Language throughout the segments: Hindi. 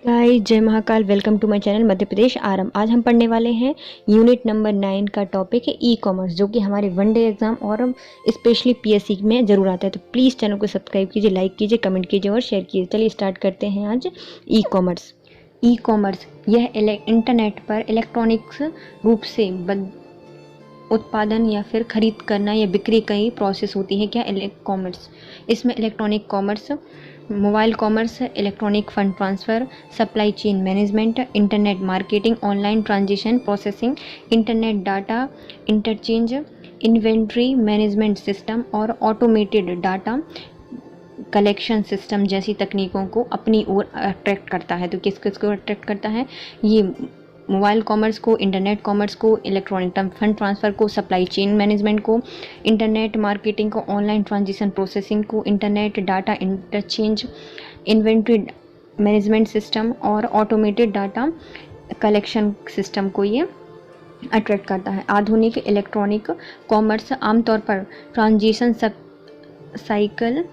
गाइस जय Mahakal. Welcome to my channel Madhya Pradesh Aarambh. आज हम पढ़ने वाले हैं यूनिट नंबर 9 का टॉपिक है ई कॉमर्स, जो कि हमारे वनडे एग्जाम और स्पेशली पीएससी में जरूर आता है। तो प्लीज़ चैनल को सब्सक्राइब कीजिए, लाइक कीजिए, कमेंट कीजिए और शेयर कीजिए। चलिए स्टार्ट करते हैं आज ई कॉमर्स। ई कॉमर्स यह इंटरनेट पर इलेक्ट्रॉनिक्स रूप से उत्पादन या फिर खरीद करना या बिक्री कई प्रोसेस होती है। क्या कॉमर्स, इसमें electronic commerce, mobile commerce, electronic fund transfer, supply chain management, internet marketing, online transaction processing, internet data interchange, inventory management system और ऑटोमेटेड डाटा कलेक्शन सिस्टम जैसी तकनीकों को अपनी ओर अट्रैक्ट करता है। तो किस किस को अट्रैक्ट करता है? ये मोबाइल कॉमर्स को, इंटरनेट कॉमर्स को, इलेक्ट्रॉनिक फंड ट्रांसफ़र को, सप्लाई चेन मैनेजमेंट को, इंटरनेट मार्केटिंग को, ऑनलाइन ट्रांजेक्शन प्रोसेसिंग को, internet data interchange, inventory management system और ऑटोमेटेड डाटा कलेक्शन सिस्टम को ये अट्रैक्ट करता है। आधुनिक इलेक्ट्रॉनिक कॉमर्स आमतौर पर ट्रांजेक्शन साइकिल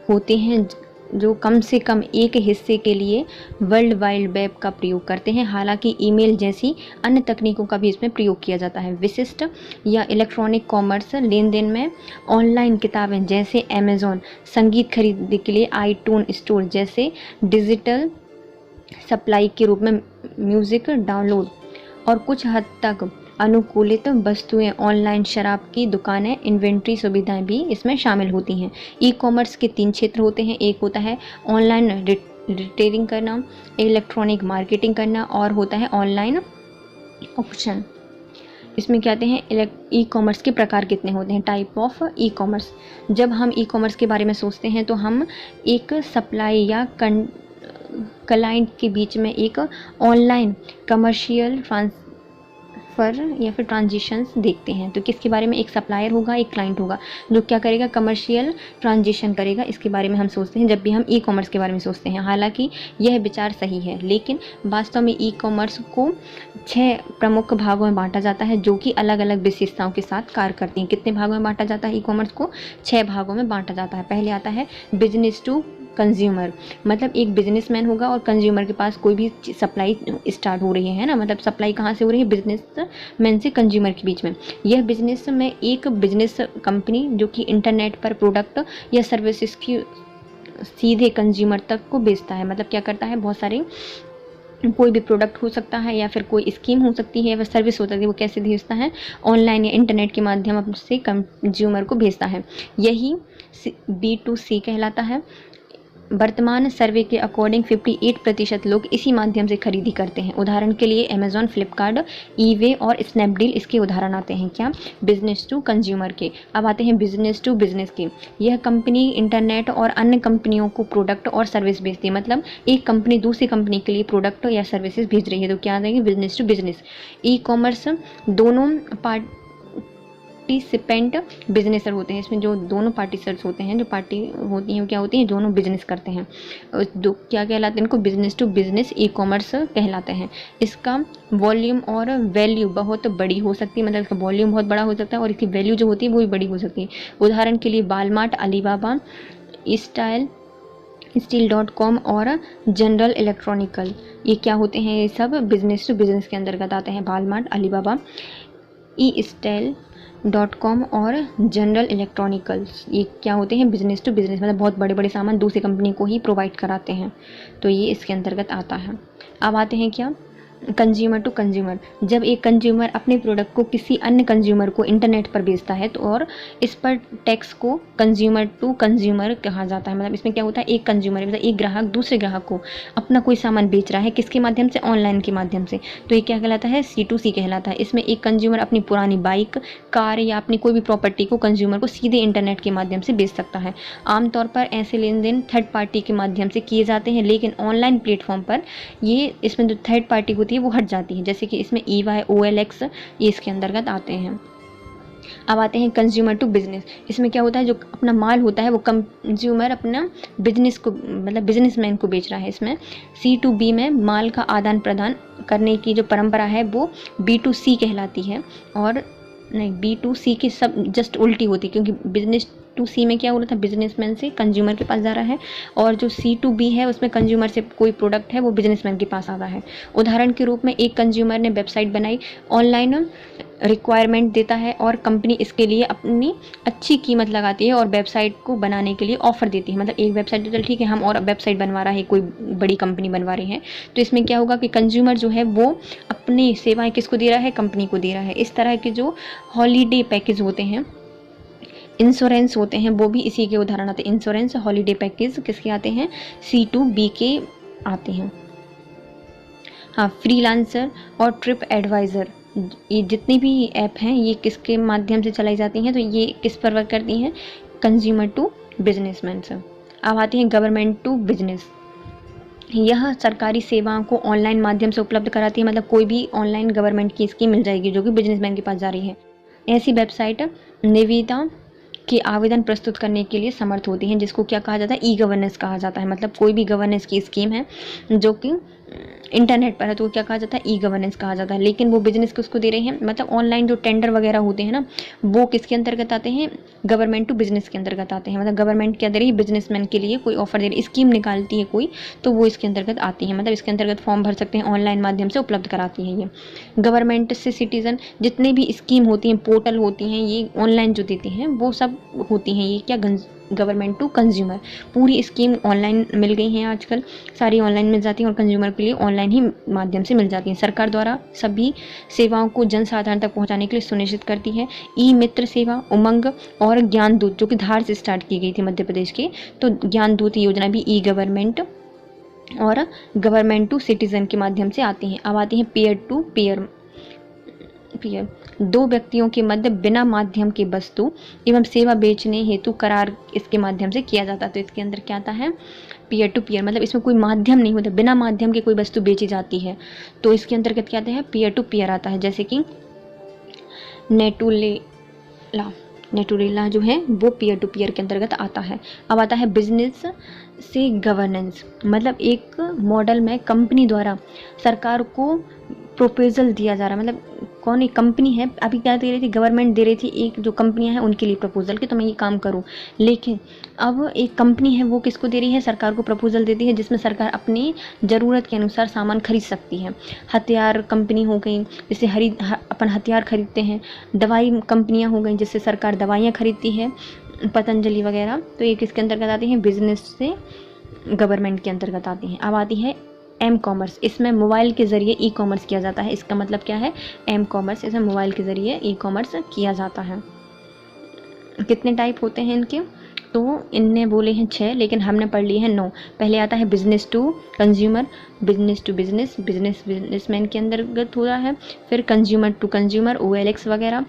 होते हैं जो कम से कम एक हिस्से के लिए वर्ल्ड वाइड वेब का प्रयोग करते हैं। हालांकि ईमेल जैसी अन्य तकनीकों का भी इसमें प्रयोग किया जाता है। विशिष्ट या इलेक्ट्रॉनिक कॉमर्स लेन देन में ऑनलाइन किताबें जैसे अमेज़ॉन, संगीत खरीदने के लिए आईट्यून स्टोर जैसे डिजिटल सप्लाई के रूप में म्यूज़िक डाउनलोड और कुछ हद तक अनुकूलित वस्तुएं, ऑनलाइन शराब की दुकानें, इन्वेंट्री सुविधाएं भी इसमें शामिल होती हैं। ई कॉमर्स के 3 क्षेत्र होते हैं। एक होता है ऑनलाइन रिटेलिंग करना, इलेक्ट्रॉनिक मार्केटिंग करना और होता है ऑनलाइन ऑप्शन। इसमें क्या आते हैं? ई कॉमर्स के प्रकार कितने होते हैं? Type of e commerce. जब हम ई कॉमर्स के बारे में सोचते हैं तो हम एक सप्लाई या क्लाइंट के बीच में एक ऑनलाइन कमर्शियल या फिर ट्रांजिशंस देखते हैं। तो किसके बारे में? एक सप्लायर होगा, एक क्लाइंट होगा जो क्या करेगा? कमर्शियल ट्रांजिशन करेगा। इसके बारे में हम सोचते हैं जब भी हम ई कॉमर्स के बारे में सोचते हैं। हालांकि यह विचार सही है, लेकिन वास्तव में ई कॉमर्स को 6 प्रमुख भागों में बांटा जाता है जो कि अलग अलग विशेषताओं के साथ कार्य करती हैं। कितने भागों में बांटा जाता है? ई कॉमर्स को 6 भागों में बांटा जाता है। पहले आता है बिजनेस टू कंज्यूमर, मतलब एक बिजनेसमैन होगा और कंज्यूमर के पास कोई भी सप्लाई स्टार्ट हो रही है ना, मतलब सप्लाई कहाँ से हो रही है? बिजनेसमैन से कंज्यूमर के बीच में। यह बिजनेस में एक बिजनेस कंपनी जो कि इंटरनेट पर प्रोडक्ट या सर्विसेज की सीधे कंज्यूमर तक को बेचता है। मतलब क्या करता है? बहुत सारे कोई भी प्रोडक्ट हो सकता है या फिर कोई स्कीम हो सकती है या फिर सर्विस हो सकती है, वो कैसे भेजता है? ऑनलाइन या इंटरनेट के माध्यम से कंज्यूमर को भेजता है। यही B2C कहलाता है। वर्तमान सर्वे के अकॉर्डिंग 58% लोग इसी माध्यम से खरीदी करते हैं। उदाहरण के लिए अमेज़ॉन, फ्लिपकार्ट, ईवे और स्नैपडील इसके उदाहरण आते हैं। क्या? बिजनेस टू कंज्यूमर के। अब आते हैं बिजनेस टू बिजनेस के। यह कंपनी इंटरनेट और अन्य कंपनियों को प्रोडक्ट और सर्विस भेजती है। मतलब एक कंपनी दूसरी कंपनी के लिए प्रोडक्ट या सर्विसेज भेज रही है। तो क्या आ जाएगी? Business to business. E commerce दोनों पार्टिसिपेंट बिजनेसर होते हैं। इसमें जो दोनों पार्टिसर्स होते हैं, जो पार्टी होती हैं, क्या होती हैं? दोनों बिजनेस करते हैं। दो क्या कहलाते हैं? इनको business to business e commerce कहलाते हैं। इसका वॉल्यूम और वैल्यू बहुत बड़ी हो सकती है, मतलब इसका वॉल्यूम बहुत बड़ा हो सकता है और इसकी वैल्यू जो होती है वो भी बड़ी हो सकती है। उदाहरण के लिए वालमार्ट, अलीबाबा, स्टील.com और जनरल इलेक्ट्रॉनिकल, ये क्या होते हैं? ये सब बिजनेस टू बिजनेस के अंतर्गत आते हैं। वालमार्ट, अलीबाबा, स्टील.com और जनरल इलेक्ट्रॉनिकल्स, ये क्या होते हैं? बिजनेस टू बिजनेस, मतलब बहुत बड़े बड़े सामान दूसरी कंपनी को ही प्रोवाइड कराते हैं। तो ये इसके अंतर्गत आता है। अब आते हैं क्या? Consumer to consumer. जब एक कंज्यूमर अपने प्रोडक्ट को किसी अन्य कंज्यूमर को इंटरनेट पर बेचता है तो और इस पर टैक्स को कंज्यूमर टू कंज्यूमर कहा जाता है। मतलब इसमें क्या होता है? एक कंज्यूमर, मतलब एक ग्राहक दूसरे ग्राहक को अपना कोई सामान बेच रहा है। किसके माध्यम से? ऑनलाइन के माध्यम से। तो ये क्या कहलाता है? C2C कहलाता है। इसमें एक कंज्यूमर अपनी पुरानी बाइक, कार या अपनी कोई भी प्रॉपर्टी को कंज्यूमर को सीधे इंटरनेट के माध्यम से बेच सकता है। आमतौर पर ऐसे लेन देन थर्ड पार्टी के माध्यम से किए जाते हैं, लेकिन ऑनलाइन प्लेटफॉर्म पर ये इसमें जो थर्ड पार्टी होती है वो हट जाती है। जैसे कि इसमें EY, OLX ये इसके अंतर्गत आते हैं। अब आते हैं कंज्यूमर टू बिजनेस। इसमें क्या होता है? जो अपना माल होता है वो कंज्यूमर अपना बिजनेस को, मतलब बिजनेसमैन को बेच रहा है। इसमें C2B में माल का आदान प्रदान करने की जो परंपरा है वो B2C कहलाती है। और नहीं, B2C की सब जस्ट उल्टी होती है, क्योंकि बिजनेस C2C में क्या हो रहा था, बिजनेसमैन से कंज्यूमर के पास जा रहा है, और जो C2B है उसमें कंज्यूमर से कोई प्रोडक्ट है वो बिजनेसमैन के पास आता है। उदाहरण के रूप में एक कंज्यूमर ने वेबसाइट बनाई, ऑनलाइन रिक्वायरमेंट देता है और कंपनी इसके लिए अपनी अच्छी कीमत लगाती है और वेबसाइट को बनाने के लिए ऑफर देती है। मतलब एक वेबसाइट तो चल ठीक है, हम और वेबसाइट बनवा रहा है, कोई बड़ी कंपनी बनवा रही है, तो इसमें क्या होगा कि कंज्यूमर जो है वो अपनी सेवाएं किसको दे रहा है, कंपनी को दे रहा है। इस तरह के जो हॉलीडे पैकेज होते हैं, इंश्योरेंस होते हैं, वो भी इसी के उदाहरण आते हैं। इंश्योरेंस, हॉलीडे पैकेज किसके आते हैं, C2B के आते हैं। हाँ, फ्रीलांसर और ट्रिप एडवाइज़र, ये जितनी भी ऐप हैं ये किसके माध्यम से चलाई जाती हैं, तो ये किस पर वर्क करती हैं, कंज्यूमर टू बिजनेसमैन से। अब आती हैं गवर्नमेंट टू बिजनेस। यह सरकारी सेवाओं को ऑनलाइन माध्यम से उपलब्ध कराती है। मतलब कोई भी ऑनलाइन गवर्नमेंट की स्कीम मिल जाएगी जो कि बिजनेसमैन के पास जा रही है। ऐसी वेबसाइट निविदा के आवेदन प्रस्तुत करने के लिए समर्थ होती हैं, जिसको क्या कहा जाता है, ई गवर्नेंस कहा जाता है। मतलब कोई भी गवर्नेंस की स्कीम है जो कि इंटरनेट पर है तो क्या कहा जाता है, ई गवर्नेंस कहा जाता है। लेकिन वो बिजनेस किसको दे रहे हैं, मतलब ऑनलाइन जो टेंडर वगैरह होते हैं ना, वो किसके अंतर्गत आते हैं, गवर्नमेंट टू बिजनेस के अंतर्गत आते हैं। मतलब गवर्नमेंट क्या दे रही है, बिजनेसमैन के लिए कोई ऑफर दे रही है, स्कीम निकालती है कोई, तो वो इसके अंतर्गत आती है। मतलब इसके अंतर्गत फॉर्म भर सकते हैं, ऑनलाइन माध्यम से उपलब्ध कराती है ये। गवर्नमेंट से सिटीजन, जितने भी स्कीम होती हैं, पोर्टल होती हैं, ये ऑनलाइन जो देती हैं वो सब होती हैं ये क्या, गवर्नमेंट टू कंज्यूमर। पूरी स्कीम ऑनलाइन मिल गई हैं आजकल, सारी ऑनलाइन मिल जाती हैं और कंज्यूमर के लिए ऑनलाइन ही माध्यम से मिल जाती हैं। सरकार द्वारा सभी सेवाओं को जन साधारण तक पहुंचाने के लिए सुनिश्चित करती है। ई मित्र सेवा, उमंग और ज्ञान दूत जो कि धार से स्टार्ट की गई थी मध्य प्रदेश की, तो ज्ञान दूत योजना भी ई गवर्नमेंट और गवर्नमेंट टू सिटीजन के माध्यम से आती हैं। अब आती हैं पीयर टू पीयर। दो व्यक्तियों के मध्य बिना माध्यम के वस्तु एवं सेवा बेचने हेतु करार इसके माध्यम से किया जाता है। तो इसके अंदर क्या आता है, पीयर टू पीयर। मतलब इसमें कोई माध्यम नहीं होता, बिना माध्यम के कोई वस्तु बेची जाती है, तो इसके अंतर्गत क्या आता है, पीयर टू पीयर आता है। जैसे कि नेटुरेला जो है वो पीयर टू पीयर के अंतर्गत आता है। अब आता है बिजनेस से गवर्नेंस। मतलब एक मॉडल में कंपनी द्वारा सरकार को प्रपोजल दिया जा रहा है। मतलब कौन, एक कंपनी है, अभी क्या दे रही थी, गवर्नमेंट दे रही थी एक जो कंपनियां हैं उनके लिए प्रपोजल कि तो मैं ये काम करूं। लेकिन अब एक कंपनी है वो किसको दे रही है, सरकार को प्रपोजल देती है, जिसमें सरकार अपनी ज़रूरत के अनुसार सामान खरीद सकती है। हथियार कंपनी हो गई, जिससे अपन हथियार खरीदते हैं। दवाई कंपनियाँ हो गई, जिससे सरकार दवाइयाँ खरीदती है, पतंजलि वगैरह। तो ये किसके अंतर्गत आती हैं, बिजनेस से गवर्नमेंट के अंतर्गत आती हैं। अब आती है एम कॉमर्स। इसमें मोबाइल के ज़रिए ई कॉमर्स किया जाता है। इसका मतलब क्या है, एम कॉमर्स, इसमें मोबाइल के ज़रिए ई कॉमर्स किया जाता है। कितने टाइप होते हैं इनके, तो इनने बोले हैं 6, लेकिन हमने पढ़ लिए हैं 9। पहले आता है business to consumer, business to business, businessman के अंतर्गत हो रहा है। फिर कंज्यूमर टू कंज्यूमर, OLX वगैरह।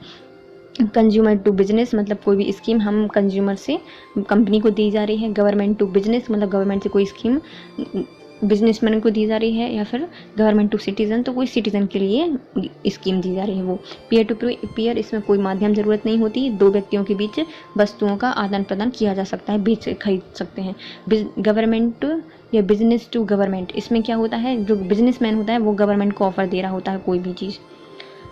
कंज्यूमर टू बिजनेस मतलब कोई भी स्कीम हम कंज्यूमर से कंपनी को दी जा रही है। गवर्नमेंट टू बिजनेस मतलब गवर्नमेंट से कोई स्कीम बिजनेसमैन को दी जा रही है। या फिर गवर्नमेंट टू सिटीज़न तो कोई सिटीज़न के लिए स्कीम दी जा रही है वो। पीयर टू पीयर, इसमें कोई माध्यम ज़रूरत नहीं होती, दो व्यक्तियों के बीच वस्तुओं का आदान प्रदान किया जा सकता है, बेच खरीद सकते हैं। गवर्नमेंट या बिजनेस टू गवर्नमेंट, इसमें क्या होता है, जो बिजनेसमैन होता है वो गवर्नमेंट को ऑफर दे रहा होता है कोई भी चीज़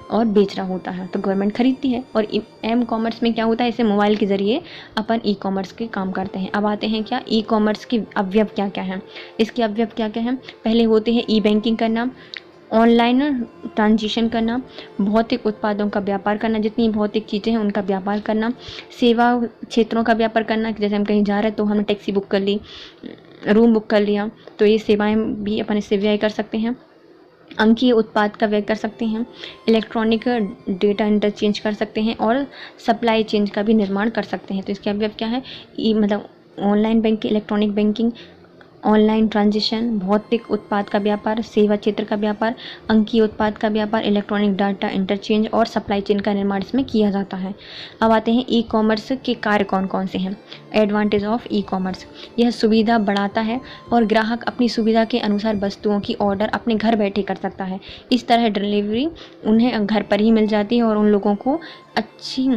और बेच रहा होता है, तो गवर्नमेंट खरीदती है। और एम कॉमर्स में क्या होता है, इसे मोबाइल के ज़रिए अपन ई कॉमर्स के काम करते हैं। अब आते हैं क्या, ई कॉमर्स के अवयव क्या क्या हैं। इसके अवयव क्या क्या हैं, पहले होते हैं ई बैंकिंग करना, ऑनलाइन ट्रांजिशन करना, भौतिक उत्पादों का व्यापार करना, जितनी भौतिक चीज़ें हैं उनका व्यापार करना, सेवा क्षेत्रों का व्यापार करना, जैसे हम कहीं जा रहे हैं तो हमने टैक्सी बुक कर ली, रूम बुक कर लिया, तो ये सेवाएँ भी अपन इससे व्यय कर सकते हैं। अंकीय उत्पाद का व्यय कर सकते हैं, इलेक्ट्रॉनिक डेटा इंटरचेंज कर सकते हैं और सप्लाई चेन का भी निर्माण कर सकते हैं। तो इसके अवयव क्या है, मतलब online banking, electronic banking, online transition, भौतिक उत्पाद का व्यापार, सेवा क्षेत्र का व्यापार, अंकीय उत्पाद का व्यापार, इलेक्ट्रॉनिक डाटा इंटरचेंज और सप्लाई चेन का निर्माण इसमें किया जाता है। अब आते हैं ई कॉमर्स के कार्य कौन कौन से हैं। एडवांटेज ऑफ ई कॉमर्स, यह सुविधा बढ़ाता है और ग्राहक अपनी सुविधा के अनुसार वस्तुओं की ऑर्डर अपने घर बैठे कर सकता है। इस तरह डिलीवरी उन्हें घर पर ही मिल जाती है और उन लोगों को अच्छी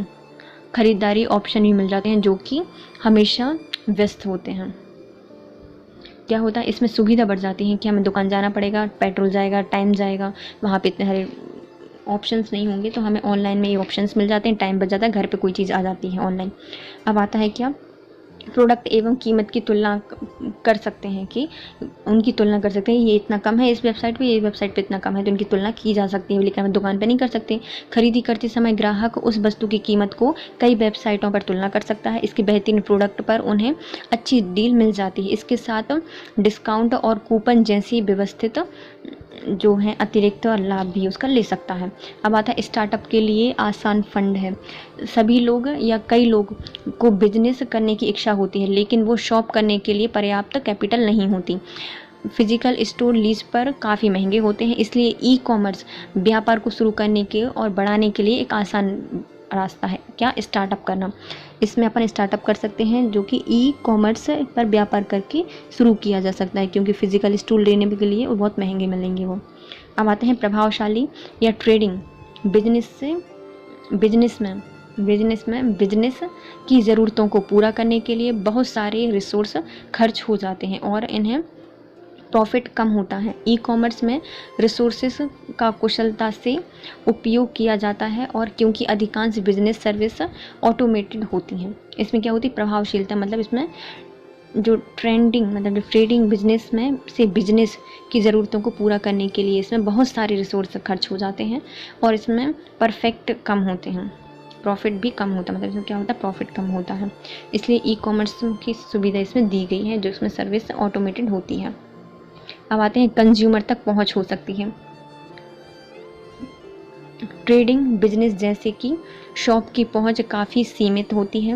खरीदारी ऑप्शन भी मिल जाते हैं जो कि हमेशा व्यस्त होते हैं। क्या होता है, इसमें सुविधा बढ़ जाती है कि हमें दुकान जाना पड़ेगा, पेट्रोल जाएगा, टाइम जाएगा, वहाँ पे इतने सारे ऑप्शंस नहीं होंगे तो हमें ऑनलाइन में ये ऑप्शंस मिल जाते हैं, टाइम बच जाता है, घर पे कोई चीज़ आ जाती है ऑनलाइन। अब आता है क्या, प्रोडक्ट एवं कीमत की तुलना कर सकते हैं कि उनकी तुलना कर सकते हैं, ये इतना कम है इस वेबसाइट पे, ये वेबसाइट पे इतना कम है, तो उनकी तुलना की जा सकती है, लेकिन हम दुकान पे नहीं कर सकते। खरीदी करते समय ग्राहक उस वस्तु की कीमत को कई वेबसाइटों पर तुलना कर सकता है, इसके बेहतरीन प्रोडक्ट पर उन्हें अच्छी डील मिल जाती है, इसके साथ डिस्काउंट और कूपन जैसी व्यवस्थित जो है अतिरिक्त लाभ भी उसका ले सकता है। अब आता है स्टार्टअप के लिए आसान फंड है। सभी लोग या कई लोग को बिजनेस करने की इच्छा होती है, लेकिन वो शॉप करने के लिए पर्याप्त कैपिटल नहीं होती। फिजिकल स्टोर लीज पर काफ़ी महंगे होते हैं, इसलिए ई कॉमर्स व्यापार को शुरू करने के और बढ़ाने के लिए एक आसान रास्ता है, क्या, स्टार्टअप करना। इसमें अपन स्टार्टअप कर सकते हैं जो कि ई कॉमर्स पर व्यापार करके शुरू किया जा सकता है, क्योंकि फिजिकल स्टोर लेने के लिए वो बहुत महंगे मिलेंगे वो। अब आते हैं प्रभावशाली या ट्रेडिंग बिजनेस में बिजनेस की ज़रूरतों को पूरा करने के लिए बहुत सारे रिसोर्स खर्च हो जाते हैं और इन्हें प्रॉफिट कम होता है। ई कॉमर्स में रिसोर्सेस का कुशलता से उपयोग किया जाता है और क्योंकि अधिकांश बिजनेस सर्विस ऑटोमेटेड होती हैं, इसमें क्या होती है, प्रभावशीलता, मतलब इसमें जो ट्रेडिंग बिजनेस में से बिजनेस की ज़रूरतों को पूरा करने के लिए इसमें बहुत सारे रिसोर्स खर्च हो जाते हैं और इसमें परफेक्ट कम होते हैं, प्रॉफिट भी कम होता है, मतलब इसमें क्या होता है, प्रॉफिट कम होता है, इसलिए ई कॉमर्स की सुविधा इसमें दी गई है जो इसमें सर्विस ऑटोमेटेड होती है। अब आते हैं कंज्यूमर तक पहुंच हो सकती है। ट्रेडिंग बिजनेस जैसे कि शॉप की पहुंच काफ़ी सीमित होती है,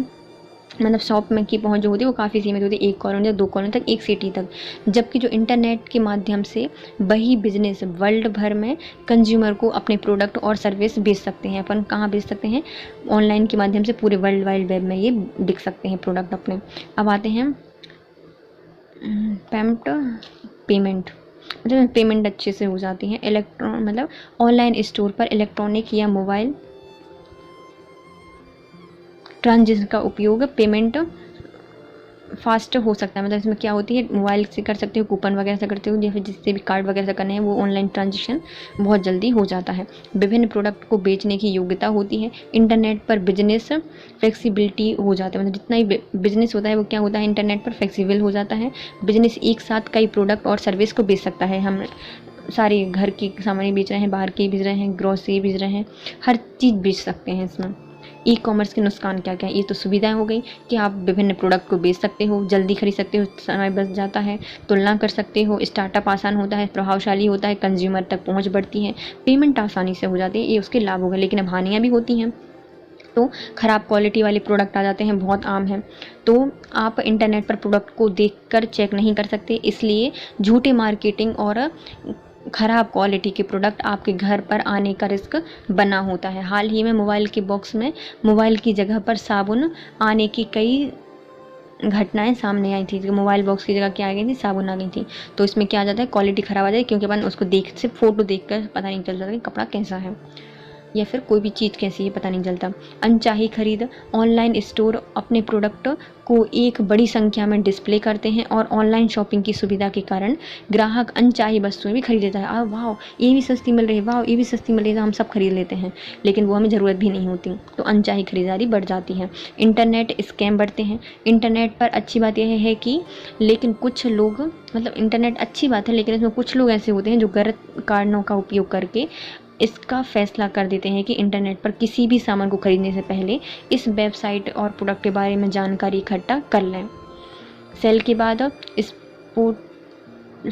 मतलब शॉप में की पहुंच जो होती है वो काफ़ी सीमित होती है, एक कॉलोनी या 2 कॉलोनी तक, एक सिटी तक, जबकि जो इंटरनेट के माध्यम से वही बिजनेस वर्ल्ड भर में कंज्यूमर को अपने प्रोडक्ट और सर्विस बेच सकते हैं। अपन कहाँ बेच सकते हैं, ऑनलाइन के माध्यम से पूरे वर्ल्ड वाइड वेब में ये बिक सकते हैं प्रोडक्ट अपने। अब आते हैं पेमेंट, मतलब पेमेंट अच्छे से हो जाती है, मतलब ऑनलाइन स्टोर पर इलेक्ट्रॉनिक या मोबाइल ट्रांजेक्शन का उपयोग पेमेंट फास्ट हो सकता है, मतलब इसमें क्या होती है, मोबाइल से कर सकते हो, कूपन वगैरह से करते हो, या फिर जिससे भी कार्ड वगैरह से करने हैं वो ऑनलाइन ट्रांजेक्शन बहुत जल्दी हो जाता है। विभिन्न प्रोडक्ट को बेचने की योग्यता होती है, इंटरनेट पर बिजनेस फ्लेक्सिबिलिटी हो जाता है, मतलब जितना ही बिजनेस होता है वो क्या होता है, इंटरनेट पर फ्लेक्सिबल हो जाता है। बिजनेस एक साथ कई प्रोडक्ट और सर्विस को बेच सकता है, हम सारे घर की सामान बेच रहे हैं, बाहर के बेच रहे हैं, ग्रॉसरी बेच रहे हैं, हर चीज़ बेच सकते हैं इसमें। ई कॉमर्स के नुकसान क्या क्या है, ये तो सुविधाएं हो गई कि आप विभिन्न प्रोडक्ट को बेच सकते हो, जल्दी खरीद सकते हो, समय बच जाता है, तुलना कर सकते हो, स्टार्टअप आसान होता है, प्रभावशाली होता है, कंज्यूमर तक पहुंच बढ़ती है, पेमेंट आसानी से हो जाती है, ये उसके लाभ हो गए। लेकिन अब हानियाँ भी होती हैं, तो ख़राब क्वालिटी वाले प्रोडक्ट आ जाते हैं, बहुत आम है, तो आप इंटरनेट पर प्रोडक्ट को देखकर चेक नहीं कर सकते, इसलिए झूठे मार्केटिंग और ख़राब क्वालिटी के प्रोडक्ट आपके घर पर आने का रिस्क बना होता है। हाल ही में मोबाइल के बॉक्स में मोबाइल की जगह पर साबुन आने की कई घटनाएं सामने आई थी, मोबाइल बॉक्स की जगह क्या आ गई थी, साबुन आ गई थी, तो इसमें क्या आ जाता है, क्वालिटी ख़राब आ जाती है, क्योंकि अपन उसको सिर्फ फ़ोटो देख कर पता नहीं चल जाता कि कपड़ा कैसा है या फिर कोई भी चीज़ कैसी है, पता नहीं चलता। अनचाही खरीद, ऑनलाइन स्टोर अपने प्रोडक्ट को एक बड़ी संख्या में डिस्प्ले करते हैं और ऑनलाइन शॉपिंग की सुविधा के कारण ग्राहक अनचाही वस्तुएं भी खरीद लेता है। वाह ये भी सस्ती मिल रही है, वाह ये भी सस्ती मिल रही है, तो हम सब खरीद लेते हैं, लेकिन वो हमें ज़रूरत भी नहीं होती, तो अनचाही खरीदारी बढ़ जाती है। इंटरनेट स्कैम बढ़ते हैं। इंटरनेट पर अच्छी बात यह है कि लेकिन कुछ लोग, मतलब इंटरनेट अच्छी बात है, लेकिन इसमें कुछ लोग ऐसे होते हैं जो गलत कारणों का उपयोग करके इसका फैसला कर देते हैं कि इंटरनेट पर किसी भी सामान को खरीदने से पहले इस वेबसाइट और प्रोडक्ट के बारे में जानकारी इकट्ठा कर लें। सेल के बाद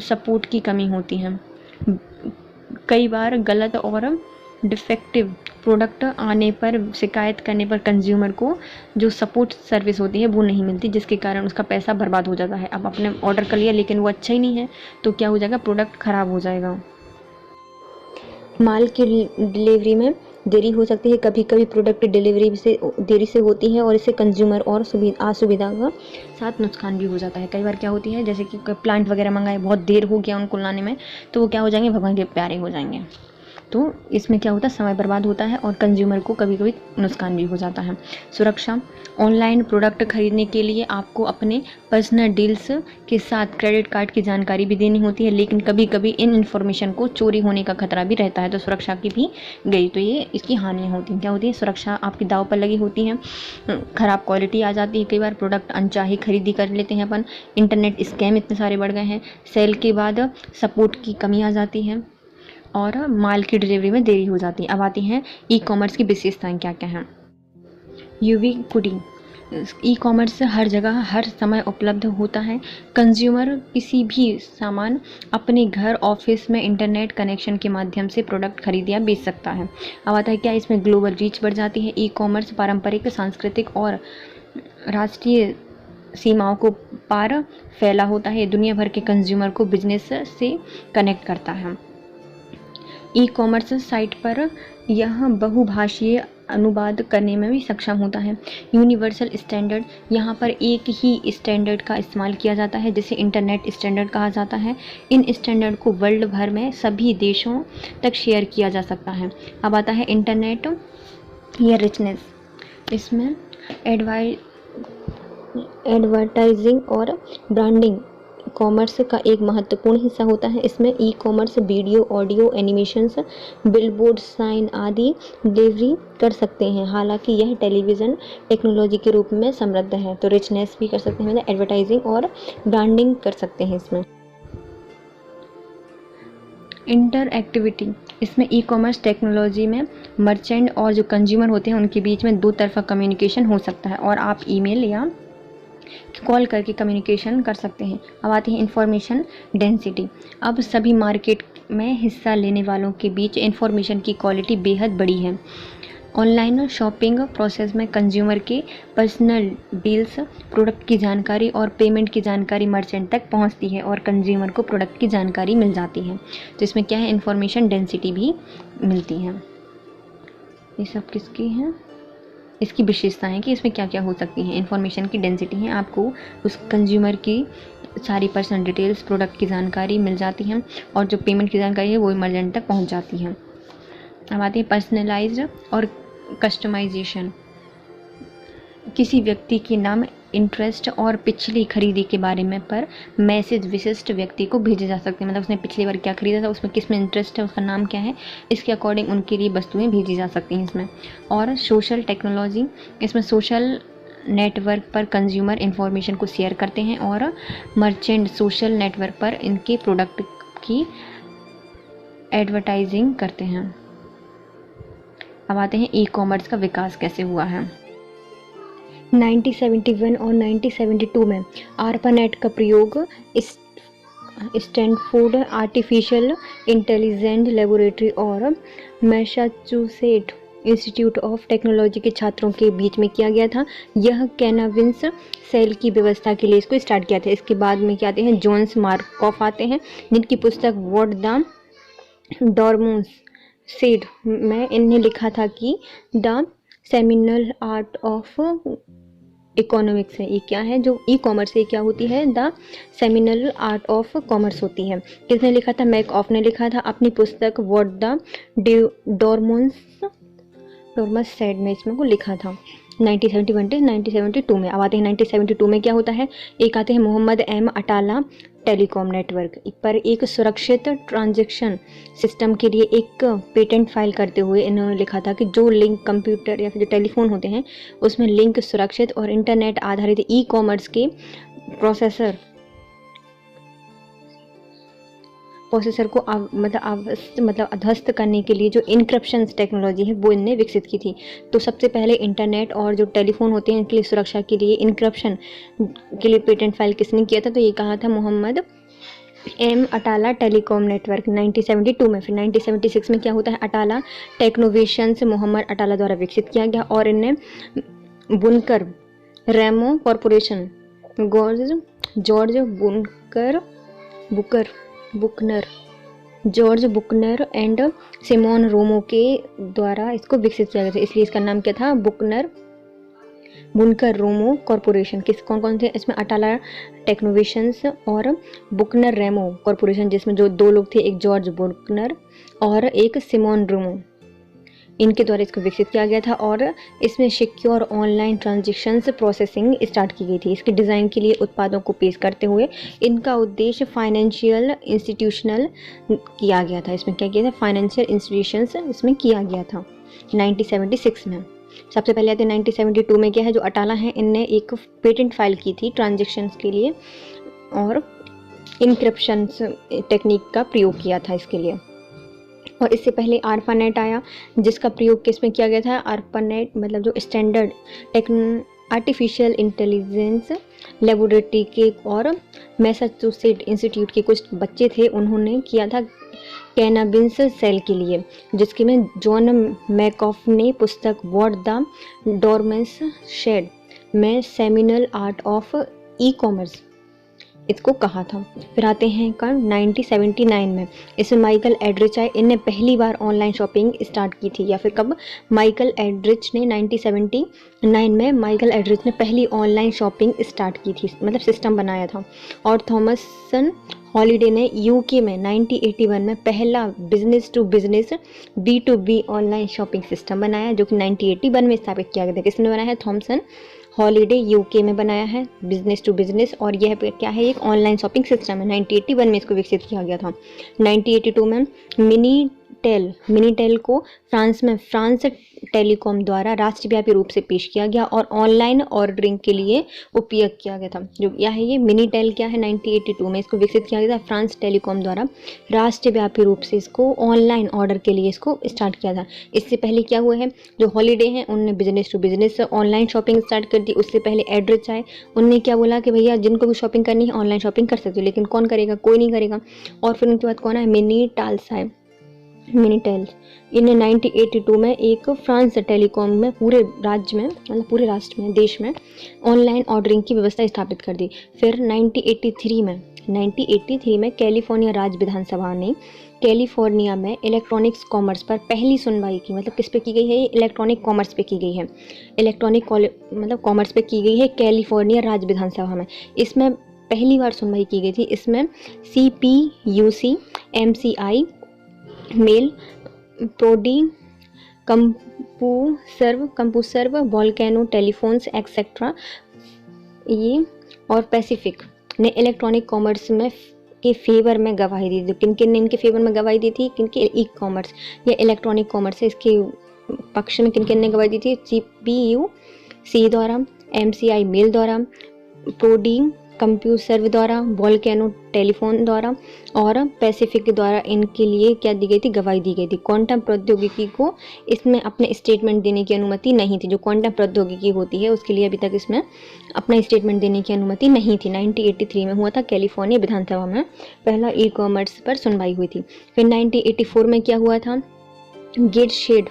सपोर्ट की कमी होती है। कई बार गलत और डिफेक्टिव प्रोडक्ट आने पर शिकायत करने पर कंज्यूमर को जो सपोर्ट सर्विस होती है वो नहीं मिलती, जिसके कारण उसका पैसा बर्बाद हो जाता है। अब आपने ऑर्डर कर लिया लेकिन वो अच्छा ही नहीं है, तो क्या हो जाएगा, प्रोडक्ट ख़राब हो जाएगा। माल की डिलीवरी में देरी हो सकती है, कभी कभी प्रोडक्ट डिलीवरी से देरी से होती है और इससे कंज्यूमर और असुविधा का साथ नुकसान भी हो जाता है। कई बार क्या होती है, जैसे कि प्लांट वगैरह मंगाए, बहुत देर हो गया उनको लाने में, तो वो क्या हो जाएंगे, भगवान के प्यारे हो जाएंगे, तो इसमें क्या होता है, समय बर्बाद होता है और कंज्यूमर को कभी कभी नुकसान भी हो जाता है। सुरक्षा, ऑनलाइन प्रोडक्ट खरीदने के लिए आपको अपने पर्सनल डील्स के साथ क्रेडिट कार्ड की जानकारी भी देनी होती है, लेकिन कभी कभी इन इन्फॉर्मेशन को चोरी होने का खतरा भी रहता है, तो सुरक्षा की भी गई तो ये इसकी हानियाँ होती हैं। क्या होती है, सुरक्षा आपकी दाव पर लगी होती है, ख़राब क्वालिटी आ जाती है, कई बार प्रोडक्ट अनचाही खरीदी कर लेते हैं अपन, इंटरनेट स्कैम इतने सारे बढ़ गए हैं, सेल के बाद सपोर्ट की कमी आ जाती है और माल की डिलीवरी में देरी हो जाती है। अब आती हैं ई कॉमर्स की विशेषताएं क्या क्या हैं। यूबिक्विटी, ई कॉमर्स हर जगह हर समय उपलब्ध होता है। कंज्यूमर किसी भी सामान अपने घर, ऑफिस में इंटरनेट कनेक्शन के माध्यम से प्रोडक्ट खरीद या बेच सकता है। अब आता है क्या, इसमें ग्लोबल रीच बढ़ जाती है। ई कॉमर्स पारंपरिक, सांस्कृतिक और राष्ट्रीय सीमाओं को पार फैला होता है, दुनिया भर के कंज्यूमर को बिजनेस से कनेक्ट करता है। ई कॉमर्स साइट पर यह बहुभाषीय अनुवाद करने में भी सक्षम होता है। यूनिवर्सल स्टैंडर्ड, यहाँ पर एक ही स्टैंडर्ड का इस्तेमाल किया जाता है जिसे इंटरनेट स्टैंडर्ड कहा जाता है। इन स्टैंडर्ड को वर्ल्ड भर में सभी देशों तक शेयर किया जा सकता है। अब आता है इंटरनेट या रिचनेस, इसमें एडवर्टाइजिंग और ब्रांडिंग कॉमर्स का एक महत्वपूर्ण हिस्सा होता है। इसमें e commerce video, audio, animations, billboard, sign आदि डिलीवरी कर सकते हैं। हालांकि यह टेलीविज़न टेक्नोलॉजी के रूप में समृद्ध है, तो रिचनेस भी कर सकते हैं, मतलब एडवर्टाइजिंग और ब्रांडिंग कर सकते हैं। इसमें इंटरएक्टिविटी, इसमें ई कॉमर्स टेक्नोलॉजी में मर्चेंट और जो कंज्यूमर होते हैं उनके बीच में दो तरफा कम्युनिकेशन हो सकता है और आप ईमेल या कॉल करके कम्युनिकेशन कर सकते हैं। अब आती है इंफॉर्मेशन डेंसिटी। अब सभी मार्केट में हिस्सा लेने वालों के बीच इंफॉर्मेशन की क्वालिटी बेहद बड़ी है। ऑनलाइन शॉपिंग प्रोसेस में कंज्यूमर के पर्सनल डील्स, प्रोडक्ट की जानकारी और पेमेंट की जानकारी मर्चेंट तक पहुंचती है और कंज्यूमर को प्रोडक्ट की जानकारी मिल जाती है। तो इसमें क्या है, इंफॉर्मेशन डेंसिटी भी मिलती है। ये सब किसकी है, इसकी विशेषताएं कि इसमें क्या क्या हो सकती हैं। इंफॉर्मेशन की डेंसिटी है, आपको उस कंज्यूमर की सारी पर्सनल डिटेल्स, प्रोडक्ट की जानकारी मिल जाती हैं और जो पेमेंट की जानकारी है वो मर्चेंट तक पहुंच जाती है। अब आती है पर्सनलाइज्ड और कस्टमाइजेशन। किसी व्यक्ति के नाम, इंटरेस्ट और पिछली खरीदी के बारे में पर मैसेज विशिष्ट व्यक्ति को भेजे जा सकते हैं, मतलब उसने पिछली बार क्या खरीदा था, उसमें किस में इंटरेस्ट है, उसका नाम क्या है, इसके अकॉर्डिंग उनके लिए वस्तुएं भेजी जा सकती हैं इसमें। और सोशल टेक्नोलॉजी, इसमें सोशल नेटवर्क पर कंज्यूमर इंफॉर्मेशन को शेयर करते हैं और मर्चेंट सोशल नेटवर्क पर इनके प्रोडक्ट की एडवर्टाइजिंग करते हैं। अब आते हैं ई कॉमर्स का विकास कैसे हुआ है। 1971 और 1972 में आर्पानेट का प्रयोग स्टैनफोर्ड आर्टिफिशियल इंटेलिजेंस लेबोरेटरी और मैसाचुसेट इंस्टीट्यूट ऑफ टेक्नोलॉजी के छात्रों के बीच में किया गया था। यह कैनाबिस सेल की व्यवस्था के लिए इसको स्टार्ट किया था। इसके बाद में क्या आते हैं, जोन्स मार्कॉफ आते हैं, जिनकी पुस्तक व्हाट द डॉर्मोन्स सेड में इन्हें लिखा था कि the seminal art of economics है। ये क्या है, जो ई कॉमर्स है क्या होती है, the seminal art of commerce होती है। किसने लिखा था, मैकऑफ ने लिखा था अपनी पुस्तक व्हाट द डॉर्मस सेड में इसमें को लिखा था 1971 से 1972 में। अब आते हैं 1972 में क्या होता है, एक आते हैं Mohamed M Atalla telecom network पर एक सुरक्षित ट्रांजैक्शन सिस्टम के लिए एक पेटेंट फाइल करते हुए इन्होंने लिखा था कि जो लिंक कंप्यूटर या फिर जो टेलीफोन होते हैं उसमें लिंक सुरक्षित और इंटरनेट आधारित ई कॉमर्स के प्रोसेसर को मतलब अध्यस्त करने के लिए जो इनक्रिप्शन टेक्नोलॉजी है वो इनने विकसित की थी। तो सबसे पहले इंटरनेट और जो टेलीफोन होते हैं इनके लिए सुरक्षा के लिए इनक्रिप्शन के लिए पेटेंट फाइल किसने किया था, तो ये कहा था Mohamed M Atalla telecom network 1972 में। फिर 1976 में क्या होता है, अटाला टेक्नोवेशंस मोहम्मद अटाला द्वारा विकसित किया गया और इन्हें बुनकर रेमो कॉरपोरेशन जॉर्ज बुकनर एंड सिमोन रोमो के द्वारा इसको विकसित किया गया था, इसलिए इसका नाम क्या था, बुकनर बुनकर रोमो कॉरपोरेशन, किस कौन कौन थे इसमें, अटाला टेक्नोवेशंस और बुकनर रेमो कॉरपोरेशन, जिसमें जो 2 लोग थे, एक जॉर्ज बुकनर और एक सिमोन रोमो, इनके द्वारा इसको विकसित किया गया था। और इसमें secure online transactions processing start की गई थी। इसके डिज़ाइन के लिए उत्पादों को पेश करते हुए इनका उद्देश्य फाइनेंशियल इंस्टीट्यूशनल किया गया था। इसमें क्या किया था, फाइनेंशियल इंस्टीट्यूशंस इसमें किया गया था 1976 में। सबसे पहले आते हैं 1972 में, क्या है, जो अटाला है इनने एक पेटेंट फाइल की थी ट्रांजैक्शंस के लिए और इनक्रिप्शन टेक्निक का प्रयोग किया था इसके लिए। और इससे पहले आर्पानेट आया, जिसका प्रयोग किस में किया गया था, आर्पानेट मतलब जो स्टैंडर्ड आर्टिफिशियल इंटेलिजेंस लेबोरेटरी के और मैसाचुसेट इंस्टीट्यूट के कुछ बच्चे थे, उन्होंने किया था कैनाबिस सेल के लिए, जिसके में जॉन मैकऑफ ने पुस्तक व्हाट द डोरमेंस शेड में seminal art of e commerce इसको कहा था। फिर आते हैं कल 1979 में, इसमें माइकल एड्रिच आए, इनने पहली बार ऑनलाइन शॉपिंग स्टार्ट की थी। या फिर कब, माइकल एड्रिच ने 1979 में माइकल एड्रिच ने पहली ऑनलाइन शॉपिंग स्टार्ट की थी, मतलब सिस्टम बनाया था। और थॉमसन हॉलिडे ने यूके में 1981 में पहला business to business B2B online shopping system बनाया, जो कि 1981 में स्थापित किया गया था। किसने बनाया है, थॉमसन हॉलिडे यूके में बनाया है बिजनेस टू बिजनेस। और यह क्या है, एक ऑनलाइन शॉपिंग सिस्टम है। 1981 में इसको विकसित किया गया था। 1982 में मिनीटेल को फ्रांस टेलीकॉम द्वारा राष्ट्रव्यापी रूप से पेश किया गया और ऑनलाइन ऑर्डरिंग के लिए उपयोग किया गया था। जो क्या है, ये मिनीटेल क्या है, 1982 में इसको विकसित किया गया था फ्रांस टेलीकॉम द्वारा राष्ट्रव्यापी रूप से इसको ऑनलाइन ऑर्डर के लिए इसको स्टार्ट किया था। इससे पहले क्या हुआ है, जो हॉलीडे हैं उन्होंने business to business online shopping start कर दी। उससे पहले एड्रिच आए, उनने क्या बोला कि भैया जिनको भी शॉपिंग करनी है ऑनलाइन शॉपिंग कर सकते हो, लेकिन कौन करेगा, कोई नहीं करेगा। और फिर उनके बाद कौन है, मिनीटेल, इन्हें 1982 में एक फ्रांस टेलीकॉम में पूरे राज्य में, मतलब पूरे राष्ट्र में, देश में ऑनलाइन ऑर्डरिंग की व्यवस्था स्थापित कर दी। फिर 1983 में कैलिफोर्निया राज्य विधानसभा ने कैलिफोर्निया में इलेक्ट्रॉनिक्स कॉमर्स पर पहली सुनवाई की, मतलब किस पे की गई है, ये इलेक्ट्रॉनिक कॉमर्स पे की गई है, मतलब कॉमर्स पे की गई है कैलिफोर्निया राज्य विधानसभा में। इसमें पहली बार सुनवाई की गई थी। इसमें CPUC, MCI, mail, प्रोडी, कंपूसर्व, volcano telephones etcetera, ये और पैसिफिक ने इलेक्ट्रॉनिक कॉमर्स में के फेवर में गवाही दी थी। किन किन ने इनके फेवर में गवाही दी थी, किनके, ई कॉमर्स या इलेक्ट्रॉनिक कॉमर्स है, इसके पक्ष में किन किन ने गवाही दी थी, CPUC द्वारा, MCI मेल द्वारा, प्रोडी कंप्यूसर्व द्वारा, वोल्केनो टेलीफोन द्वारा और पैसिफिक के द्वारा इनके लिए क्या दी गई थी, गवाही दी गई थी। क्वांटम प्रौद्योगिकी को इसमें अपने स्टेटमेंट देने की अनुमति नहीं थी। जो क्वांटम प्रौद्योगिकी होती है उसके लिए अभी तक इसमें अपना स्टेटमेंट देने की अनुमति नहीं थी। 1983 में हुआ था, कैलिफोर्निया विधानसभा में पहला ई कॉमर्स पर सुनवाई हुई थी। फिर 1984 में क्या हुआ था, गेटशेड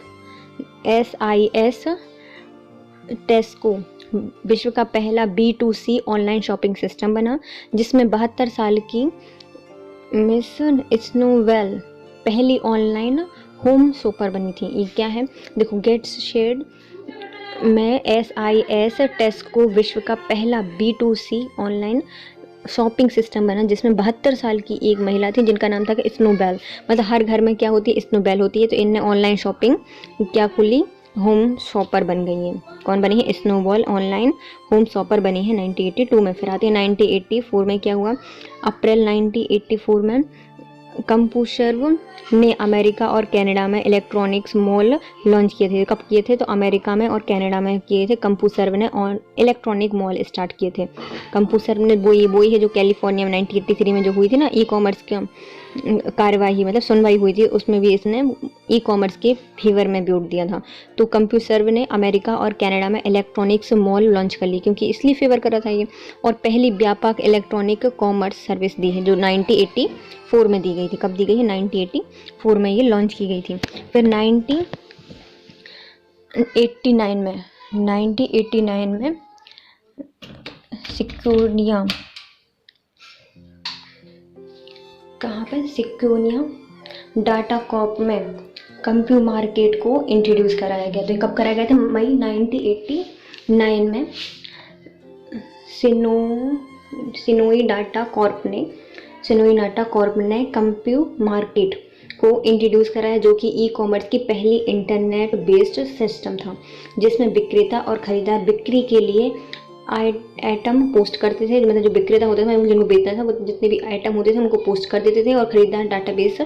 SIS टेस्को विश्व का पहला B2C ऑनलाइन शॉपिंग सिस्टम बना, जिसमें 72 साल की मिस स्नोवेल पहली ऑनलाइन होम शॉपर बनी थी। ये क्या है, देखो, गेटशेड में SIS टेस्को विश्व का पहला B2C ऑनलाइन शॉपिंग सिस्टम बना, जिसमें 72 साल की एक महिला थी जिनका नाम था कि स्नोबेल। मतलब हर घर में क्या होती है, स्नोबेल होती है। तो इनने ऑनलाइन शॉपिंग क्या खुली, होम शॉपर बन गई है। कौन बनी है, स्नोबॉल ऑनलाइन होम शॉपर बनी है 1982 में। फिर आते हैं 1984 में क्या हुआ, अप्रैल 1984 में कंप्यूसर्व ने अमेरिका और कनाडा में इलेक्ट्रॉनिक्स मॉल लॉन्च किए थे। कब किए थे, तो अमेरिका में और कनाडा में किए थे। कंप्यूसर्व ने इलेक्ट्रॉनिक मॉल स्टार्ट किए थे। कंप्यूसर्व ने वही है जो कैलिफोर्निया में 1983 में जो हुई थी ना ई कॉमर्स की कार्यवाही, मतलब सुनवाई हुई थी, उसमें भी इसने ई कॉमर्स के फेवर में वोट दिया था। तो कंप्यूसर्व ने अमेरिका और कनाडा में इलेक्ट्रॉनिक्स मॉल लॉन्च कर ली, क्योंकि इसलिए फेवर कर रहा था ये। और पहली व्यापक इलेक्ट्रॉनिक कॉमर्स सर्विस दी है, जो 1984 में दी गई थी। कब दी गई है, 1984 में ये लॉन्च की गई थी। फिर 1989 में सिक्योनिया, कहाँ पे, सिक्योनिया डाटा कॉर्प में कंप्यू मार्केट को इंट्रोड्यूस कराया गया। तो कब कराया गया था, मई 1989 2009 में सिनोई डाटा कॉर्प ने कंप्यू मार्केट को इंट्रोड्यूस करा है, जो कि ई कॉमर्स की पहली इंटरनेट बेस्ड सिस्टम था, जिसमें विक्रेता और खरीदार बिक्री के लिए आइटम पोस्ट करते थे। मतलब जो विक्रेता होता था, जिनको बेचना था, वो जितने भी आइटम होते थे उनको पोस्ट कर देते थे और खरीदार डाटाबेस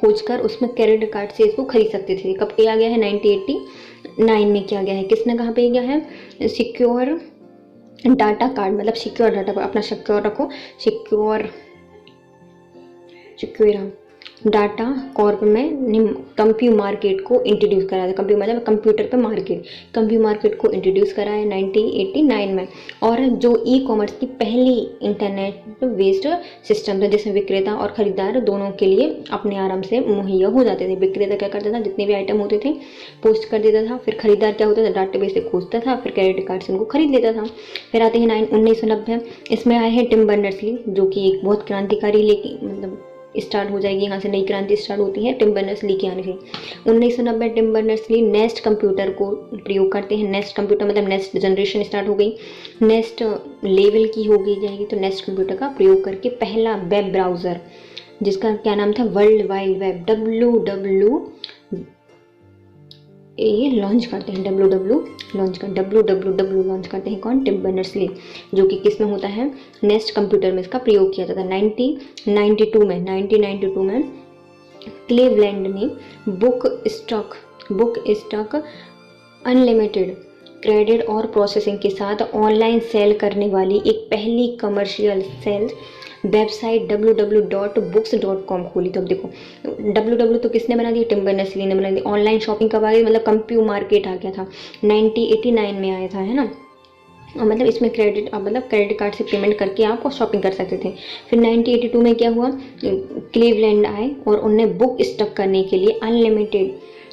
खोजकर उसमें क्रेडिट कार्ड से इसको खरीद सकते थे। कब किया गया है? 1989 में किया गया है। किसने कहाँ पे किया है? सिक्योर डाटा कार्ड, मतलब सिक्योर डाटा, अपना सिक्योर रखो, सिक्योर डाटा कॉर्प में कंप्यू मार्केट को इंट्रोड्यूस करा था। कंप्यू मतलब कंप्यूटर पे मार्केट, कंप्यू मार्केट को इंट्रोड्यूस करा है 1989 में। और जो ई कॉमर्स की पहली इंटरनेट बेस्ड सिस्टम था, जिसमें विक्रेता और खरीदार दोनों के लिए अपने आराम से मुहैया हो जाते थे। विक्रेता क्या करता था? जितने भी आइटम होते थे पोस्ट कर देता था, फिर खरीदार क्या होता था? डाटाबेस से खोजता था, फिर क्रेडिट कार्ड से उनको खरीद लेता था। फिर आते हैं 1990, इसमें आए हैं टिम बर्नर्स-ली, जो कि एक बहुत क्रांतिकारी लेकिन मतलब स्टार्ट हो जाएगी, यहाँ से नई क्रांति स्टार्ट होती है टिम बर्नर्स-ली के आने से। 1990 टिम बर्नर्स-ली नेस्ट कंप्यूटर को प्रयोग करते हैं। नेस्ट कंप्यूटर मतलब नेक्स्ट जनरेशन स्टार्ट हो गई, नेक्स्ट लेवल की हो गई जाएगी, तो नेस्ट कंप्यूटर का प्रयोग करके पहला वेब ब्राउज़र, जिसका क्या नाम था? वर्ल्ड वाइड वेब, WWW ये लॉन्च करते हैं। WWW लॉन्च करते हैं कौन? टिम बर्नर्स-ली, जो कि किस में होता है? नेस्ट कंप्यूटर में इसका प्रयोग किया जाता है। 1992 में क्लीवलैंड ने बुक स्टॉक अनलिमिटेड क्रेडिट और प्रोसेसिंग के साथ ऑनलाइन सेल करने वाली एक पहली कमर्शियल सेल वेबसाइट www.books.com खोली। तो अब देखो www तो किसने बना दिया? टिम बर्नर्स-ली ने बना दी। ऑनलाइन शॉपिंग कब आ गई? मतलब कंप्यू मार्केट आ गया था, 1989 में आया था, है ना। और मतलब इसमें क्रेडिट कार्ड से पेमेंट करके आप शॉपिंग कर सकते थे। फिर 1982 में क्या हुआ? क्लीवलैंड आए और उन्हें बुक स्टॉक करने के लिए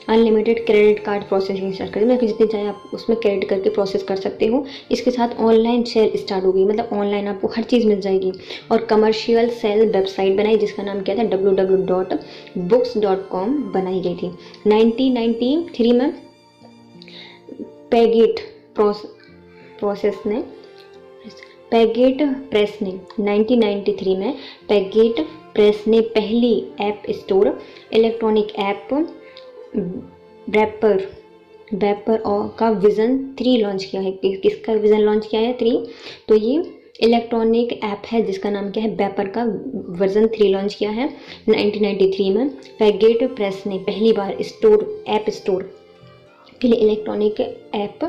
unlimited credit card processing start कर दी। मतलब जितने चाहे आप उसमें क्रेडिट करके प्रोसेस कर सकते हो। इसके साथ ऑनलाइन सेल स्टार्ट हो गई, मतलब ऑनलाइन आपको हर चीज़ मिल जाएगी। और कमर्शियल सेल वेबसाइट बनाई, जिसका नाम क्या था? www.books.com बनाई गई थी। 1993 में पैगेट प्रेस ने 1993 में पैगेट प्रेस ने पहली app store electronic app wrapper का विज़न 3 लॉन्च किया है। किसका विज़न लॉन्च किया है? 3। तो ये इलेक्ट्रॉनिक ऐप है जिसका नाम क्या है? वेपर का वर्जन 3 लॉन्च किया है 1993 में। पैगेट प्रेस ने पहली बार ऐप स्टोर के लिए इलेक्ट्रॉनिक ऐप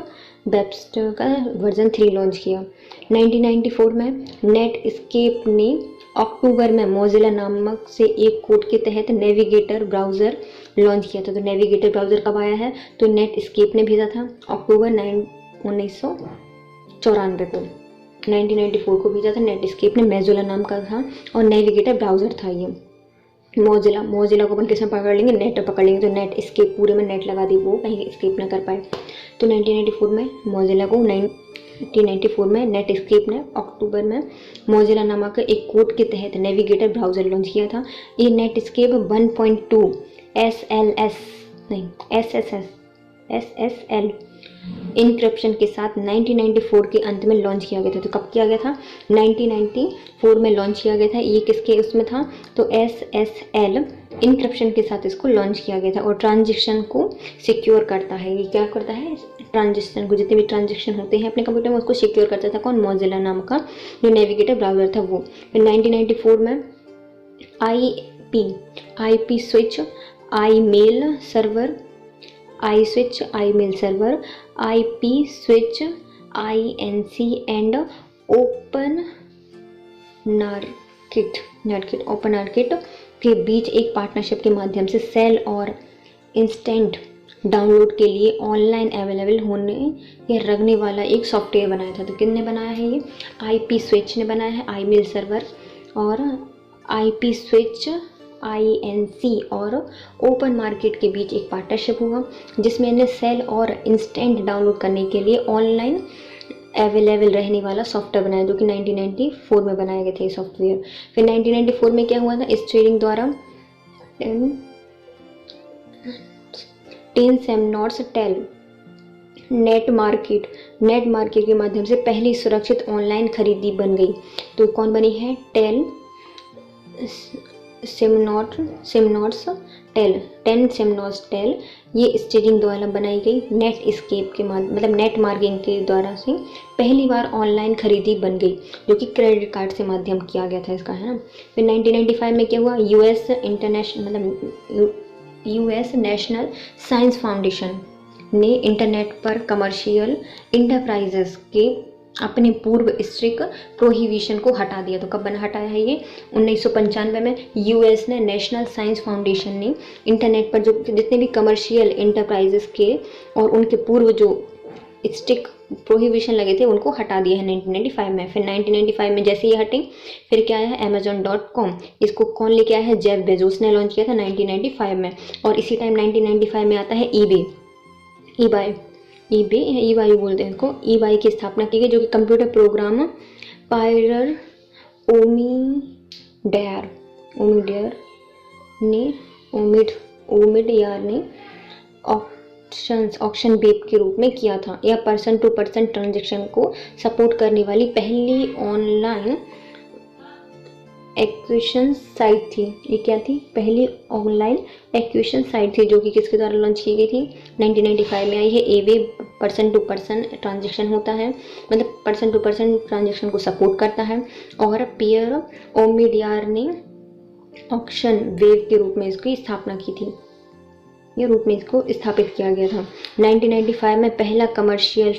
वेबस्टर का वर्जन 3 लॉन्च किया। 1994 में नेटस्केप ने अक्टूबर में मोजिला नामक से एक कोड के तहत नेविगेटर ब्राउज़र लॉन्च किया था। तो नेविगेटर ब्राउज़र कब आया है? तो नेटस्केप ने भेजा था अक्टूबर 1994 को, 1994 को भेजा था नेटस्केप ने। मोजिला नाम का था और नेविगेटर ब्राउज़र था ये। मोजिला को अपन किसमें पकड़ लेंगे? नेट पर पकड़ लेंगे, तो नेट स्केप पूरे में नेट लगा दी, वो कहीं स्केप ना कर पाए। तो 1994 में मोजिला को 1994 में नेटस्केप ने अक्टूबर में मोजिला नामक एक कोड के तहत नेविगेटर ब्राउज़र लॉन्च किया था। ये नेटस्केप 1.2 SSL इनक्रिप्शन के साथ 1994 के अंत में लॉन्च किया गया था। तो कब किया गया था? 1994 में लॉन्च किया गया था। ये किसके उसमें था? तो SSL इनक्रिप्शन के साथ इसको लॉन्च किया गया था और ट्रांजेक्शन को सिक्योर करता है। ये क्या करता है? ट्रांजेक्शन को, जितने भी ट्रांजेक्शन होते हैं अपने कंप्यूटर में, उसको सिक्योर करता था कौन? मोजिला नाम का जो नेविगेटर ब्राउज़र था वो। फिर 1994 में IP switch, iMail server, IP switch, INC and open market के बीच एक पार्टनरशिप के माध्यम से सेल और इंस्टेंट डाउनलोड के लिए ऑनलाइन अवेलेबल होने या रखने वाला एक सॉफ्टवेयर बनाया था। तो किसने बनाया है? ये IP स्विच ने बनाया है, iMail सर्वर और IP स्विच, INC और ओपन मार्केट के बीच एक पार्टनरशिप हुआ, जिसमें इन्हें सेल और इंस्टेंट डाउनलोड करने के लिए ऑनलाइन अवेलेबल रहने वाला सॉफ्टवेयर बनाया, जो कि 1994 में बनाया गया था ये सॉफ्टवेयर। फिर 1994 में क्या हुआ था? इस ट्रेडिंग द्वारा 10 सेमनॉट्स टेल नेट मार्केट के माध्यम से पहली सुरक्षित ऑनलाइन खरीदी बन गई। तो कौन बनी है? सिमनॉट्स टेल ये स्टेजिंग द्वारा बनाई गई नेट स्केप के मतलब नेट मार्केटिंग के द्वारा से पहली बार ऑनलाइन खरीदी बन गई, जो कि क्रेडिट कार्ड से माध्यम किया गया था इसका, है ना। फिर 1995 में क्या हुआ? यूएस नेशनल साइंस फाउंडेशन ने इंटरनेट पर कमर्शियल इंटरप्राइजेस के अपने पूर्व स्ट्रिक्ट प्रोहिबिशन को हटा दिया। तो कब हटाया है ये? 1995 में यूएस ने नेशनल साइंस फाउंडेशन ने इंटरनेट पर जो जितने भी कमर्शियल इंटरप्राइजेस के और उनके पूर्व जो स्ट्रिक्ट प्रोहिबिशन लगे थे उनको हटा दिया है 1995 में। फिर 1995 में जैसे ये हटे, फिर क्या आया है? Amazon.com। इसको कौन लेके आया है? जेफ बेजोस ने लॉन्च किया था 1995 में। और इसी टाइम 1995 में आता है ईबाई बोलते हैं इसको। ईबाई की स्थापना की गई, जो कि कंप्यूटर प्रोग्राम पायरर ओमिडयार ने ऑक्शन वेब के रूप में किया था। यह पर्सन टू पर्सन ट्रांजैक्शन को सपोर्ट करने वाली पहली ऑनलाइन एक्विजिशन साइट थी। ये क्या थी? पहली ऑनलाइन एक्विजिशन साइट थी, जो कि किसके द्वारा लॉन्च की गई थी? 1995 में आई है। एवे पर्सन टू पर्सन ट्रांजैक्शन होता है, मतलब पर्सन टू पर्सन ट्रांजैक्शन को सपोर्ट करता है। और पियर ओमिडयार ने ऑक्शन वेब के रूप में इसकी स्थापना की थी, ये रूप में इसको स्थापित किया गया था। 1995 में पहला commercial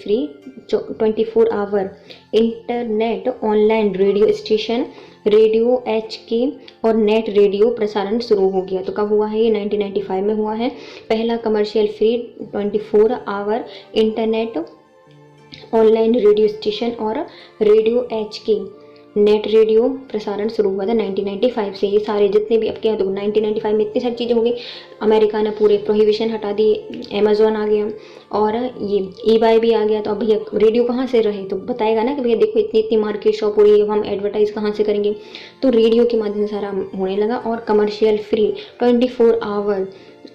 free 24 hour internet online radio station radio HK और नेट रेडियो प्रसारण शुरू हो गया। तो कब हुआ है ये? 1995 में हुआ है। पहला commercial free 24 hour internet online radio station और रेडियो HK नेट रेडियो प्रसारण शुरू हुआ था 1995 से। ये सारे जितने भी अब क्या, तो 1995 में इतनी सारी चीज़ें हो गई। अमेरिका ने पूरे प्रोहिबिशन हटा दिए, अमेजोन आ गया और ये ईबाई भी आ गया। तो अब भैया रेडियो कहाँ से रहे? तो बताएगा ना कि भैया देखो इतनी मार्केट शॉप हो रही है, हम एडवर्टाइज कहाँ से करेंगे? तो रेडियो के माध्यम से सारा होने लगा। और commercial free 24 hour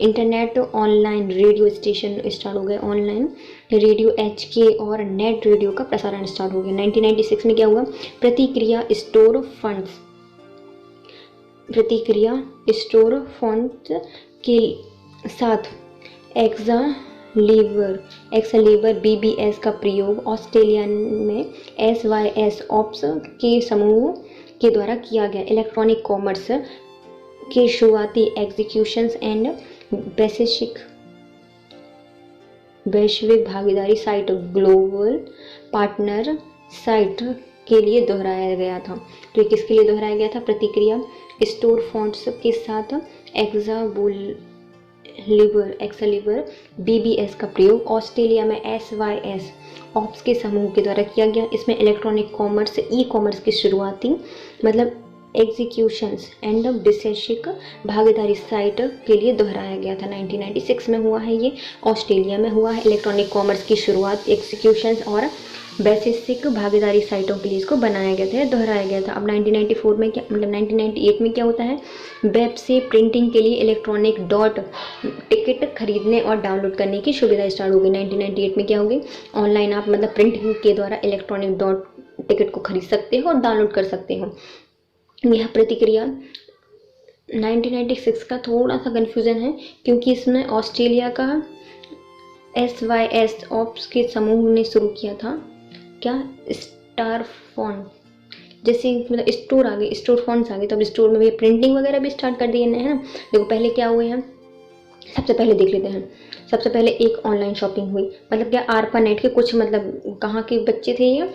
internet online radio station start हो गए, ऑनलाइन रेडियो HK और नेट रेडियो का प्रसारण स्टार्ट हो गया। 1996 में क्या हुआ? प्रतिक्रिया स्टोर फंड्स के साथ एक्सलीवर BBS का प्रयोग ऑस्ट्रेलिया में SYS ऑप्स के समूह के द्वारा किया गया। इलेक्ट्रॉनिक कॉमर्स के शुरुआती एग्जीक्यूशंस एंड वैश्विक भागीदारी साइट ग्लोबल पार्टनर साइट के लिए दोहराया गया था। तो ये किसके लिए दोहराया गया था? प्रतिक्रिया स्टोर फॉन्ट्स के साथ एक्सलीवर BBS का प्रयोग ऑस्ट्रेलिया में SYS ऑप्स के समूह के द्वारा किया गया। इसमें इलेक्ट्रॉनिक कॉमर्स ई-कॉमर्स की शुरुआती मतलब एग्जीक्यूशंस एंड वैश्विक भागीदारी साइट के लिए दोहराया गया था। 1996 में हुआ है, ये ऑस्ट्रेलिया में हुआ है। इलेक्ट्रॉनिक कॉमर्स की शुरुआत एग्जीक्यूशंस और वैश्विक भागीदारी साइटों के लिए इसको बनाया गया था, दोहराया गया था। अब 1994 में क्या, मतलब 1998 में क्या होता है? वेब से प्रिंटिंग के लिए इलेक्ट्रॉनिक डॉट टिकट खरीदने और डाउनलोड करने की सुविधा स्टार्ट हो गई। 1998 में क्या होगी? ऑनलाइन आप मतलब प्रिंटिंग के द्वारा इलेक्ट्रॉनिक डॉट टिकट को खरीद सकते हो और डाउनलोड कर सकते हो। यह प्रतिक्रिया 1996 का थोड़ा सा कन्फ्यूज़न है, क्योंकि इसमें ऑस्ट्रेलिया का SYS ऑप्स के समूह ने शुरू किया था। क्या? स्टार फॉन्ट, जैसे मतलब स्टोर आ गए, स्टोर फॉन्ट्स आ गए, तो अब स्टोर में भी प्रिंटिंग वगैरह भी स्टार्ट कर दिए है ना। देखो पहले क्या हुए हैं, सबसे पहले देख लेते हैं। सबसे पहले एक ऑनलाइन शॉपिंग हुई, मतलब क्या, ARPANET के कुछ मतलब कहाँ के बच्चे थे, ये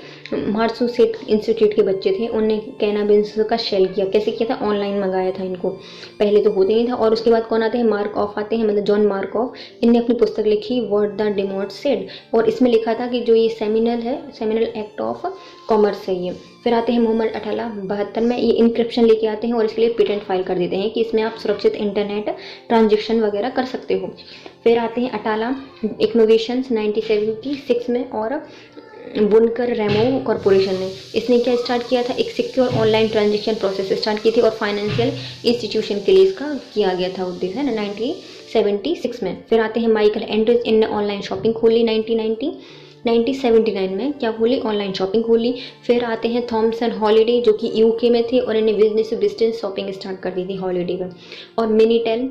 मार्सूसेट इंस्टीट्यूट के बच्चे थे, उन्होंने कैनाबिस का शेल किया। कैसे किया था? ऑनलाइन मंगाया था इनको, पहले तो होते नहीं था। और उसके बाद कौन आते हैं? मार्कऑफ आते हैं, मतलब जॉन मार्कऑफ। इनने अपनी पुस्तक लिखी व्हाट द डेमोट सेड, और इसमें लिखा था कि जो ये सेमिनल एक्ट ऑफ कॉमर्स है ये। फिर आते हैं मोहम्मद अटाला 72 में, ये इंक्रिप्शन लेके आते हैं और इसके लिए पेटेंट फाइल कर देते हैं कि इसमें आप सुरक्षित इंटरनेट ट्रांजेक्शन वगैरह कर सकते हो। फिर आते हैं अटाला इनोवेशंस 1976 में, और बुनकर रेमो कॉरपोरेशन ने, इसने क्या स्टार्ट किया था? एक secure online transaction process start की थी और फाइनेंशियल इंस्टीट्यूशन के लिए इसका किया गया था उद्देश्य, है ना। 1976 में। फिर आते हैं माइकल एंड्रेस, इनने ऑनलाइन शॉपिंग खोली 1979 में क्या खोली, ऑनलाइन शॉपिंग खोली। फिर आते हैं थॉमसन हॉलिडे जो कि यूके में थे और इन्हें business to distance shopping start कर दी थी हॉलिडे पर। और मिनीटेल,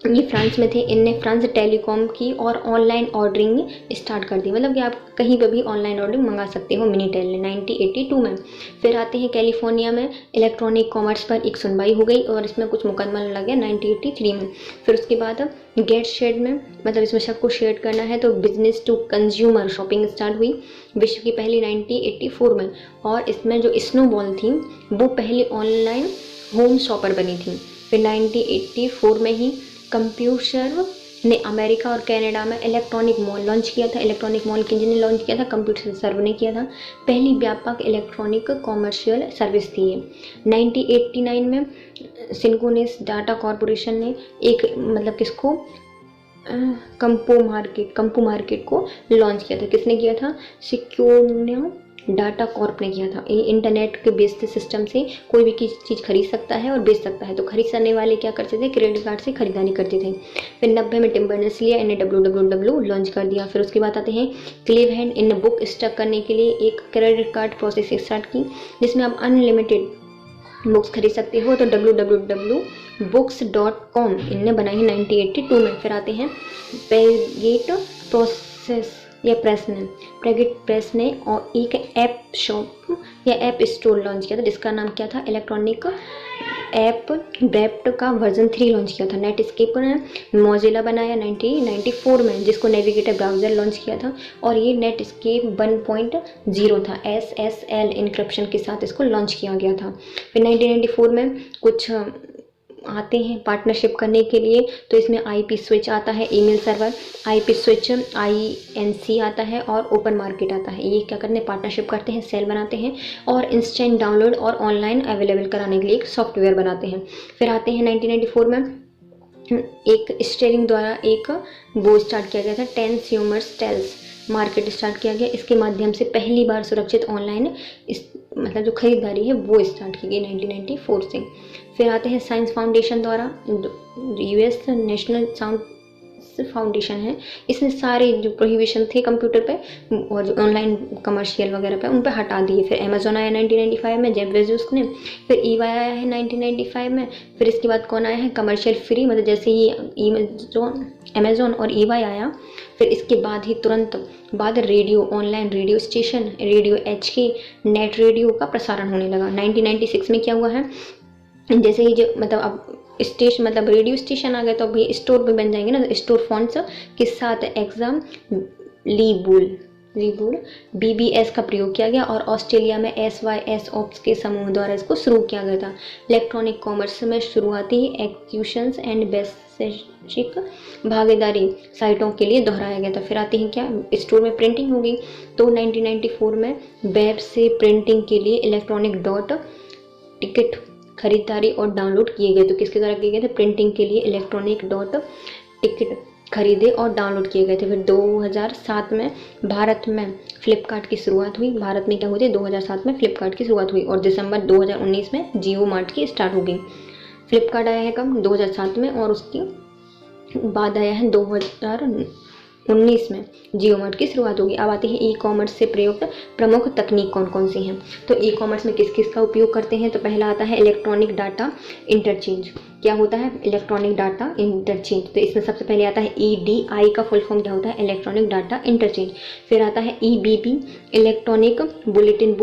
ये फ्रांस में थे, इनने फ्रांस टेलीकॉम की और ऑनलाइन ऑर्डरिंग स्टार्ट कर दी, मतलब कि आप कहीं पर भी ऑनलाइन ऑर्डरिंग मंगा सकते हो मिनीटेल ने 1982 में। फिर आते हैं कैलिफोर्निया में इलेक्ट्रॉनिक कॉमर्स पर एक सुनवाई हो गई और इसमें कुछ मुकदमा लगा 1983 में। फिर उसके बाद गेट शेड में, मतलब इसमें सबको शेड करना है, तो business to consumer shopping start हुई विश्व की पहली 1984 में। और इसमें जो स्नोबॉल थी वो पहली ऑनलाइन होम शॉपर बनी थी। फिर 1984 में ही कंप्यूटर ने अमेरिका और कनाडा में इलेक्ट्रॉनिक मॉल लॉन्च किया था। इलेक्ट्रॉनिक मॉल किन ने लॉन्च किया था, कंप्यूटर सर्व ने किया था। पहली व्यापक इलेक्ट्रॉनिक कॉमर्शियल सर्विस थी ये। 1989 में सिंक्रोनस डाटा कॉरपोरेशन ने एक, मतलब किसको, कंपू मार्केट को लॉन्च किया था। किसने किया था, सिक्योर डाटा कॉर्प ने किया था। ये इंटरनेट के बेस्ड सिस्टम से कोई भी चीज़ खरीद सकता है और बेच सकता है। तो खरीदने वाले क्या करते थे, क्रेडिट कार्ड से खरीदारी करते थे। फिर 90 में टिम बर्नर्स लिया, इन्हें www लॉन्च कर दिया। फिर उसके बाद आते हैं क्लेव हैंड, इन्हें बुक स्टॉक करने के लिए एक क्रेडिट कार्ड प्रोसेस स्टार्ट की जिसमें आप अनलिमिटेड बुक्स खरीद सकते हो, तो www.books.com इनने बनाई है 1982 में। फिर आते हैं पेगेट प्रोसेस या प्रेगेट प्रेस ने और एक ऐप शॉप या ऐप स्टोर लॉन्च किया था जिसका नाम क्या था, इलेक्ट्रॉनिक ऐप वेब का वर्जन 3 लॉन्च किया था। नेटस्केप ने मोजिला बनाया 1994 में जिसको नेविगेटर ब्राउज़र लॉन्च किया था और ये नेटस्केप 1.0 था, SSL इंक्रिप्शन के साथ इसको लॉन्च किया गया था। फिर 1994 में कुछ आते हैं पार्टनरशिप करने के लिए, तो इसमें IP स्विच आता है, email server, IP switch, INC आता है और ओपन मार्केट आता है। ये क्या करते हैं, पार्टनरशिप करते हैं, सेल बनाते हैं और इंस्टेंट डाउनलोड और ऑनलाइन अवेलेबल कराने के लिए एक सॉफ्टवेयर बनाते हैं। फिर आते हैं 1994 में एक स्टेरिंग द्वारा एक वो स्टार्ट किया गया था, कंज्यूमर्स टेल्स मार्केट स्टार्ट किया गया। इसके माध्यम से पहली बार सुरक्षित ऑनलाइन मतलब जो खरीदारी है वो स्टार्ट की गई 1994 से। फिर आते हैं साइंस फाउंडेशन द्वारा, US नेशनल साइंस फाउंडेशन है, इसने सारे जो प्रोहिबिशन थे कंप्यूटर पे और जो ऑनलाइन कमर्शियल वगैरह पे उन पे हटा दिए। फिर अमेजोन आया 1995 में, जेफ बेजोस ने। फिर EY आया है 1995 में। फिर इसके बाद कौन आया है, कमर्शियल फ्री, मतलब जैसे ही अमेजोन और EY आया फिर इसके बाद ही तुरंत बाद radio, online radio station, radio HK, net radio का प्रसारण होने लगा। 1996 में क्या हुआ है, जैसे ही जो मतलब अब स्टेशन मतलब रेडियो स्टेशन आ गए तो अभी स्टोर भी बन जाएंगे ना, स्टोर फॉन्ट्स के साथ एग्जाम लीबुल BBS का प्रयोग किया गया और ऑस्ट्रेलिया में SYS ऑप्स के समूह द्वारा इसको शुरू किया गया था। इलेक्ट्रॉनिक कॉमर्स में शुरुआती ही एक्सक्यूशंस एंड बेसिक भागीदारी साइटों के लिए दोहराया गया था। फिर आती है क्या, स्टोर में प्रिंटिंग होगी, तो 1994 में वेब से प्रिंटिंग के लिए इलेक्ट्रॉनिक टिकट खरीदारी और डाउनलोड किए गए। तो किसके द्वारा किए गए थे, प्रिंटिंग के लिए इलेक्ट्रॉनिक टिकट खरीदे और डाउनलोड किए गए थे। फिर 2007 में भारत में फ्लिपकार्ट की शुरुआत हुई। भारत में क्या हुई थी, 2007 में फ्लिपकार्ट की शुरुआत हुई और दिसंबर 2019 में जियो मार्ट की स्टार्ट हो गई। फ्लिपकार्ट आया है कब, 2007 में, और उसके बाद आया है 2019 में जियो मार्ट की शुरुआत होगी। अब आते हैं ई कॉमर्स से प्रयुक्त प्रमुख तकनीक कौन कौन सी हैं। तो ई कॉमर्स में किस किस का उपयोग करते हैं, तो पहला आता है इलेक्ट्रॉनिक डाटा इंटरचेंज। क्या होता है, इलेक्ट्रॉनिक डाटा इंटरचेंज, तो इसमें सबसे पहले आता है EDI का फुल फॉर्म क्या होता है, इलेक्ट्रॉनिक डाटा इंटरचेंज। फिर आता है EBP, इलेक्ट्रॉनिक बुलेटिन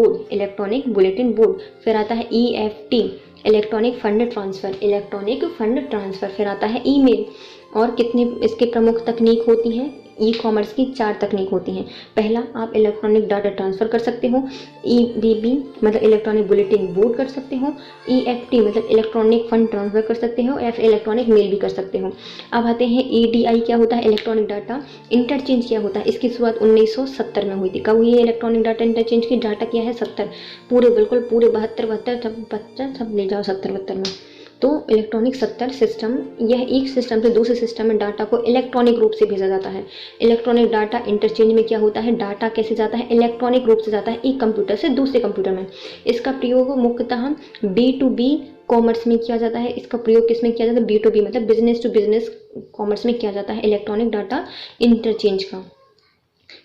बोर्ड। फिर आता है EFT, इलेक्ट्रॉनिक फंड ट्रांसफ़र। फिर आता है ईमेल। और कितने इसके प्रमुख तकनीक होती हैं, ई कॉमर्स की 4 तकनीक होती हैं। पहला, आप इलेक्ट्रॉनिक डाटा ट्रांसफ़र कर सकते हो, EBP मतलब इलेक्ट्रॉनिक बुलेटिन बोर्ड कर सकते हो, EFT मतलब इलेक्ट्रॉनिक फंड ट्रांसफ़र कर सकते हो, या फिर इलेक्ट्रॉनिक मेल भी कर सकते हो। अब आते हैं EDI क्या होता है, इलेक्ट्रॉनिक डाटा इंटरचेंज क्या होता है। इसकी शुरुआत 1970 में हुई थी। कब हुई है इलेक्ट्रॉनिक डाटा इंटरचेंज की, डाटा क्या है 70, पूरे 72 सब ले जाओ 72 में। तो इलेक्ट्रॉनिक 70 सिस्टम, यह एक सिस्टम से दूसरे सिस्टम में डाटा को इलेक्ट्रॉनिक रूप से भेजा जाता है। इलेक्ट्रॉनिक डाटा इंटरचेंज में क्या होता है, डाटा कैसे जाता है, इलेक्ट्रॉनिक रूप से जाता है एक कंप्यूटर से दूसरे कंप्यूटर में। इसका प्रयोग मुख्यतः B2B कॉमर्स में किया जाता है। इसका प्रयोग किस में किया जाता है? B2B मतलब बिजनेस टू बिजनेस कॉमर्स में किया जाता है इलेक्ट्रॉनिक डाटा इंटरचेंज का।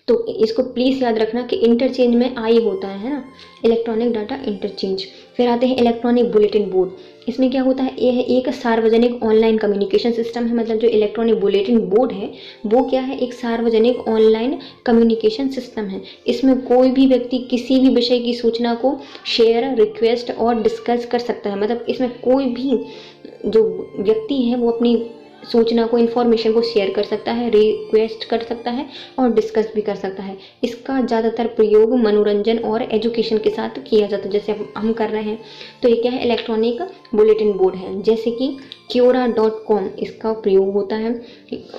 तो इसको प्लीज़ याद रखना कि इंटरचेंज में आई होता है ना, इलेक्ट्रॉनिक डाटा इंटरचेंज। फिर आते हैं इलेक्ट्रॉनिक बुलेटिन बोर्ड। इसमें क्या होता है? यह एक सार्वजनिक ऑनलाइन कम्युनिकेशन सिस्टम है। मतलब जो इलेक्ट्रॉनिक बुलेटिन बोर्ड है वो क्या है? एक सार्वजनिक ऑनलाइन कम्युनिकेशन सिस्टम है। इसमें कोई भी व्यक्ति किसी भी विषय की सूचना को शेयर, रिक्वेस्ट और डिस्कस कर सकता है। मतलब इसमें कोई भी जो व्यक्ति है वो अपनी सूचना को, इन्फॉर्मेशन को शेयर कर सकता है, रिक्वेस्ट कर सकता है और डिस्कस भी कर सकता है। इसका ज़्यादातर प्रयोग मनोरंजन और एजुकेशन के साथ किया जाता है, जैसे हम कर रहे हैं। तो ये क्या है? इलेक्ट्रॉनिक बुलेटिन बोर्ड है। जैसे कि Quora.com इसका प्रयोग होता है।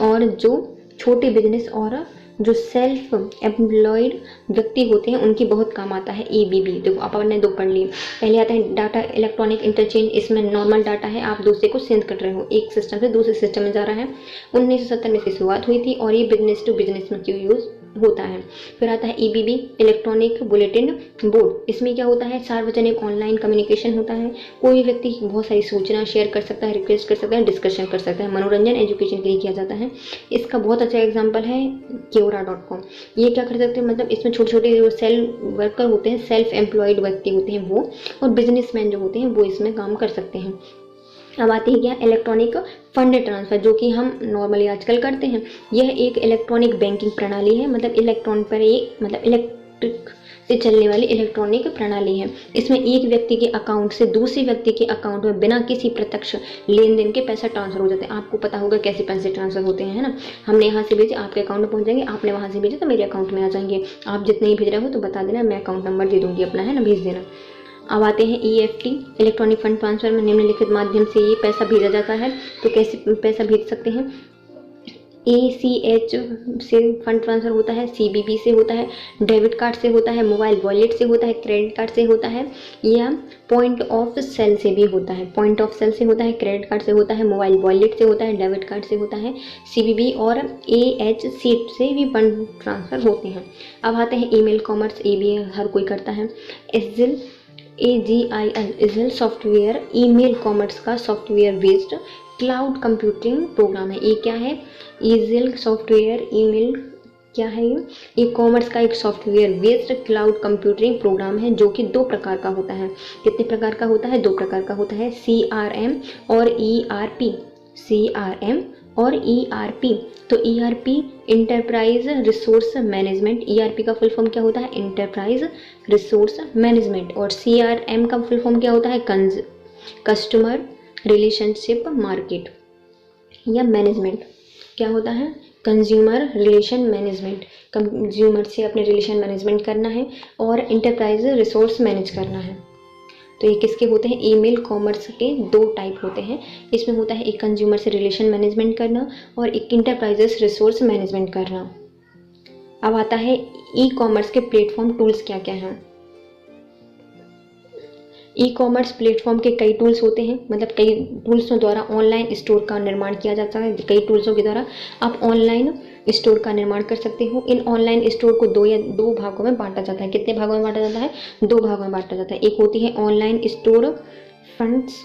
और जो छोटे बिजनेस और जो सेल्फ एम्प्लॉयड व्यक्ति होते हैं उनकी बहुत काम आता है EBB। देखो अपन ने दो पढ़ लिए। पहले आता है डाटा इलेक्ट्रॉनिक इंटरचेंज। इसमें नॉर्मल डाटा है, आप दूसरे को सेंड कर रहे हो, एक सिस्टम से दूसरे सिस्टम में जा रहा है। 1970 में इसकी शुरुआत हुई थी और ये बिजनेस टू बिजनेस में क्यों यूज़ होता है। फिर आता है EBB इलेक्ट्रॉनिक बुलेटिन बोर्ड। इसमें क्या होता है? सार्वजनिक ऑनलाइन कम्युनिकेशन होता है। कोई भी व्यक्ति बहुत सारी सूचना शेयर कर सकता है, रिक्वेस्ट कर सकता है, डिस्कशन कर सकता है। मनोरंजन एजुकेशन के लिए किया जाता है। इसका बहुत अच्छा एग्जाम्पल है Quora.com। ये क्या कर सकते हैं? मतलब इसमें छोटे छोटे जो सेल्फ वर्कर होते हैं, सेल्फ एम्प्लॉयड व्यक्ति होते हैं वो, और बिजनेसमैन जो होते हैं वो इसमें काम कर सकते हैं। अब आती है क्या? इलेक्ट्रॉनिक फंड ट्रांसफ़र, जो कि हम नॉर्मली आजकल करते हैं। यह एक इलेक्ट्रॉनिक बैंकिंग प्रणाली है। मतलब इलेक्ट्रॉन पर एक मतलब इलेक्ट्रिक से चलने वाली इलेक्ट्रॉनिक प्रणाली है। इसमें एक व्यक्ति के अकाउंट से दूसरे व्यक्ति के अकाउंट में बिना किसी प्रत्यक्ष लेन देन के पैसा ट्रांसफर हो जाते हैं। आपको पता होगा कैसे पैसे ट्रांसफर होते हैं, है ना। हमने यहाँ से भेजे, आपके अकाउंट में पहुँच जाएंगे, आपने वहाँ से भेजे तो मेरे अकाउंट में आ जाएंगे। आप जितने ही भेज रहे हो तो बता देना, मैं अकाउंट नंबर दे दूँगी अपना, है ना, भेज देना। अब आते हैं EFT इलेक्ट्रॉनिक फंड ट्रांसफर में निम्नलिखित माध्यम से ये पैसा भेजा जाता है। तो कैसे पैसा भेज सकते हैं? ACH से फंड ट्रांसफ़र होता है, CBB से होता है, डेबिट कार्ड से होता है, मोबाइल वॉलेट से होता है, क्रेडिट कार्ड से होता है, या पॉइंट ऑफ सेल से भी होता है। पॉइंट ऑफ सेल से होता है, क्रेडिट कार्ड से होता है, मोबाइल वॉलेट से होता है, डेबिट कार्ड से होता है, CBB और AHC से भी फंड ट्रांसफ़र होते हैं। अब आते हैं ईमेल कॉमर्स। ये भी हर कोई करता है। AGIL इजल सॉफ्टवेयर ईमेल कॉमर्स का software based cloud computing program है। ये क्या है? ईजिल सॉफ्टवेयर ईमेल क्या है? ये कॉमर्स का एक software based cloud computing program है, जो कि 2 प्रकार का होता है। कितने प्रकार का होता है? 2 प्रकार का होता है, CRM और ERP। CRM और ERP। तो ERP enterprise resource management. ERP का फुल फॉर्म क्या होता है? Enterprise resource management. और CRM का फुल फॉर्म क्या होता है? कस्टमर रिलेशनशिप मार्केट या मैनेजमेंट। क्या होता है? Consumer relation management. कंज्यूमर से अपने रिलेशन मैनेजमेंट करना है और इंटरप्राइज रिसोर्स मैनेज करना है। तो ये किसके होते हैं? ईमेल कॉमर्स के 2 टाइप होते हैं। इसमें होता है एक कंज्यूमर से रिलेशन मैनेजमेंट करना और एक इंटरप्राइजेस रिसोर्स मैनेजमेंट करना। अब आता है ई कॉमर्स के प्लेटफॉर्म टूल्स क्या क्या हैं। ई कॉमर्स प्लेटफॉर्म के कई टूल्स होते हैं। मतलब कई टूल्सों द्वारा ऑनलाइन स्टोर का निर्माण किया जाता है। कई टूल्सों के द्वारा आप ऑनलाइन स्टोर का निर्माण कर सकते हो। इन ऑनलाइन स्टोर को 2 भागों में बांटा जाता है। कितने भागों में बांटा जाता है? 2 भागों में बांटा जाता है। एक होती है ऑनलाइन स्टोर फंड्स।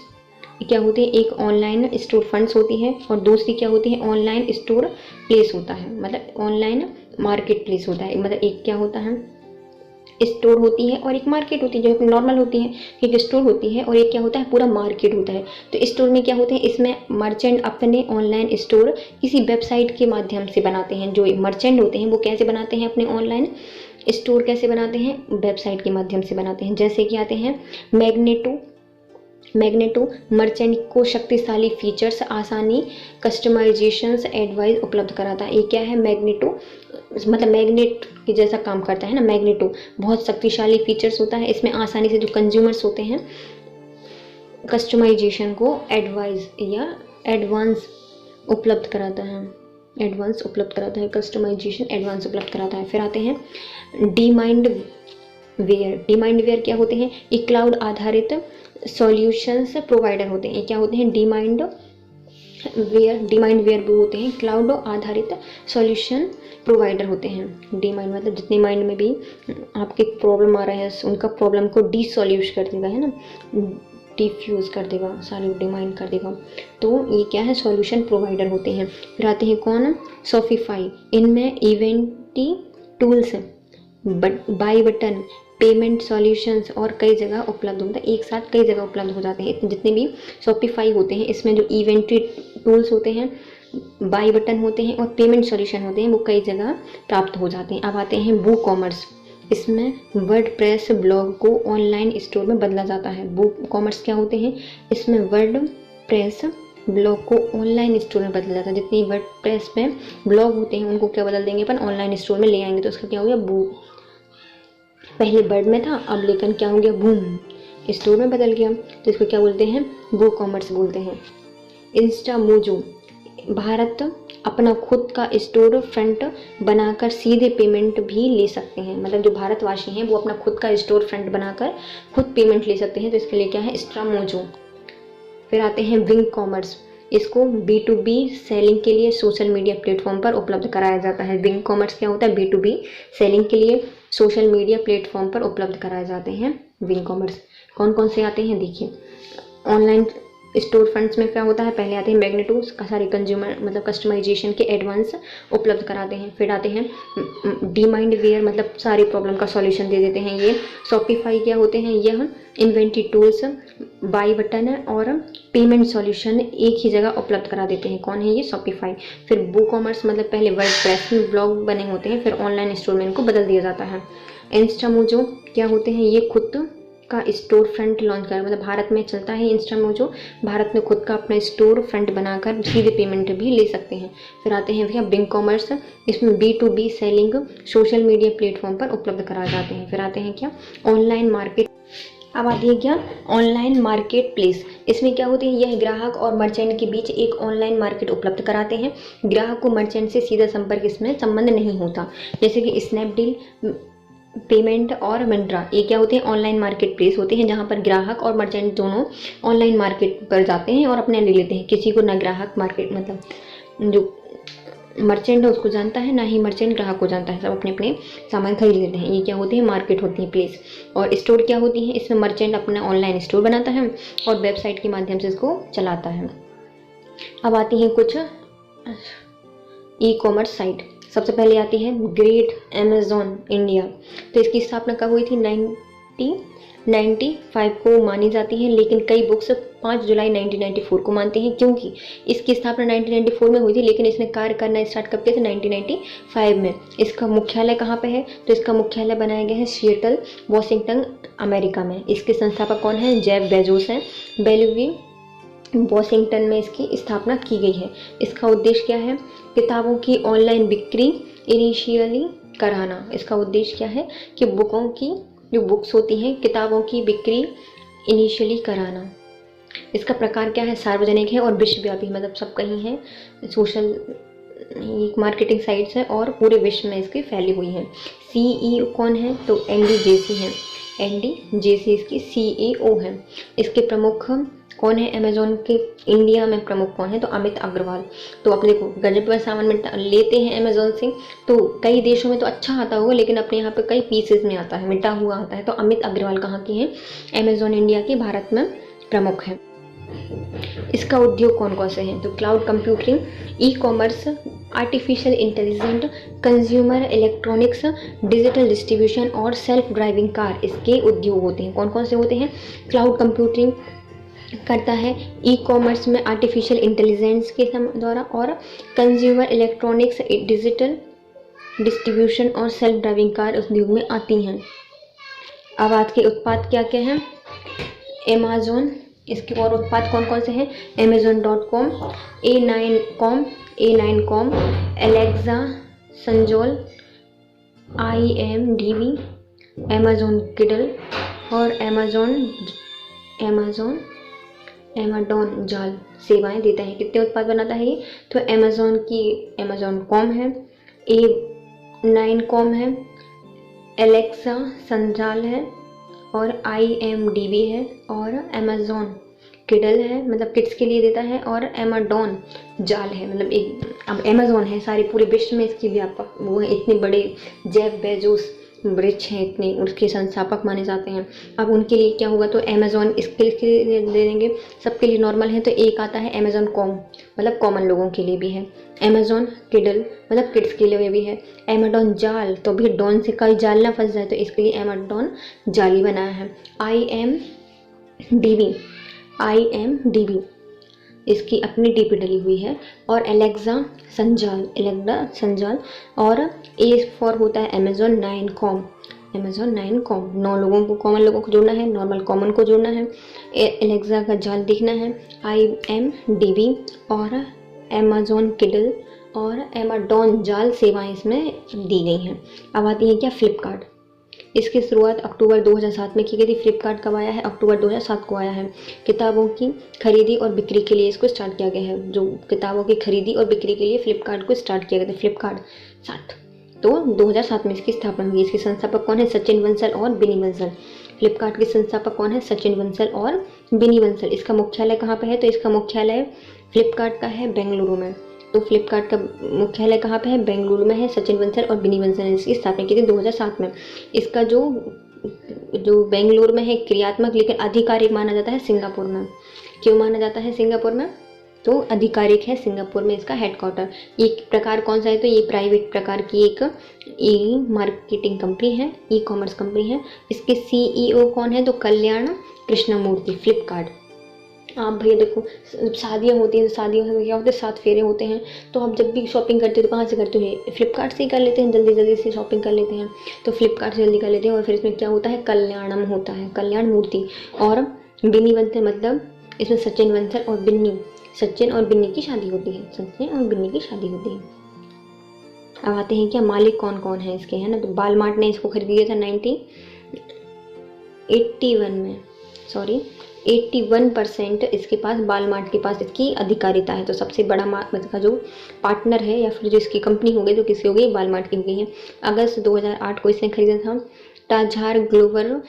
क्या होती है? एक ऑनलाइन स्टोर फंड्स होती है और दूसरी क्या होती है? ऑनलाइन स्टोर प्लेस होता है। मतलब ऑनलाइन मार्केट प्लेस होता है। मतलब एक क्या होता है? स्टोर होती है और एक मार्केट होती है। जो नॉर्मल होती है, एक स्टोर होती है और एक क्या होता है? पूरा मार्केट होता है। तो स्टोर में क्या होते हैं? इसमें मर्चेंट अपने ऑनलाइन स्टोर किसी वेबसाइट के माध्यम से बनाते हैं। जो मर्चेंट होते हैं वो कैसे बनाते हैं? अपने ऑनलाइन स्टोर कैसे बनाते हैं? वेबसाइट के माध्यम से बनाते हैं। जैसे कि आते हैं मैग्नेटो मर्चेंट को शक्तिशाली फीचर्स, आसानी, कस्टमाइजेशंस, एडवाइस उपलब्ध कराता है। ये क्या है? मैग्नेटो मतलब मैग्नेट के जैसा काम करता है ना। मैग्नेटो बहुत शक्तिशाली फीचर्स होता है। इसमें आसानी से जो कंज्यूमर्स होते हैं कस्टमाइजेशन को एडवाइस या एडवांस उपलब्ध कराता है। कस्टमाइजेशन एडवांस उपलब्ध कराता है। फिर आते हैं डीमाइंडवेयर क्या होते हैं? ये क्लाउड आधारित सॉल्यूशंस प्रोवाइडर होते हैं। क्या होते हैं? डीमाइंडवेयर भी होते हैं क्लाउड आधारित सॉल्यूशन प्रोवाइडर होते हैं। डीमाइंड मतलब जितने माइंड में भी आपके प्रॉब्लम आ रहा है उनका प्रॉब्लम को डी सॉल्यूश कर देगा, है ना। डिफ्यूज़ कर देगा, सारी डिमाइंड कर देगा। तो ये क्या है, सॉल्यूशन प्रोवाइडर होते हैं। फिर आते हैं कौन, शॉपिफाई। इनमें inventory tools, buy button, payment solutions और कई जगह उपलब्ध होता है, एक साथ कई जगह उपलब्ध हो जाते हैं। जितने भी शॉपिफाई होते हैं इसमें जो इवेंट्री टूल्स होते हैं, बाई बटन होते हैं और पेमेंट सॉल्यूशन होते हैं, वो कई जगह प्राप्त हो जाते हैं। अब आते हैं वू कॉमर्स। इसमें वर्डप्रेस ब्लॉग को ऑनलाइन स्टोर में बदला जाता है। वू कॉमर्स क्या होते हैं, इसमें वर्डप्रेस ब्लॉग को ऑनलाइन स्टोर में बदला जाता है। जितनी वर्डप्रेस में ब्लॉग होते हैं उनको क्या बदल देंगे अपन, ऑनलाइन स्टोर में ले आएंगे। तो इसका क्या हो गया, वू। पहले वर्ड में था, अब लेकिन क्या हो गया, बूम, स्टोर में बदल गया। तो इसको क्या बोलते हैं, वू कॉमर्स बोलते हैं। इंस्टामोजो, भारत अपना खुद का स्टोर फ्रंट बनाकर सीधे पेमेंट भी ले सकते हैं। मतलब जो भारतवासी हैं वो अपना खुद का स्टोर फ्रंट बनाकर खुद पेमेंट ले सकते हैं। तो इसके लिए क्या है, इंस्टामोजो। फिर आते हैं विंग कॉमर्स। इसको B2B सेलिंग के लिए सोशल मीडिया प्लेटफॉर्म पर उपलब्ध कराया जाता है। विंग कॉमर्स क्या होता है, B2B सेलिंग के लिए सोशल मीडिया प्लेटफॉर्म पर उपलब्ध कराए जाते हैं विंग कॉमर्स। कौन कौन से आते हैं देखिए, ऑनलाइन स्टोर फंड्स में क्या होता है, पहले आते हैं मैग्नेटो, सारे कंज्यूमर मतलब कस्टमाइजेशन के एडवांस उपलब्ध कराते हैं। फिर आते हैं डीमाइंड वेयर, मतलब सारी प्रॉब्लम का सॉल्यूशन दे देते हैं ये। शॉपिफाई क्या होते हैं, यह इन्वेंट्री टूल्स, बाई बटन और पेमेंट सॉल्यूशन एक ही जगह उपलब्ध करा देते हैं। कौन है ये, शॉपिफाई। फिर वू कॉमर्स मतलब पहले वर्डप्रेस में ब्लॉग बने होते हैं, फिर ऑनलाइन स्टोर में इनको बदल दिया जाता है। इंस्टामोजो क्या होते हैं, ये खुद का स्टोर फ्रंट लॉन्च कर, मतलब भारत में चलता है इंस्टामोजो, भारत में खुद का अपना स्टोर फ्रंट बनाकर सीधे पेमेंट भी ले सकते हैं। फिर आते हैं भैया बिंग कॉमर्स, इसमें B2B selling social media platform पर उपलब्ध करा जाते हैं। फिर आते हैं क्या, ऑनलाइन मार्केट। अब आती है क्या, ऑनलाइन मार्केट प्लेस। इसमें क्या होती है, यह ग्राहक और मर्चेंट के बीच एक ऑनलाइन मार्केट उपलब्ध कराते हैं। ग्राहक को मर्चेंट से सीधा संबंध नहीं होता। जैसे कि स्नैपडील, पेमेंट और मिंत्रा, ये क्या होते हैं, ऑनलाइन मार्केट प्लेस होते हैं जहां पर ग्राहक और मर्चेंट दोनों ऑनलाइन मार्केट पर जाते हैं और अपने ले लेते हैं। किसी को ना ग्राहक मार्केट मतलब जो मर्चेंट है उसको जानता है, ना ही मर्चेंट ग्राहक को जानता है, सब अपने अपने सामान खरीद लेते हैं। ये क्या होती है, मार्केट होती है, प्लेस। और स्टोर क्या होती है, इसमें मर्चेंट अपना ऑनलाइन स्टोर बनाता है और वेबसाइट के माध्यम से इसको चलाता है। अब आती हैं कुछ ई कॉमर्स साइट। सबसे पहले आती है ग्रेट अमेज़ॉन इंडिया। तो इसकी स्थापना कब हुई थी, 1995 को मानी जाती है, लेकिन कई बुक्स 5 जुलाई 1994 को मानते हैं, क्योंकि इसकी स्थापना 1994 में हुई थी, लेकिन इसने कार्य करना स्टार्ट कब किया था, 1995 में। इसका मुख्यालय कहाँ पे है, तो इसका मुख्यालय बनाया गया है सिएटल, वॉशिंगटन, अमेरिका में। इसके संस्थापक कौन है, जेफ बेजोस हैं। बेलवी वॉशिंगटन में इसकी स्थापना की गई है। इसका उद्देश्य क्या है, किताबों की ऑनलाइन बिक्री इनिशियली कराना। इसका उद्देश्य क्या है कि बुकों की जो बुक्स होती हैं, किताबों की बिक्री इनिशियली कराना। इसका प्रकार क्या है, सार्वजनिक है और विश्वव्यापी, मतलब सब कहीं है, सोशल मार्केटिंग साइट्स है और पूरे विश्व में इसकी फैली हुई है। CEO कौन है, तो एंडी जेसी हैं। एंडी जेसी इसकी CEO है। इसके प्रमुख कौन है, अमेज़ॉन के इंडिया में प्रमुख कौन है, तो अमित अग्रवाल। तो अपने को गजब का सामान लेते हैं अमेज़ॉन से, तो कई देशों में तो अच्छा आता होगा, लेकिन अपने यहाँ पे कई पीसेस में आता है, मिटा हुआ आता है। तो अमित अग्रवाल कहाँ के हैं, अमेज़ॉन इंडिया के भारत में प्रमुख है। इसका उद्योग कौन कौन से हैं, तो cloud computing, e commerce, artificial intelligent, consumer electronics, digital distribution और सेल्फ ड्राइविंग कार इसके उद्योग होते हैं। कौन कौन से होते हैं, क्लाउड कंप्यूटिंग करता है, ई कॉमर्स में आर्टिफिशियल इंटेलिजेंस के द्वारा, और कंज्यूमर इलेक्ट्रॉनिक्स, डिजिटल डिस्ट्रीब्यूशन और सेल्फ ड्राइविंग कार उद्योग में आती हैं। अब आज के उत्पाद क्या क्या हैं, अमेज़ॉन, इसके और उत्पाद कौन कौन से हैं, Amazon.com, A9com, एलेक्सा, संजोल, IMDb, Amazon Kindle और Amazon जाल सेवाएं देता है। कितने उत्पाद बनाता है ये, तो Amazon.com है, A9com है, एलेक्सा संजाल है और IMDb है और Amazon Kindle है, मतलब किड्स के लिए देता है, और Amazon जाल है, मतलब एक अब Amazon है सारे पूरे विश्व में इसकी व्यापक वो है, इतने बड़े जेफ बेजोस वृक्ष हैं इतने, उसके संस्थापक माने जाते हैं। अब उनके लिए क्या होगा, तो अमेज़ॉन इसके लिए दे देंगे, सबके लिए नॉर्मल है। तो एक आता है अमेज़ॉन कॉम, मतलब कॉमन लोगों के लिए भी है। अमेज़ॉन किडल, मतलब किड्स के लिए भी है। अमेज़ॉन जाल, तो भी डॉन से कहीं जाल ना फंस जाए तो इसके लिए अमेज़ॉन जाल ही बनाया है। IMDB इसकी अपनी डीपी डली हुई है। और एलेक्सा संजाल। और ए फॉर होता है अमेज़ॉन 9 कॉम। 9 लोगों को, कॉमन लोगों को जोड़ना है, नॉर्मल कॉमन को जोड़ना है। एलेक्सा का जाल दिखना है। IMDB और अमेज़ॉन किडल और अमेज़ॉन जाल सेवाएं इसमें दी गई हैं। अब आती है क्या, फ्लिपकार्ट। इसकी शुरुआत अक्टूबर 2007 में की गई थी। फ्लिपकार्ट कब आया है, अक्टूबर 2007 को आया है। किताबों की खरीदी और बिक्री के लिए इसको स्टार्ट किया गया है। जो किताबों की खरीदी और बिक्री के लिए फ्लिपकार्ट को स्टार्ट किया गया था, फ्लिपकार्ट 7, तो 2007 में इसकी स्थापना हुई। इसके संस्थापक कौन है, सचिन बंसल और बिनी बंसल। फ्लिपकार्ट के संस्थापक कौन है, सचिन बंसल और बिनी बंसल। इसका मुख्यालय कहाँ पे है, तो इसका मुख्यालय फ्लिपकार्ट का है बेंगलुरु में। तो फ्लिपकार्ट का मुख्यालय कहाँ पे है, बेंगलुरु में है। सचिन बंसल और बिनी बंसल ने इसकी स्थापना की थी 2007 में। इसका जो बेंगलुरु में है क्रियात्मक, लेकिन आधिकारिक माना जाता है सिंगापुर में। क्यों माना जाता है सिंगापुर में, तो आधिकारिक है सिंगापुर में इसका हेडक्वार्टर। ये प्रकार कौन सा है, तो ये प्राइवेट प्रकार की एक ई मार्केटिंग कंपनी है, ई कॉमर्स कंपनी है। इसके CEO कौन है, तो कल्याण कृष्णमूर्ति। फ्लिपकार्ट, आप भैया देखो, शादियाँ होती हैं तो शादियों में क्या होता है, 7 फेरे होते हैं। तो आप जब भी शॉपिंग करते हो तो कहाँ से करते हो, फ्लिपकार्ट से ही कर लेते हैं, जल्दी जल्दी से शॉपिंग कर लेते हैं। तो फ्लिपकार्ट से जल्दी कर लेते हैं। और फिर इसमें क्या होता है, कल्याणम होता है, कल्याण मूर्ति। और बिन्नी बनते, मतलब इसमें सचिन बंसल और बिन्नी की शादी होती है। अब आते हैं क्या, मालिक कौन कौन है इसके, है ना। तो बालमार्ट ने इसको खरीद लिया था 81% इसके पास, बालमार्ट के पास इसकी अधिकारिता है। तो सबसे बड़ा मतलब का जो पार्टनर है या फिर जो इसकी कंपनी हो गई, तो किसकी हो गई, बालमार्ट की हो गई है। अगस्त 2008 को इसने खरीदा था। टाजार ग्लोबल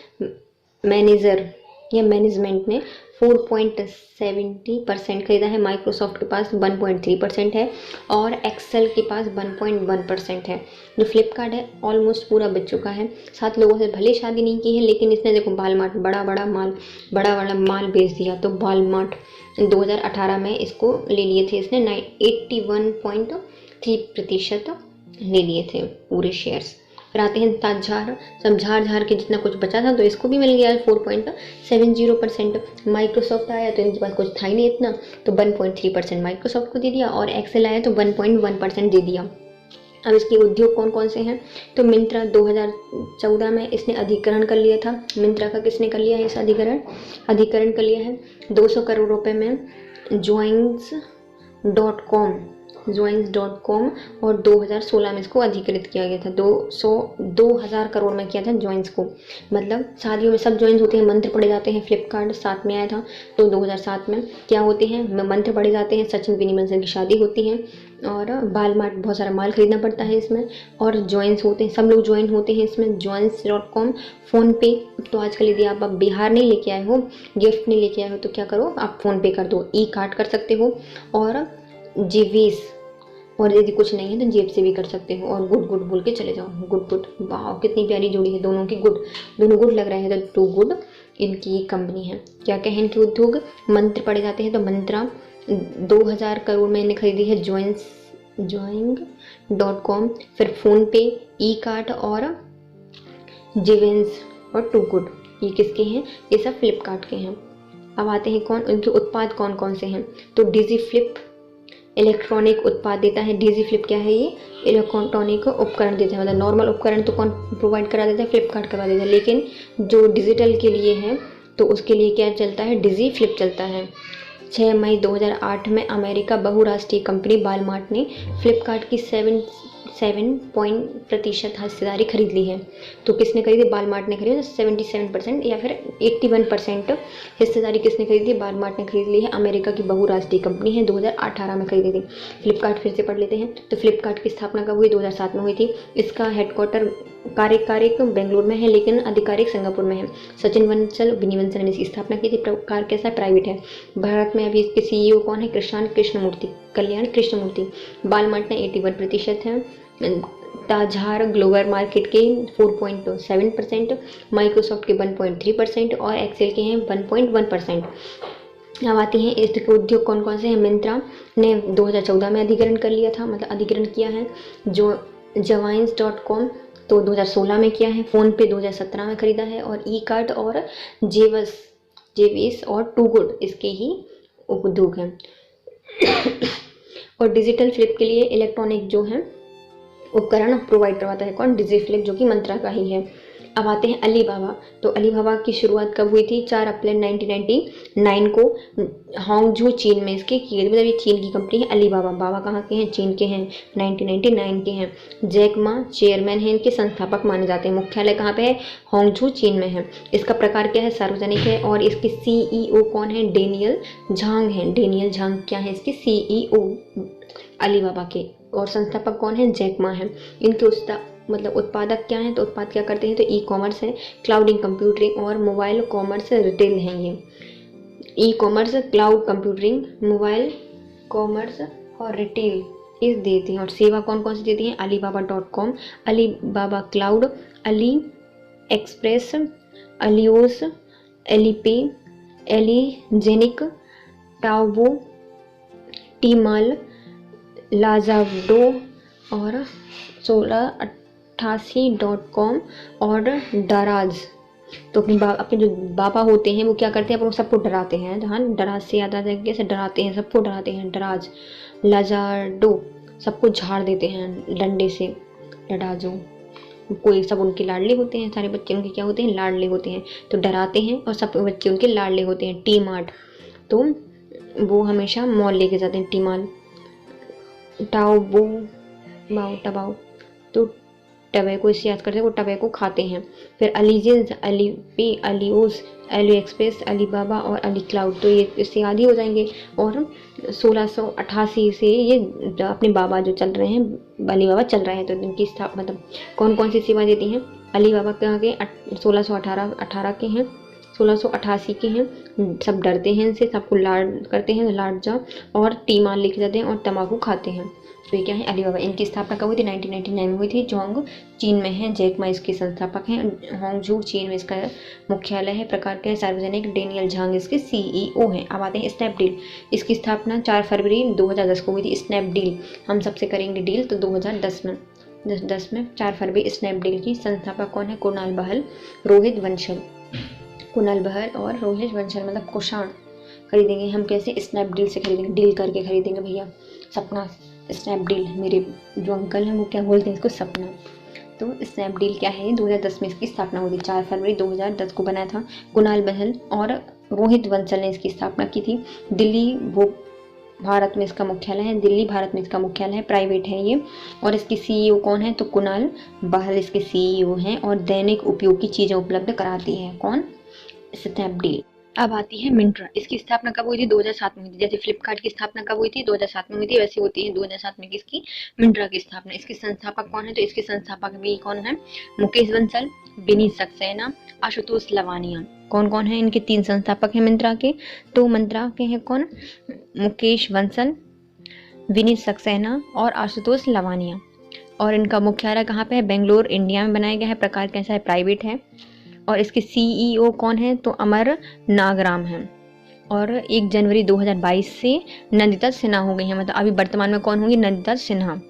मैनेजमेंट ने 4.70% खरीदा है। माइक्रोसॉफ्ट के पास 1.3% है और एक्सेल के पास 1.1% है। जो फ्लिपकार्ट है ऑलमोस्ट पूरा बच चुका है। 7 लोगों से भले शादी नहीं की है, लेकिन इसने देखो बालमार्ट बड़ा बड़ा माल बेच दिया। तो बालमार्ट 2018 में इसको ले लिए थे इसने 81.3% ले लिए थे पूरे शेयर्स। फिर आते हैं ताजार, सब झाड़ के जितना कुछ बचा था तो इसको भी मिल गया 4.70%। माइक्रोसॉफ्ट आया तो इनके पास कुछ था ही नहीं इतना, तो 1.3% माइक्रोसॉफ्ट को दे दिया। और एक्सेल आया तो 1.1% दे दिया। अब इसके उद्योग कौन कौन से हैं, तो मिंत्रा 2014 में इसने अधिग्रहण कर लिया था। मिंत्रा का किसने कर लिया है, इस अधिग्रहण कर लिया है 200 करोड़ रुपए में joins.com और 2016 में इसको अधिकृत किया गया था। 2000 करोड़ में किया था जॉइंस को। मतलब शादियों में सब जॉइंस होते हैं, मंत्र पढ़े जाते हैं। फ्लिपकार्ट 7 में आया था, तो 2007 में क्या होते हैं, मंत्र पढ़े जाते हैं। सचिन बिनी बंसल की शादी होती है और बालमार्ट, बहुत सारा माल खरीदना पड़ता है इसमें। और जॉइंस होते हैं, सब लोग ज्वाइन होते हैं इसमें। joins.com, फ़ोन पे। तो आजकल यदि आप बिहार नहीं लेके आए हो, गिफ्ट नहीं लेके आए हो, तो क्या करो, आप फ़ोन पे कर दो, ई कार्ड कर सकते हो। और जीवीस, और यदि कुछ नहीं है तो जेब से भी कर सकते हो। और गुड बोल के चले जाओ, गुड। वाह कितनी प्यारी जोड़ी है दोनों की, दोनों गुड लग रहे हैं। तो टू गुड इनकी एक कंपनी है। क्या क्या है इनके उद्योग, मंत्र पढ़े जाते हैं। तो मंत्रा 2000 करोड़ में इन्हें खरीदी है joins.com। फिर फ़ोन पे, ई कार्ड और जीवेंस और टू गुड, ये किसके हैं, ये सब फ्लिपकार्ट के हैं। अब आते हैं कौन, उनके उत्पाद कौन कौन से हैं। तो डिजी फ्लिप इलेक्ट्रॉनिक उत्पाद देता है। डिजी फ्लिप क्या है, ये इलेक्ट्रॉनिक उपकरण देता है। मतलब नॉर्मल उपकरण तो कौन प्रोवाइड करा देता है, फ्लिपकार्ट करा देता है। लेकिन जो डिजिटल के लिए है तो उसके लिए क्या चलता है, डिजी फ्लिप चलता है। 6 मई 2008 में अमेरिका बहुराष्ट्रीय कंपनी बालमार्ट ने फ्लिपकार्ट की 7% हिस्सेदारी खरीद ली है। तो किसने खरीदी, बालमार्ट ने खरीदी। 77% या फिर 81% हिस्सेदारी किसने खरीदी, बालमार्ट ने खरीद ली है। अमेरिका की बहुराष्ट्रीय कंपनी है, 2018 में खरीदी थी। फ्लिपकार्ट फिर से पढ़ लेते हैं। तो फ्लिपकार्ट की स्थापना कब हुई, 2007 में हुई थी। इसका हेडक्वार्टर कार्यकारिक बेंगलुरु में है, लेकिन आधिकारिक सिंगापुर में है। सचिन बंसल, बिनी बंसल ने इसकी स्थापना की थी। प्रकार कैसा, प्राइवेट है। भारत में अभी इसके CEO कौन है, कल्याण कृष्णमूर्ति। बालमार्ट में 81% है। ताजार ग्लोबल मार्केट के 4.7%, माइक्रोसॉफ्ट के 1.3% और एक्सेल के हैं 1.1%। अब आती हैं इस उद्योग कौन कौन से हैं। मिंत्रा ने 2014 में अधिग्रहण कर लिया था, मतलब अधिग्रहण किया है। जो जवाइंस.com तो 2016 में किया है। फ़ोनपे 2017 में खरीदा है। और ई कार्ट और जेविस और टू गुड इसके ही उद्योग हैं। और डिजिटल फ्लिप के लिए इलेक्ट्रॉनिक जो है उपकरण प्रोवाइड करवाता है कौन, डिजी फ्लिप, जो कि मंत्रा का ही है। अब आते हैं अलीबाबा। तो अलीबाबा की शुरुआत कब हुई थी, 4 अप्रैल 1999 को हांगझू चीन में इसकी की गई। मतलब ये चीन की कंपनी है अलीबाबा। बाबा कहाँ के हैं, चीन के हैं, 1999 के हैं। जैक मा चेयरमैन हैं, इनके संस्थापक माने जाते हैं। मुख्यालय कहाँ पे है, हांगझू चीन में है। इसका प्रकार क्या है, सार्वजनिक है। और इसके सीईओ कौन है, डेनियल झांग हैं। डेनियल झांग क्या है इसके सीईओ अलीबाबा के। और संस्थापक कौन है, जैक मा है। इनके मतलब उत्पादक क्या हैं, तो उत्पाद क्या करते हैं, तो ई कॉमर्स है, क्लाउडिंग कंप्यूटिंग और मोबाइल कॉमर्स रिटेल हैं। ये e commerce, cloud computing, mobile commerce और रिटेल इस देती हैं। और सेवा कौन कौन सी देती हैं, alibaba.com, Alibaba cloud, AliExpress, AliOS, Alipay, AliGenie, Taobao, Tmall, Lazada और 1688.com और डराज। तो अपने जो बाबा होते हैं वो क्या करते हैं, अपन सबको डराते हैं। जहाँ डराज से याद आ जाएगा, कैसे डराते हैं, सबको डराते हैं। डराज, लाजाडो सबको झाड़ देते हैं डंडे से, डराजो। कोई सब उनके लाडले होते हैं, सारे बच्चे उनके क्या होते हैं, लाडले होते हैं। तो डराते हैं और सब बच्चे उनके लाडले होते हैं। टी मार्ट तो वो हमेशा मॉल लेके जाते हैं, टी माल। टाओबो टबाओ तो टबैको इससे याद करते हैं, वो टबैको खाते हैं। फिर allegiance, Alipay, अलियोस, Ali express, Alibaba और अली क्लाउड, तो ये इससे याद ही हो जाएंगे। और 1688 से ये अपने बाबा जो चल रहे हैं, अलीबाबा चल रहे हैं, तो इनकी मतलब कौन कौन सी सेवा देती हैं। अलीबाबा कहाँ के 1618 के हैं, 1688 के हैं। सब डरते हैं इनसे, सबको लाड करते हैं, लाड जा। और टी माल लेके जाते हैं और तम्बाकू खाते हैं। तो ये क्या है, अलीबाबा। इनकी स्थापना कब हुई थी, 1999 में हुई थी। जोंग चीन में है, जैक मा इसके संस्थापक हैं। हांगझू चीन में इसका मुख्यालय है। प्रकार के सार्वजनिक, डेनियल झांग इसके सीईओ हैं। अब आते हैं स्नैपडील। इसकी स्थापना 4 फरवरी 2010 को हुई थी। स्नैपडील हम सबसे करेंगे डील, तो 2010 में 4 फरवरी स्नैपडील की संस्थापक कौन है, कुणाल बहल, रोहित वंशल। कुणाल बहल और रोहित वंशल मतलब कुषाण। खरीदेंगे हम कैसे, स्नैपडील से खरीदेंगे, डील करके खरीदेंगे भैया। सपना स्नैपडील, मेरे जो अंकल हैं वो क्या बोलते हैं इसको, सपना। तो स्नैपडील क्या है, 2010 में इसकी स्थापना हुई थी। 4 फरवरी 2010 को बना था। कुणाल बहल और रोहित वंशल ने इसकी स्थापना की थी। दिल्ली भारत में इसका मुख्यालय है। दिल्ली भारत में इसका मुख्यालय है, प्राइवेट है ये। और इसकी सीईओ कौन है, तो कुणाल बहल इसके सीईओ हैं। और दैनिक उपयोग की चीज़ें उपलब्ध कराती है कौन, स्नैपडील। अब आती है मिंत्रा। इसकी स्थापना कब हुई थी, 2007 में हुई थी। जैसे फ्लिपकार्ट की स्थापना कब हुई थी, 2007 में हुई थी, वैसे होती है 2007 में किसकी, मिंत्रा की स्थापना। इसके संस्थापक कौन है, तो इसके संस्थापक भी कौन है, मुकेश बंसल, विनीत सक्सेना, आशुतोष लवानिया। कौन कौन है इनके 3 संस्थापक हैं मिंत्रा के, तो मिंत्रा के हैं कौन, मुकेश बंसल, विनीत सक्सेना और आशुतोष लवानिया। और इनका मुख्यालय कहाँ पे है, बेंगलोर इंडिया में बनाया गया है। प्रकार कैसा है, प्राइवेट है। और इसके सीईओ कौन है, तो अमर नागराम हैं। और 1 जनवरी 2022 से नंदिता सिन्हा हो गई हैं। मतलब अभी वर्तमान में कौन होंगी, नंदिता सिन्हा।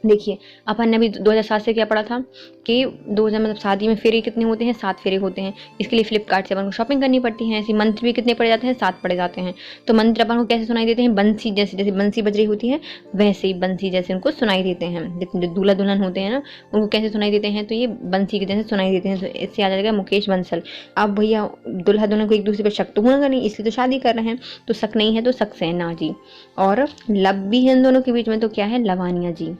देखिए अपन ने अभी 2007 से क्या पढ़ा था कि 2000 मतलब शादी में फेरे कितने होते हैं, 7 फेरे होते हैं। इसके लिए फ्लिपकार्ट से अपन को शॉपिंग करनी पड़ती है। ऐसे मंत्र भी कितने पड़े जाते हैं, 7 पड़े जाते हैं। तो मंत्र अपन को कैसे सुनाई देते हैं, बंसी जैसे, जैसे बंसी बज रही होती है वैसे ही बंसी जैसे उनको सुनाई देते हैं। जो दूल्हा दुल्हन होते हैं ना, उनको कैसे सुनाई देते हैं, तो ये बंसी के जैसे सुनाई देते हैं। तो इससे आ जाएगा मुकेश बंसल। अब भैया दूल्हा दुल्हन को एक दूसरे पर शक तो होगा नहीं, इसलिए तो शादी कर रहे हैं। तो शक नहीं है तो सक्सेना जी। और लब भी है इन दोनों के बीच में, तो क्या है, लवानिया जी।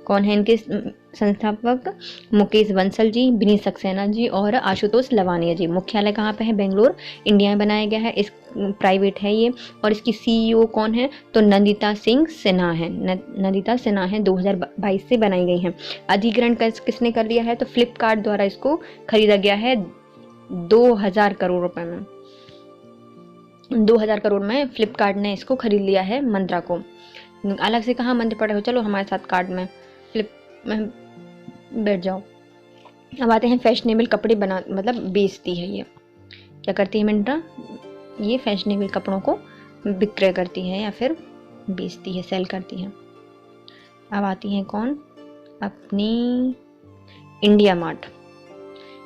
कौन है इनके संस्थापक, मुकेश बंसल जी, विनीत सक्सेना जी और आशुतोष लवानिया जी। मुख्यालय कहाँ पे है, बेंगलोर इंडिया में बनाया गया है। इस प्राइवेट है ये। और इसकी सीईओ कौन है, तो नंदिता सिंह सिन्हा है। नंदिता सिन्हा है, 2022 से बनाई गई हैं। अधिग्रहण किसने कर लिया है, तो फ्लिपकार्ट द्वारा इसको खरीदा गया है 2000 करोड़ रुपए में। 2000 करोड़ में फ्लिपकार्ट ने इसको खरीद लिया है, मंत्रा को। अलग से कहाँ मंत्र पड़े हो, चलो हमारे साथ कार्ड में मैं बैठ जाओ। अब आते हैं फैशनेबल कपड़े बना मतलब बेचती है ये, क्या करती है मिंत्रा, ये फैशनेबल कपड़ों को विक्रय करती है या फिर बेचती है, सेल करती है। अब आती हैं कौन, अपनी इंडिया मार्ट।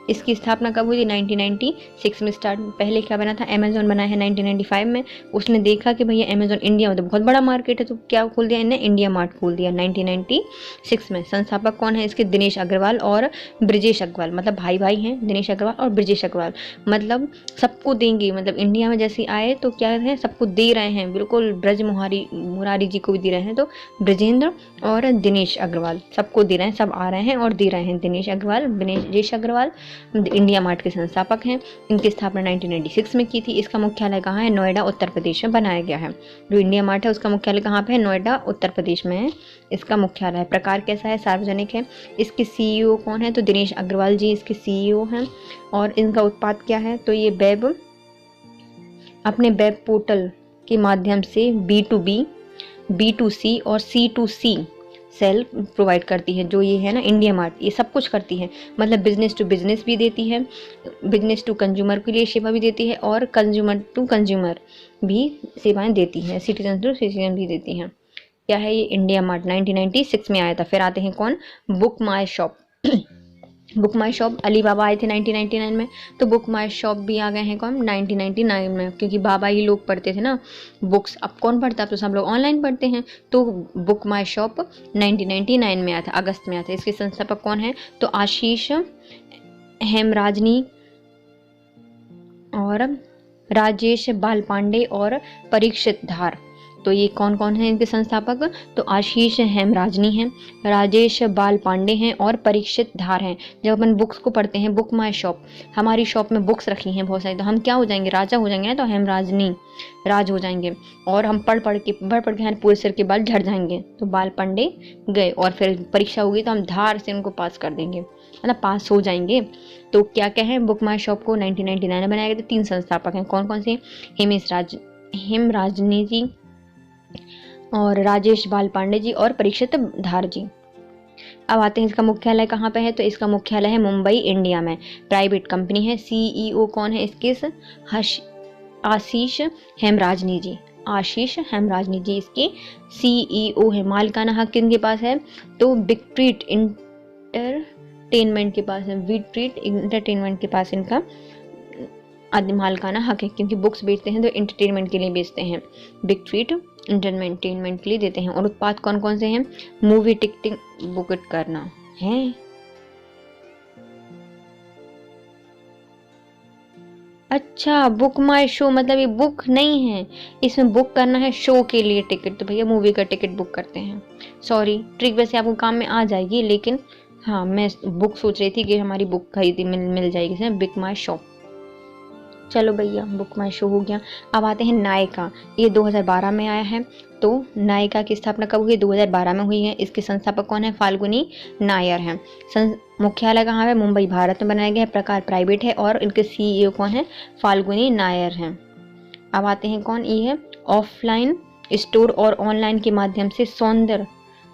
इसकी स्थापना कब हुई थी, 1996 में स्टार्ट। पहले क्या बना था, अमेजोन बना है 1995 में। उसने देखा कि भैया अमेजोन इंडिया में तो बहुत बड़ा मार्केट है, तो क्या खोल दिया इन्हें, इंडिया मार्ट खोल दिया 1996 में। संस्थापक कौन है इसके, दिनेश अग्रवाल और ब्रजेश अग्रवाल, मतलब भाई भाई हैं दिनेश अग्रवाल और ब्रजेश अग्रवाल। मतलब सबको देंगे, मतलब इंडिया में जैसे आए तो क्या है, सबको दे रहे हैं, बिल्कुल ब्रज मुरारी जी को भी दे रहे हैं, तो ब्रजेंद्र और दिनेश अग्रवाल सबको दे रहे हैं, सब आ रहे हैं और दे रहे हैं। दिनेश अग्रवाल, ब्रजेश अग्रवाल इंडिया मार्ट के संस्थापक हैं। इनकी स्थापना 1996 में की थी। इसका मुख्यालय कहाँ है, नोएडा उत्तर प्रदेश में बनाया गया है। जो इंडिया मार्ट है उसका मुख्यालय कहाँ पे है, नोएडा उत्तर प्रदेश में है इसका मुख्यालय। प्रकार कैसा है, सार्वजनिक है। इसके सीईओ कौन है, तो दिनेश अग्रवाल जी इसके सीईओ हैं। और इनका उत्पाद क्या है, तो ये अपने वेब पोर्टल के माध्यम से B2B, B2C और C2C सेल प्रोवाइड करती है। जो ये है ना इंडिया मार्ट, ये सब कुछ करती है, मतलब बिजनेस टू बिजनेस भी देती है, बिजनेस टू कंज्यूमर के लिए सेवा भी देती है और कंज्यूमर टू कंज्यूमर भी सेवाएं देती है, सिटीजन टू सिटीजन भी देती हैं। क्या है ये, इंडिया मार्ट 1996 में आया था। फिर आते हैं कौन, book my shop. Book my shop, Alibaba आए थे 1999 में, तो बुक माई शॉप भी आ गए हैं कौन, 1999 में, क्योंकि बाबा ही लोग पढ़ते थे ना बुक्स। अब कौन पढ़ता, अब तो सब लोग ऑनलाइन पढ़ते हैं। तो बुक माई शॉप 1999 में आया था, अगस्त में आया था। इसके संस्थापक कौन है, तो आशीष हेमराजनी और राजेश बालपांडे और परीक्षित धार। तो ये कौन कौन है इनके संस्थापक, तो आशीष हेमराजनी हैं, राजेश बालपांडे हैं और परीक्षित धार हैं। जब अपन बुक्स को पढ़ते हैं, बुक माई शॉप, हमारी शॉप में बुक्स रखी हैं बहुत सारी, तो हम क्या हो जाएंगे, राजा हो जाएंगे ना, तो हेमराजनी राज हो जाएंगे। और हम पढ़ पढ़ के हमारे पूरे सिर के बाल झड़ जाएंगे, तो बालपांडे गए। और फिर परीक्षा होगी तो हम धार से उनको पास कर देंगे, मतलब पास हो जाएंगे। तो क्या क्या है, बुक माई शॉप को 1999 में बनाया गया था। 3 संस्थापक हैं, कौन कौन से, हेमराजनी जी और राजेश बालपांडे जी और परीक्षित धार जी। अब आते हैं इसका मुख्यालय कहाँ पे है, तो इसका मुख्यालय है मुंबई, इंडिया में। प्राइवेट कंपनी है। सीईओ कौन है इसके, आशीष हेमराजनी जी। आशीष हेमराजनी जी इसके सीईओ है। मालिकाना हक किनके पास है, तो बिगट्रीट इंटरटेनमेंट के पास है। बिगट्रीट इंटरटेनमेंट के पास इनका आदि मालिकाना हक है, क्योंकि बुक्स बेचते हैं तो एंटरटेनमेंट के लिए बेचते हैं। बिगट्रीट एंटरटेनमेंट के लिए देते हैं। और उत्पाद कौन कौन से हैं, मूवी टिकटिंग बुक करना है, अच्छा बुक माई शो, मतलब ये बुक नहीं है, इसमें बुक करना है शो के लिए टिकट, तो भैया मूवी का टिकट बुक करते हैं। सॉरी, ट्रिक वैसे आपको काम में आ जाएगी, लेकिन हाँ मैं बुक सोच रही थी कि हमारी बुक खरीदी मिल जाएगी बुक माई शॉप। चलो भैया, बुक माई शो हो गया। अब आते हैं नायका, ये 2012 में आया है। तो नायका की स्थापना कब हुई, 2012 में हुई है। इसके संस्थापक कौन है, फाल्गुनी नायर हैं। मुख्यालय कहाँ है, मुंबई, भारत में बनाया गया है। प्रकार प्राइवेट है और इनके सीईओ कौन है, फाल्गुनी नायर हैं। अब आते हैं कौन, ये है ऑफलाइन स्टोर और ऑनलाइन के माध्यम से सौंदर्य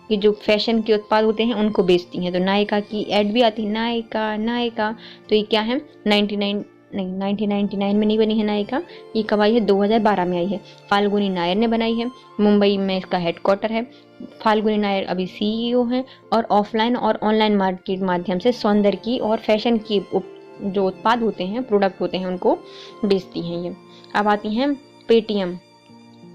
के जो फैशन के उत्पाद होते हैं उनको बेचती हैं। तो नायका की एड भी आती है, नायका नायका। तो ये क्या है, 1999 में नहीं बनी है नायिका, ये कब आई है, 2012 में आई है। फाल्गुनी नायर ने बनाई है, मुंबई में इसका हेडक्वार्टर है। फाल्गुनी नायर अभी सीईओ हैं और ऑफलाइन और ऑनलाइन मार्केट माध्यम से सौंदर्य की और फैशन की जो उत्पाद होते हैं, प्रोडक्ट होते हैं, उनको बेचती हैं ये। अब आती हैं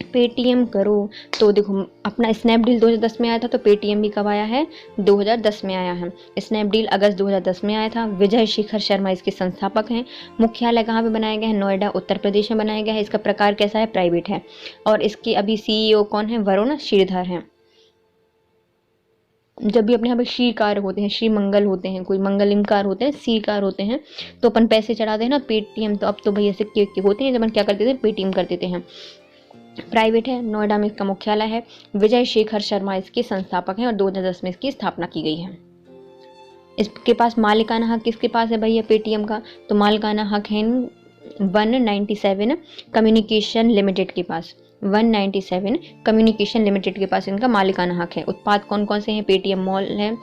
पेटीएम करो। तो देखो, अपना स्नैपडील 2010 में आया था, तो पेटीएम भी कब आया है, 2010 में आया है। स्नैपडील अगस्त 2010 में आया था। विजय शेखर शर्मा इसके संस्थापक हैं। मुख्यालय कहाँ पे बनाया गया है, नोएडा उत्तर प्रदेश में बनाया गया है। इसका प्रकार कैसा है, प्राइवेट है। और इसके अभी सीईओ कौन है, वरुण श्रीधर हैं। जब भी अपने यहाँ पे श्रीकार होते हैं, श्री मंगल होते हैं, कोई मंगलिमकार होते हैं, श्रीकार होते हैं, तो अपन पैसे चढ़ाते हैं ना पेटीएम, तो अब तो भैया सिक्के होते हैं, जब अपन क्या करते थे, पेटीएम कर देते हैं। प्राइवेट है, नोएडा में इसका मुख्यालय है। विजय शेखर शर्मा इसके संस्थापक हैं और 2010 में इसकी स्थापना की गई है। इसके पास मालिकाना हक किसके पास है भैया, पेटीएम का, तो मालिकाना हक है 197 कम्युनिकेशन लिमिटेड के पास। 197 कम्युनिकेशन लिमिटेड के पास इनका मालिकाना हक है। उत्पाद कौन कौन से हैं? पेटीएम मॉल है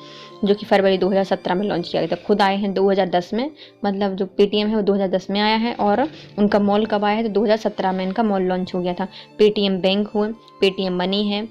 जो कि फरवरी 2017 में लॉन्च किया गया था। खुद आए हैं 2010 में, मतलब जो पेटीएम है वो 2010 में आया है और उनका मॉल कब आया है? तो 2017 में इनका मॉल लॉन्च हो गया था। पेटीएम बैंक हुआ, पेटीएम मनी है,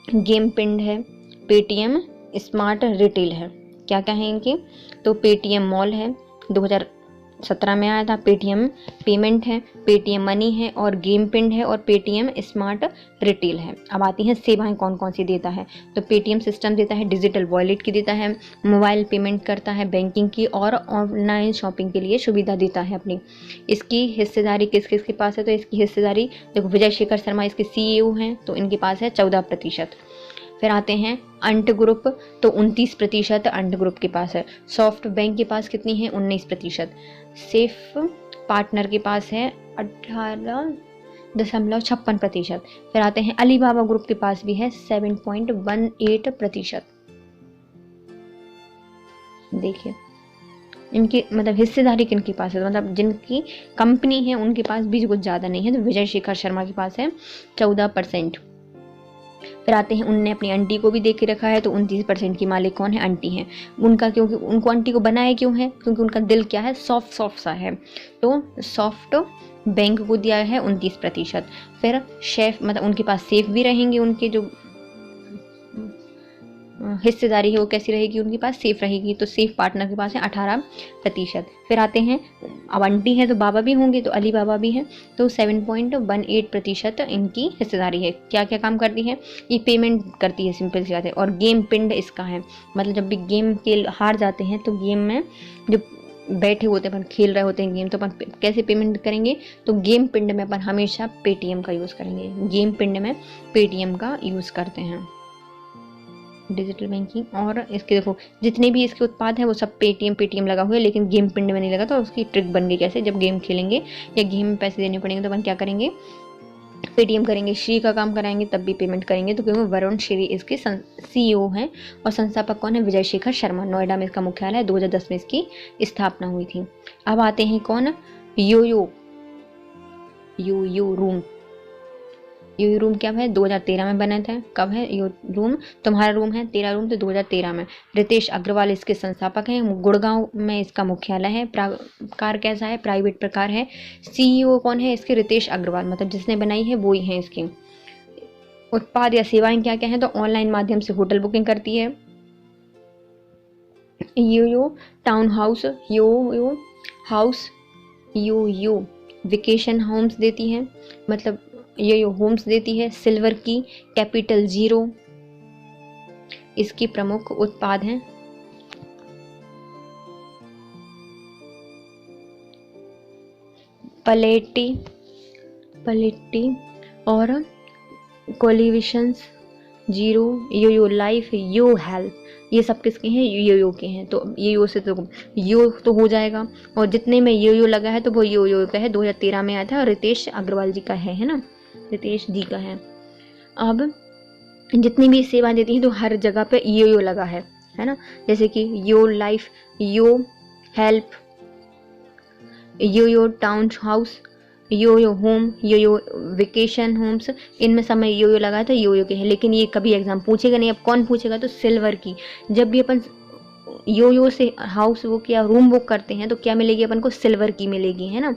गेम पिंड है, पेटीएम स्मार्ट रिटेल है। क्या क्या है इनके? तो पेटीएम मॉल है 2017 में आया था, पेटीएम पेमेंट है, पेटीएम मनी है और गेम पिंड है और पेटीएम स्मार्ट रिटेल है। अब आती हैं सेवाएं कौन कौन सी देता है। तो पेटीएम सिस्टम देता है, डिजिटल वॉलेट की देता है, मोबाइल पेमेंट करता है, बैंकिंग की और ऑनलाइन शॉपिंग के लिए सुविधा देता है अपनी। इसकी हिस्सेदारी किस किस के पास है? तो इसकी हिस्सेदारी देखो, विजय शेखर शर्मा इसके सीईओ हैं तो इनके पास है 14%। फिर आते हैं अंट ग्रुप, तो 29% अंट ग्रुप के पास है। सॉफ्ट बैंक के पास कितनी है? 19%। सेफ पार्टनर के पास है 18.56%। फिर आते हैं अलीबाबा ग्रुप के पास भी है 7.18%। देखिए इनकी मतलब हिस्सेदारी किन के पास है, मतलब जिनकी कंपनी है उनके पास भी कुछ ज़्यादा नहीं है। तो विजय शेखर शर्मा के पास है 14%। फिर आते हैं उनने अपनी आंटी को भी देख के रखा है, तो 29% की मालिक कौन है? आंटी हैं उनका। क्योंकि उनको आंटी को बनाया क्यों है? क्योंकि उनका दिल क्या है? सॉफ्ट सा है, तो सॉफ्ट बैंक को दिया है 29%। फिर शेफ मतलब उनके पास सेफ भी रहेंगे, उनके जो हिस्सेदारी है वो कैसी रहेगी? उनके पास सेफ रहेगी, तो सेफ पार्टनर के पास है 18%। फिर आते हैं अब आंटी है तो बाबा भी होंगे, तो अली बाबा भी हैं, तो 7.18% इनकी हिस्सेदारी है। क्या क्या काम करती है? ये पेमेंट करती है, सिंपल सी बात है। और गेम पिंड इसका है, मतलब जब भी गेम के हार जाते हैं तो गेम में जो बैठे होते हैं अपन खेल रहे होते हैं गेम, तो अपन कैसे पेमेंट करेंगे? तो गेम पिंड में अपन हमेशा पेटीएम का यूज़ करेंगे। गेम पिंड में पेटीएम का यूज़ करते हैं। डिजिटल बैंकिंग और इसके देखो जितने भी इसके उत्पाद हैं वो सब पेटीएम लगा हुआ है, लेकिन गेम पिंड में नहीं लगा। तो उसकी ट्रिक बन गई कैसे? जब गेम खेलेंगे या गेम में पैसे देने पड़ेंगे तो अपन क्या करेंगे? पेटीएम करेंगे। श्री का काम कराएंगे तब भी पेमेंट करेंगे, तो क्योंकि वरुण श्री इसके सीईओ हैं और संस्थापक कौन है? विजय शेखर शर्मा। नोएडा में इसका मुख्यालय है, 2010 में इसकी स्थापना हुई थी। अब आते हैं कौन? योयो रूम। यो रूम क्या है? 2013 में बना था। कब है यो रूम? तुम्हारा रूम है तेरा रूम, तो 2013 में। रितेश अग्रवाल इसके संस्थापक हैं। गुड़गांव में इसका मुख्यालय है। प्रकार कैसा है? प्राइवेट प्रकार है। सीईओ कौन है इसके? रितेश अग्रवाल, मतलब जिसने बनाई है वो ही है इसकी। उत्पाद या सेवाएं क्या क्या हैं? तो ऑनलाइन माध्यम से होटल बुकिंग करती है, यो टाउन हाउस, यो हाउस, यो वेकेशन होम्स देती है, मतलब यो होम्स देती है। सिल्वर की, कैपिटल जीरो इसकी प्रमुख उत्पाद हैं। पलेटी और कोलिविशंस, जीरो, यो लाइफ, यो हेल्थ, ये सब किसके हैं? यो के हैं। तो यो से तो यो तो हो जाएगा, और जितने में यो लगा है तो वो यो का है। 2013 में आया था और रितेश अग्रवाल जी का है ना, रितेश जी का है। अब जितनी भी सेवा देती हैं तो हर जगह पे यो लगा है ना, जैसे कि यो लाइफ, यो हेल्प, यो टाउन हाउस, यो होम, यो वेकेशन होम्स, इनमें सब में यो लगा है तो यो के हैं। लेकिन ये कभी एग्जाम पूछेगा नहीं। अब कौन पूछेगा? तो सिल्वर की। जब भी अपन यो से हाउस बुक या रूम बुक करते हैं तो क्या मिलेगी अपन को? सिल्वर की मिलेगी, है ना।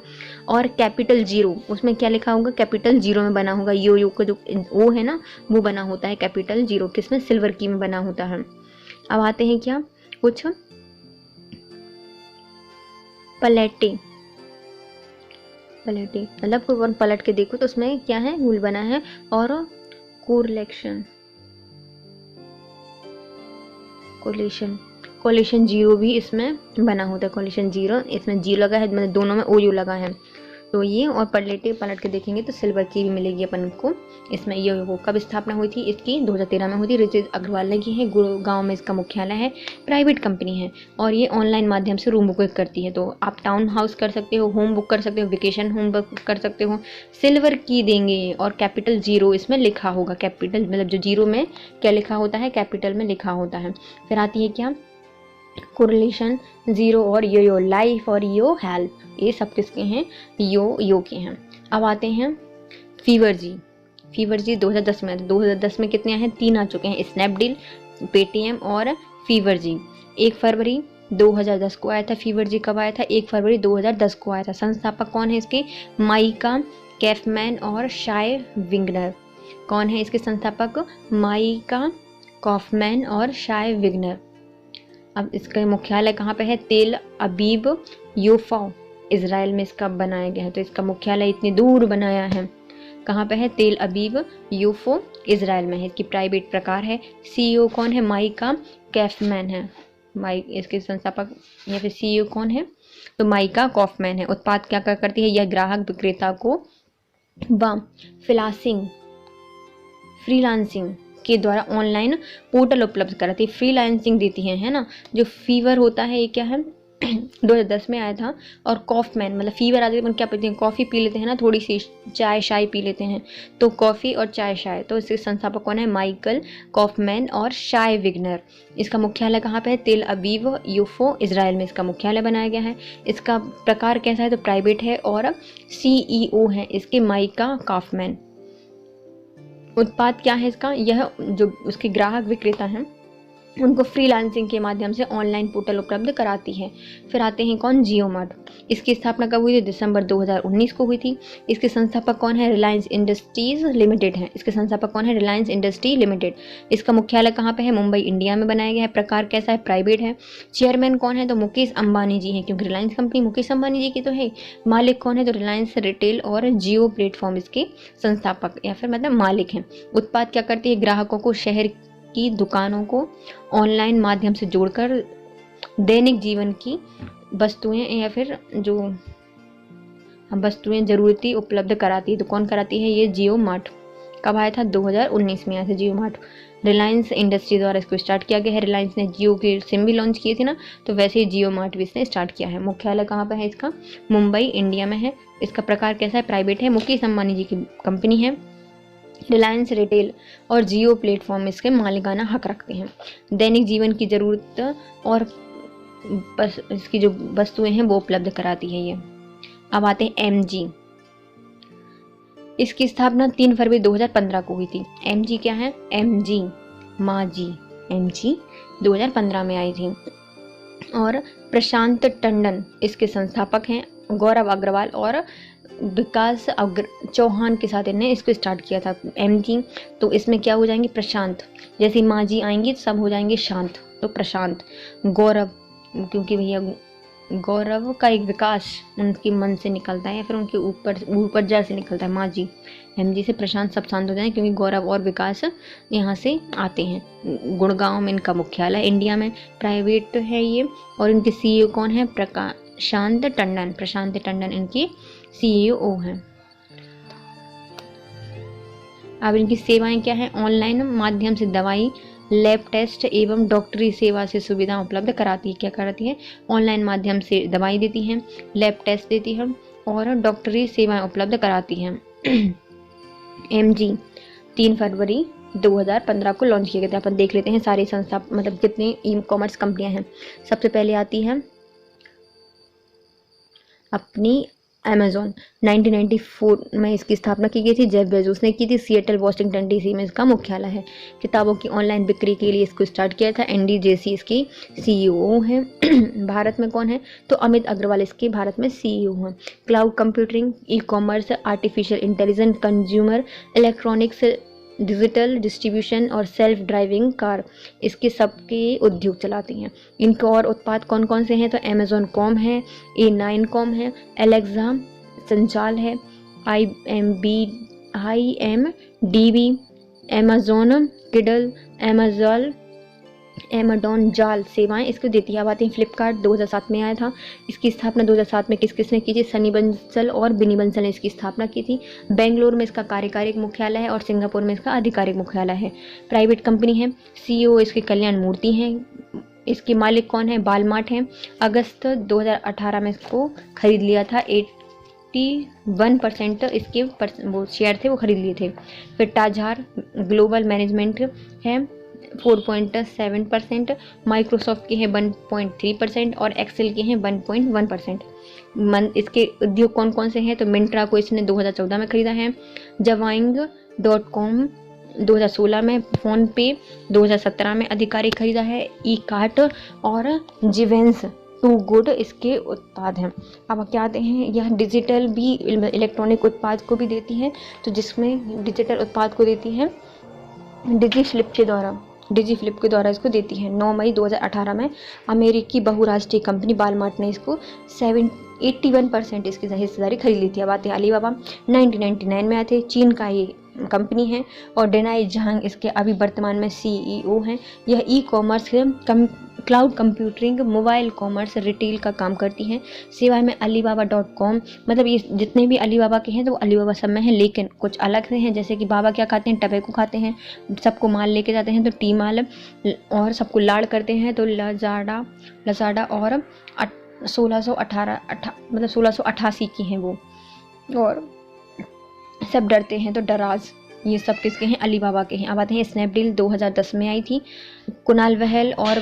और कैपिटल जीरो, उसमें क्या लिखा होगा? कैपिटल जीरो में बना होगा। यो का जो वो है ना वो बना होता है कैपिटल जीरो, किसमें? सिल्वर की में बना होता है। अब आते हैं क्या कुछ पलेटी, मतलब कोई पलट के देखो तो उसमें क्या है? रूल बना है। और कोलेशन जीरो भी इसमें बना होता है। कोलेशन जीरो, इसमें जीरो लगा है, मतलब दोनों में ओयो लगा है। तो ये और पलट के देखेंगे तो सिल्वर की भी मिलेगी अपन को इसमें। ये कब स्थापना हुई थी इसकी? 2013 में हुई थी। रितेश अग्रवाल ने की है। गुड़गांव में इसका मुख्यालय है। प्राइवेट कंपनी है और ये ऑनलाइन माध्यम से रूम बुक करती है। तो आप टाउन हाउस कर सकते हो, होम बुक कर सकते हो, वेकेशन होम बुक कर सकते हो। सिल्वर की देंगे और कैपिटल जीरो इसमें लिखा होगा। कैपिटल मतलब जो जीरो में क्या लिखा होता है? कैपिटल में लिखा होता है। फिर आती है क्या? कोरिलेशन, जीरो और यो लाइफ और यो हेल्प, ये सब किसके हैं? यो के हैं। अब आते हैं फीवर जी। फीवर जी 2010 में आया था। 2010 में कितने आए हैं? 3 आ चुके हैं, स्नैपडील, पेटीएम और फीवर जी। 1 फरवरी 2010 को आया था फीवर जी। कब आया था? 1 फरवरी 2010 को आया था। संस्थापक कौन है इसके? माइका कैफमैन और शाय विग्नर। कौन है इसके संस्थापक? माइका कॉफमैन और शाय विग्नर। अब इसका मुख्यालय कहाँ पे है? तेल अबीब यूफा, इजराइल में इसका बनाया गया है। तो इसका मुख्यालय इतनी दूर बनाया है, कहाँ पे है? तेल अबीब यूफो, इजराइल में है। इसकी प्राइवेट प्रकार है। सीईओ कौन है? माइका कैफमैन है। इसके संस्थापक या फिर सीईओ कौन है? तो माइका कॉफमैन है। उत्पाद क्या क्या करती है? यह ग्राहक विक्रेता को फ्रीलांसिंग के द्वारा ऑनलाइन पोर्टल उपलब्ध कराती है। फ्रीलांसिंग देती है ना। जो फीवर होता है ये क्या है? 2010 में आया था। और कॉफमैन मतलब फीवर आते हैं क्या पीते हैं? कॉफ़ी पी लेते हैं ना, थोड़ी सी चाय शाय पी लेते हैं, तो कॉफ़ी और चाय शाय। तो इसके संस्थापक कौन है? माइकल कॉफमैन और शाय विग्नर। इसका मुख्यालय कहाँ पे है? तेल अबीब यूफो, इजराइल में इसका मुख्यालय बनाया गया है। इसका प्रकार कैसा है? तो प्राइवेट है। और सीईओ है इसके माइका कॉफमैन। उत्पाद क्या है इसका? यह जो उसके ग्राहक विक्रेता हैं उनको फ्रीलांसिंग के माध्यम से ऑनलाइन पोर्टल उपलब्ध कराती है। फिर आते हैं कौन? जियो मार्ट। इसकी स्थापना कब हुई थी? दिसंबर 2019 को हुई थी। इसके संस्थापक कौन है? रिलायंस इंडस्ट्रीज लिमिटेड है। इसके संस्थापक कौन है? Reliance industry limited. इसका मुख्यालय कहाँ पे है? मुंबई, इंडिया में बनाया गया है। प्रकार कैसा है? प्राइवेट है। चेयरमैन कौन है? तो मुकेश अंबानी जी हैं, क्योंकि रिलायंस कंपनी मुकेश अंबानी जी की तो है। मालिक कौन है? तो रिलायंस रिटेल और जियो प्लेटफॉर्म इसके संस्थापक या फिर मतलब मालिक हैं। उत्पाद क्या करती है? ग्राहकों को शहर की दुकानों को ऑनलाइन माध्यम से जोड़कर दैनिक जीवन की वस्तुएं या फिर जो वस्तुएं जरूरती उपलब्ध कराती है। तो कौन कराती है? ये जियो मार्ट। कब आया था? 2019 में आया था जियो मार्ट। रिलायंस इंडस्ट्री द्वारा इसको स्टार्ट किया गया है। रिलायंस ने जियो के सिम भी लॉन्च किए थे ना, तो वैसे ही जियो मार्ट भी इसने स्टार्ट किया है। मुख्यालय कहाँ पर है इसका? मुंबई, इंडिया में है। इसका प्रकार कैसा है? प्राइवेट है। मुकेश अंबानी जी की कंपनी है। रिलायंस रिटेल और जियो प्लेटफॉर्म इसके मालिकाना हक रखते हैं। दैनिक जीवन की ज़रूरत और बस इसकी जो वस्तुएं हैं वो उपलब्ध कराती है ये। अब आते हैं एमजी। इसकी स्थापना 3 फरवरी 2015 को हुई थी। एमजी क्या है? एमजी माँ जी, एमजी 2015 में आई थी। और प्रशांत टंडन इसके संस्थापक हैं। गौरव अग्रवाल और विकास चौहान के साथ इन्हें इसको स्टार्ट किया था एमजी। तो इसमें क्या हो जाएंगे? प्रशांत, जैसे माँ जी आएंगी सब हो जाएंगे शांत, तो प्रशांत। गौरव, क्योंकि भैया गौरव का एक विकास उनके मन से निकलता है या फिर उनके ऊपर जड़ से निकलता है। माँ जी, एमजी से प्रशांत सब शांत हो जाएंगे, क्योंकि गौरव और विकास यहाँ से आते हैं। गुड़गांव में इनका मुख्यालय, इंडिया में प्राइवेट है ये। और इनके सीईओ कौन है? प्रशांत टंडन इनकी सीईओ हैं। अब इनकी सेवाएं क्या है? ऑनलाइन माध्यम से दवाई, लैब टेस्ट एवं डॉक्टरी सेवा से सुविधा उपलब्ध कराती है। क्या कराती है? ऑनलाइन माध्यम से दवाई देती हैं, लैब टेस्ट देती है और डॉक्टरी सेवाएं उपलब्ध कराती हैं। एमजी 3 फरवरी 2015 को लॉन्च किया गया था। अपन देख लेते हैं सारी संस्था मतलब कितनी ई कॉमर्स कंपनियां हैं। सबसे पहले आती है अपनी अमेज़ॉन। 1994 में इसकी स्थापना की गई थी। जेफ बेजोस ने की थी। सिएटल वॉशिंगटन डीसी में इसका मुख्यालय है। किताबों की ऑनलाइन बिक्री के लिए इसको स्टार्ट किया था। एनडी जेसी इसकी सीईओ हैं। भारत में कौन है? तो अमित अग्रवाल इसके भारत में सीईओ हैं। Cloud computing, e commerce, artificial intelligence, consumer electronics, digital distribution और सेल्फ ड्राइविंग कार इसके सबके उद्योग चलाती हैं। इनके और उत्पाद कौन कौन से हैं? तो अमेज़ॉन कॉम है, A9 कॉम है, एलेक्सा संचाल है, IMDB, अमेज़ॉन किडल, एमेजॉन जाल सेवाएं इसको देती है। अब आती है फ्लिपकार्ट। 2007 में आया था। इसकी स्थापना 2007 में किसने की थी? सनी बंसल और बिनी बंसल ने इसकी स्थापना की थी। बेंगलोर में इसका कार्यकारिक मुख्यालय है और सिंगापुर में इसका आधिकारिक मुख्यालय है। प्राइवेट कंपनी है। सीईओ इसके कल्याण मूर्ति हैं। इसके मालिक कौन है? बालमार्ट हैं। अगस्त 2018 में इसको खरीद लिया था। 81% इसके वो शेयर थे वो खरीद लिए थे। फिर टाजार ग्लोबल मैनेजमेंट है 4.7%, माइक्रोसॉफ्ट की है 1.3% और एक्सेल की है 1.1%। इसके उद्योग कौन कौन से हैं, तो मिंत्रा को इसने 2014 में खरीदा है, Javaing.com 2016 में, फोन पे 2017 में अधिकारी खरीदा है, ई कार्ट और जीवेंस टू गुड इसके उत्पाद हैं। अब क्या आते हैं, यह डिजिटल भी इलेक्ट्रॉनिक उत्पाद को भी देती है, तो जिसमें डिजिटल उत्पाद को देती है डिजी फ्लिप के द्वारा इसको देती है। 9 मई 2018 में अमेरिकी बहुराष्ट्रीय कंपनी वालमार्ट ने इसको 81% इसकी हिस्सेदारी खरीद ली थी। अब आते हैं अलीबाबा, 1999 में आए थे, चीन का ये कंपनी है और डेनाई झांग इसके अभी वर्तमान में CEO हैं। यह e commerce, cloud computing, mobile commerce, retail का काम करती हैं। सिवाय में alibaba.com, मतलब ये जितने भी अलीबाबा के हैं तो वो अलीबाबा सब में हैं, लेकिन कुछ अलग से हैं। जैसे कि बाबा क्या खाते हैं, टबैको खाते हैं, सबको माल लेके जाते हैं तो टी माल, और सबको लाड़ करते हैं तो लजाडा और 1688 की हैं वो, और सब डरते हैं तो डराज, ये सब किसके हैं, अलीबाबा के हैं। अब आते हैं स्नैपडील, 2010 में आई थी, कुणाल बहल और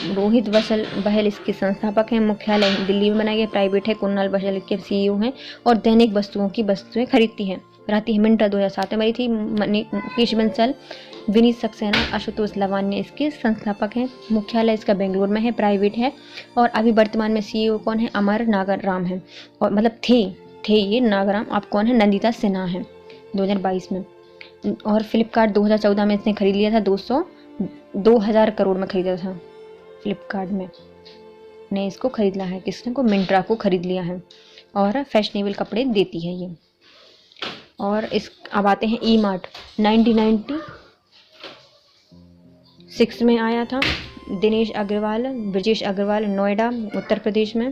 रोहित बहल इसके संस्थापक हैं, मुख्यालय दिल्ली में बनाया गया, प्राइवेट है, कुणाल बहल के CEO हैं और दैनिक वस्तुएं खरीदती हैं। रहती है मिंत्रा 2007 में आई थी, मुकेश बंसल, विनीत सक्सेना, आशुतोष लवानिया इसके संस्थापक हैं, मुख्यालय इसका बेंगलुरु में है, प्राइवेट है, और अभी वर्तमान में CEO कौन है, अमर नागराम है, और मतलब थे ये नागराम, आप कौन है, नंदिता सिन्हा है 2022 में। और फ्लिपकार्ट 2014 में इसने खरीद लिया था, 2000 करोड़ में खरीदा था फ्लिपकार्ट में ने इसको खरीद लिया है, किसने को, मिंत्रा को खरीद लिया है, और फैशनेबल कपड़े देती है ये। और इस अब आते हैं ई मार्ट, 1996 में आया था, ब्रजेश अग्रवाल, नोएडा उत्तर प्रदेश में,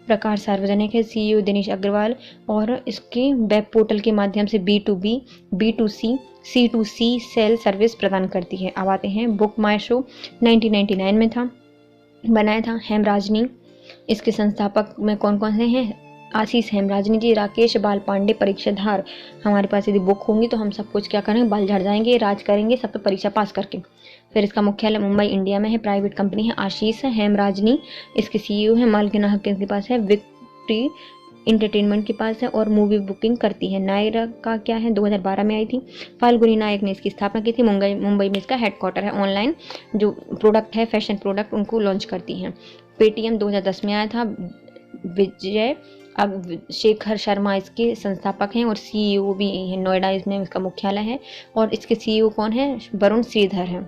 प्रकार सार्वजनिक है, CEO दिनेश अग्रवाल, और इसके वेब पोर्टल के माध्यम से B2B, B2C, C2C sale service प्रदान करती है। अब आते हैं बुक माई शो, 1999 में बनाया था, हेमराजनी इसके संस्थापक में कौन कौन से हैं, आशीष हेमराजनी जी, राकेश बाल पांडे परीक्षाधार। हमारे पास यदि बुक होंगी तो हम सब कुछ क्या करेंगे, बाल झड़ जाएंगे, राज करेंगे सब पे परीक्षा पास करके। फिर इसका मुख्यालय मुंबई इंडिया में है, प्राइवेट कंपनी है, आशीष हेमराजनी इसके CEO है, मालकिन हक के पास है, विक्ट्री इंटरटेनमेंट के पास है, और मूवी बुकिंग करती है। नायरा का क्या है, 2012 में आई थी, फाल्गुनी नायक ने इसकी स्थापना की थी, मुंबई में इसका हेडक्वार्टर है, ऑनलाइन जो प्रोडक्ट है, फैशन प्रोडक्ट उनको लॉन्च करती हैं। पेटीएम 2010 में आया था, विजय शेखर शर्मा इसके संस्थापक हैं और CEO भी हैं, नोएडा इसमें इसका मुख्यालय है, और इसके CEO कौन है, वरुण श्रीधर है।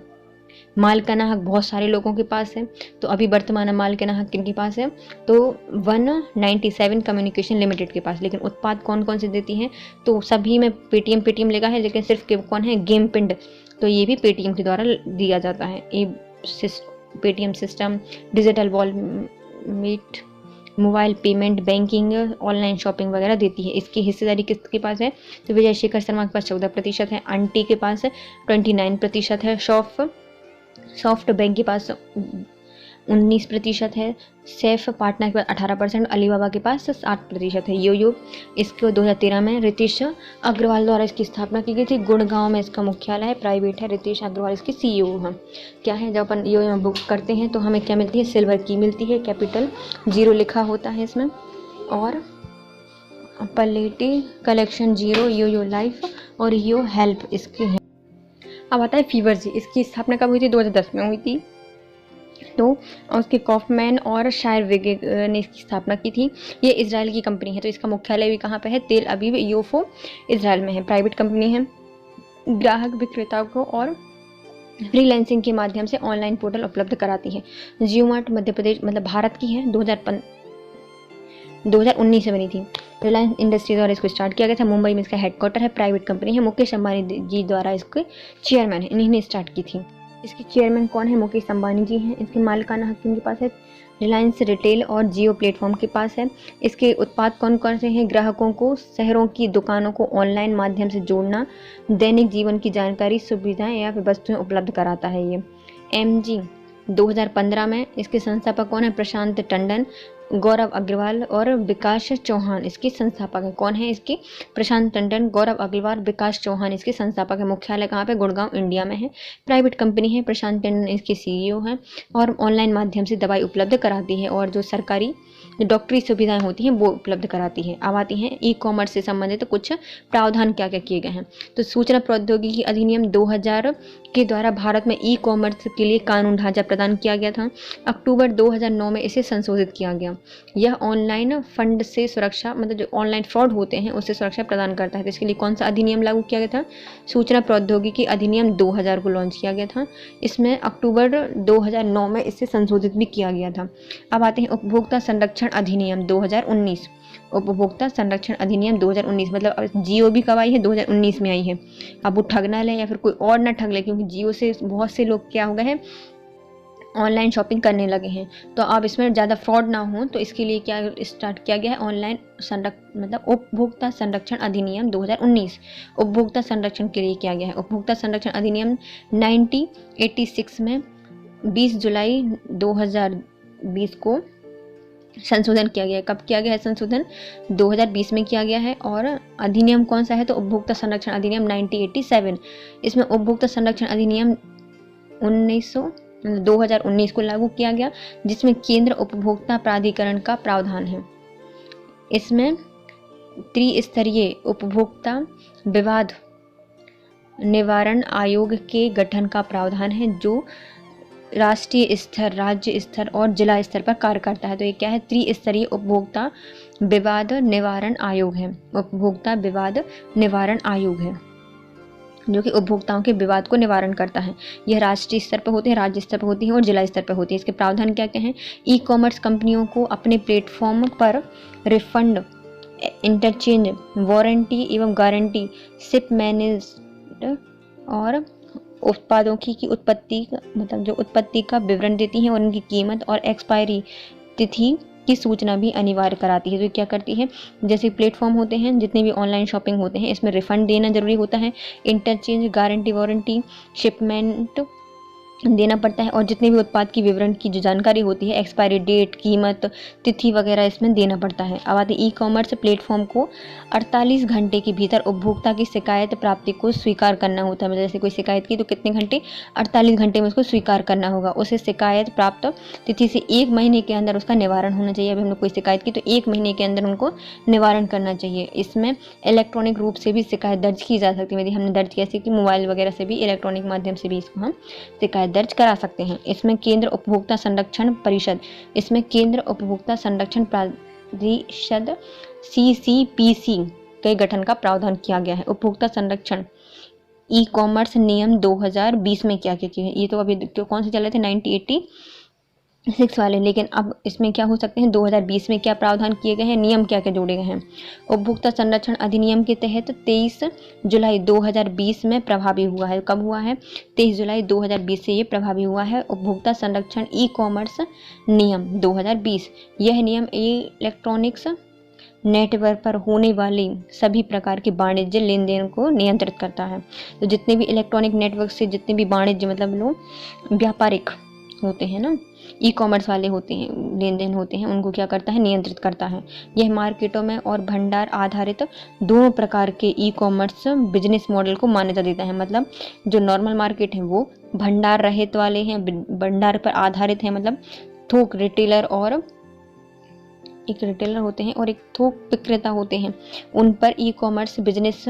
मालिकाना हक बहुत सारे लोगों के पास है, तो अभी वर्तमान मालिकाना हक किन के पास है, तो 197 कम्युनिकेशन लिमिटेड के पास। लेकिन उत्पाद कौन कौन से देती हैं, तो सभी में पेटीएम लगा है, लेकिन सिर्फ कौन है, गेम पिंड, तो ये भी पेटीएम के द्वारा दिया जाता है। Paytm system, digital wallet, mobile payment, banking, online shopping वगैरह देती है। इसकी हिस्सेदारी किसके पास है, तो विजय शेखर शर्मा के पास 14% है, आंटी के पास 29% है, सॉफ्ट बैंक के पास 19% है, सैफ पाटना के पास 18%, अलीबाबा के पास 8% है। यो इसको 2013 में रितेश अग्रवाल द्वारा इसकी स्थापना की गई थी, गुड़गांव में इसका मुख्यालय है, प्राइवेट है, रितेश अग्रवाल इसके CEO हैं। क्या है, जब अपन यो बुक करते हैं तो हमें क्या मिलती है, सिल्वर की मिलती है, कैपिटल 0 लिखा होता है इसमें, और पलेटी कलेक्शन 0, यो लाइफ और यो हेल्प इसके हैं। अब आता है फीवर जी, इसकी स्थापना कब हुई थी, 2010 में हुई थी, तो उसके कॉफमैन और शायर विगे ने इसकी स्थापना की थी। ये इजराइल की कंपनी है, तो इसका मुख्यालय भी कहाँ पे है, तेल अवीव योफो इजराइल में है, प्राइवेट कंपनी है। ग्राहक विक्रेताओं को और फ्रीलांसिंग के माध्यम से ऑनलाइन पोर्टल उपलब्ध कराती है। जियो मार्ट मध्य प्रदेश मतलब भारत की है, 2019 से बनी थी। रिलायंस इंडस्ट्री द्वारा इसको स्टार्ट किया गया था, मुंबई में इसका हेडक्वार्टर है, प्राइवेट कंपनी है, मुकेश अंबानी जी द्वारा इसके चेयरमैन है, इन्हीं ने स्टार्ट की थी। इसके चेयरमैन कौन है, मुकेश अंबानी जी हैं। इसके मालिकाना हक इनके पास है, रिलायंस रिटेल और जियो प्लेटफॉर्म के पास है। इसके उत्पाद कौन कौन से हैं, ग्राहकों को शहरों की दुकानों को ऑनलाइन माध्यम से जोड़ना, दैनिक जीवन की जानकारी, सुविधाएं या फिर वस्तुएं उपलब्ध कराता है ये। MG 2015 में इसके संस्थापक कौन है, प्रशांत टंडन, गौरव अग्रवाल और विकास चौहान इसके संस्थापक है। कौन है इसके, प्रशांत टंडन, गौरव अग्रवाल, विकास चौहान इसके संस्थापक है। मुख्यालय कहाँ पे, गुड़गांव इंडिया में है, प्राइवेट कंपनी है, प्रशांत टंडन इसके CEO हैं और ऑनलाइन माध्यम से दवाई उपलब्ध कराती है। और जो सरकारी जो डॉक्टरी सुविधाएं होती हैं वो उपलब्ध कराती है। अब आती हैं ई कॉमर्स से संबंधित कुछ प्रावधान क्या क्या किए गए हैं। तो सूचना प्रौद्योगिकी अधिनियम 2000 के द्वारा भारत में ई कॉमर्स के लिए कानून ढांचा प्रदान किया गया था। अक्टूबर 2009 में इसे संशोधित किया गया। यह ऑनलाइन फंड से सुरक्षा, मतलब जो ऑनलाइन फ्रॉड होते हैं उससे सुरक्षा प्रदान करता है। तो इसके लिए कौन सा अधिनियम लागू किया गया था? सूचना प्रौद्योगिकी अधिनियम 2000 को लॉन्च किया गया था। इसमें अक्टूबर 2009 में इसे संशोधित भी किया गया था। अब आते हैं उपभोक्ता संरक्षण अधिनियम 2019। उपभोक्ता संरक्षण अधिनियम 2019, मतलब अब जियो भी कब आई है? 2019 में आई है। अब वो ठग ना ले या फिर कोई और ना ठग ले, क्योंकि जियो से बहुत से लोग क्या हो गए हैं, ऑनलाइन शॉपिंग करने लगे हैं। तो अब इसमें ज़्यादा फ्रॉड ना हो, तो इसके लिए क्या स्टार्ट किया गया है? ऑनलाइन मतलब उपभोक्ता संरक्षण अधिनियम 2019 उपभोक्ता संरक्षण के लिए किया गया है। उपभोक्ता संरक्षण अधिनियम 1986 में 20 जुलाई 2020 को संशोधन किया गया है। कब किया गया है संशोधन? 2020 में किया गया है। और अधिनियम कौन सा है? तो उपभोक्ता संरक्षण अधिनियम 1987। इसमें उपभोक्ता संरक्षण अधिनियम 2019 को लागू किया गया, जिसमें केंद्र उपभोक्ता प्राधिकरण का प्रावधान है। इसमें त्रिस्तरीय उपभोक्ता विवाद निवारण आयोग के गठन का प्रावधान है, जो राष्ट्रीय स्तर, राज्य स्तर और जिला स्तर पर कार्य करता है। तो ये क्या है? त्रिस्तरीय उपभोक्ता विवाद निवारण आयोग है। उपभोक्ता विवाद निवारण आयोग है जो कि उपभोक्ताओं के विवाद को निवारण करता है। यह राष्ट्रीय स्तर पर होते हैं, राज्य स्तर पर होती हैं और जिला स्तर पर होती है। इसके प्रावधान क्या क्या हैं? ई कॉमर्स कंपनियों को अपने प्लेटफॉर्म पर रिफंड, इंटरचेंज, वारंटी एवं गारंटी, शिप मैनेज्ड और उत्पादों की उत्पत्ति, मतलब जो उत्पत्ति का विवरण देती हैं और उनकी कीमत और एक्सपायरी तिथि की सूचना भी अनिवार्य कराती है। तो क्या करती है? जैसे प्लेटफॉर्म होते हैं, जितने भी ऑनलाइन शॉपिंग होते हैं, इसमें रिफंड देना जरूरी होता है, इंटरचेंज, गारंटी, वारंटी, शिपमेंट देना पड़ता है, और जितने भी उत्पाद की विवरण की जो जानकारी होती है, एक्सपायरी डेट, कीमत, तिथि वगैरह इसमें देना पड़ता है। अब आते ई कॉमर्स प्लेटफॉर्म को 48 घंटे के भीतर उपभोक्ता की शिकायत प्राप्ति को स्वीकार करना होता है। मतलब जैसे कोई शिकायत की तो कितने घंटे? 48 घंटे में उसको स्वीकार करना होगा। उसे शिकायत प्राप्त तिथि से 1 महीने के अंदर उसका निवारण होना चाहिए। अभी हमने कोई शिकायत की तो 1 महीने के अंदर उनको निवारण करना चाहिए। इसमें इलेक्ट्रॉनिक रूप से भी शिकायत दर्ज की जा सकती है। यदि हमने दर्ज किया, जैसे कि मोबाइल वगैरह से भी, इलेक्ट्रॉनिक माध्यम से भी इसको हम शिकायत दर्ज करा सकते हैं। इसमें केंद्र उपभोक्ता संरक्षण परिषद, इसमें केंद्र उपभोक्ता संरक्षण परिषद CCPC के गठन का प्रावधान किया गया है। उपभोक्ता संरक्षण ई कॉमर्स नियम 2020 में क्या क्या किए हैं? ये तो अभी कौन से चल रहे थे? 1986 वाले, लेकिन अब इसमें क्या हो सकते हैं? 2020 में क्या प्रावधान किए गए हैं? नियम क्या क्या जोड़े गए हैं? उपभोक्ता संरक्षण अधिनियम के तहत 23 जुलाई 2020 में प्रभावी हुआ है। कब हुआ है? 23 जुलाई 2020 से ये प्रभावी हुआ है। उपभोक्ता संरक्षण ई कॉमर्स नियम 2020। यह नियम इलेक्ट्रॉनिक्स नेटवर्क पर होने वाली सभी प्रकार के वाणिज्य लेन देन को नियंत्रित करता है। तो जितने भी इलेक्ट्रॉनिक नेटवर्क से जितने भी वाणिज्य, मतलब लोग व्यापारिक होते हैं ना, ई कॉमर्स वाले होते हैं, लेन देन होते हैं, उनको क्या करता है? नियंत्रित करता है। यह मार्केटों में और भंडार आधारित दोनों प्रकार के ई कॉमर्स बिजनेस मॉडल को मान्यता देता है। मतलब जो नॉर्मल मार्केट है वो भंडार रहित वाले हैं, भंडार पर आधारित है, मतलब थोक रिटेलर, और एक रिटेलर होते हैं और एक थोक विक्रेता होते हैं, उन पर ई कॉमर्स बिजनेस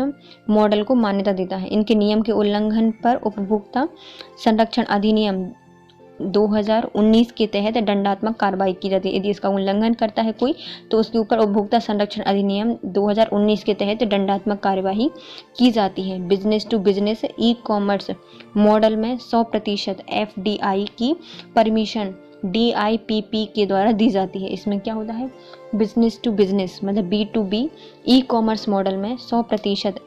मॉडल को मान्यता देता है। इनके नियम के उल्लंघन पर उपभोक्ता संरक्षण अधिनियम 2019 के तहत दंडात्मक कार्रवाई की जाती है। यदि इसका उल्लंघन करता है कोई, तो उसके ऊपर उपभोक्ता संरक्षण अधिनियम 2019 के तहत दंडात्मक कार्यवाही की जाती है। Business to business e commerce model में 100% FDI की परमिशन DIPP के द्वारा दी जाती है। इसमें क्या होता है? बिजनेस टू बिजनेस, मतलब B2B ई कॉमर्स मॉडल में 100%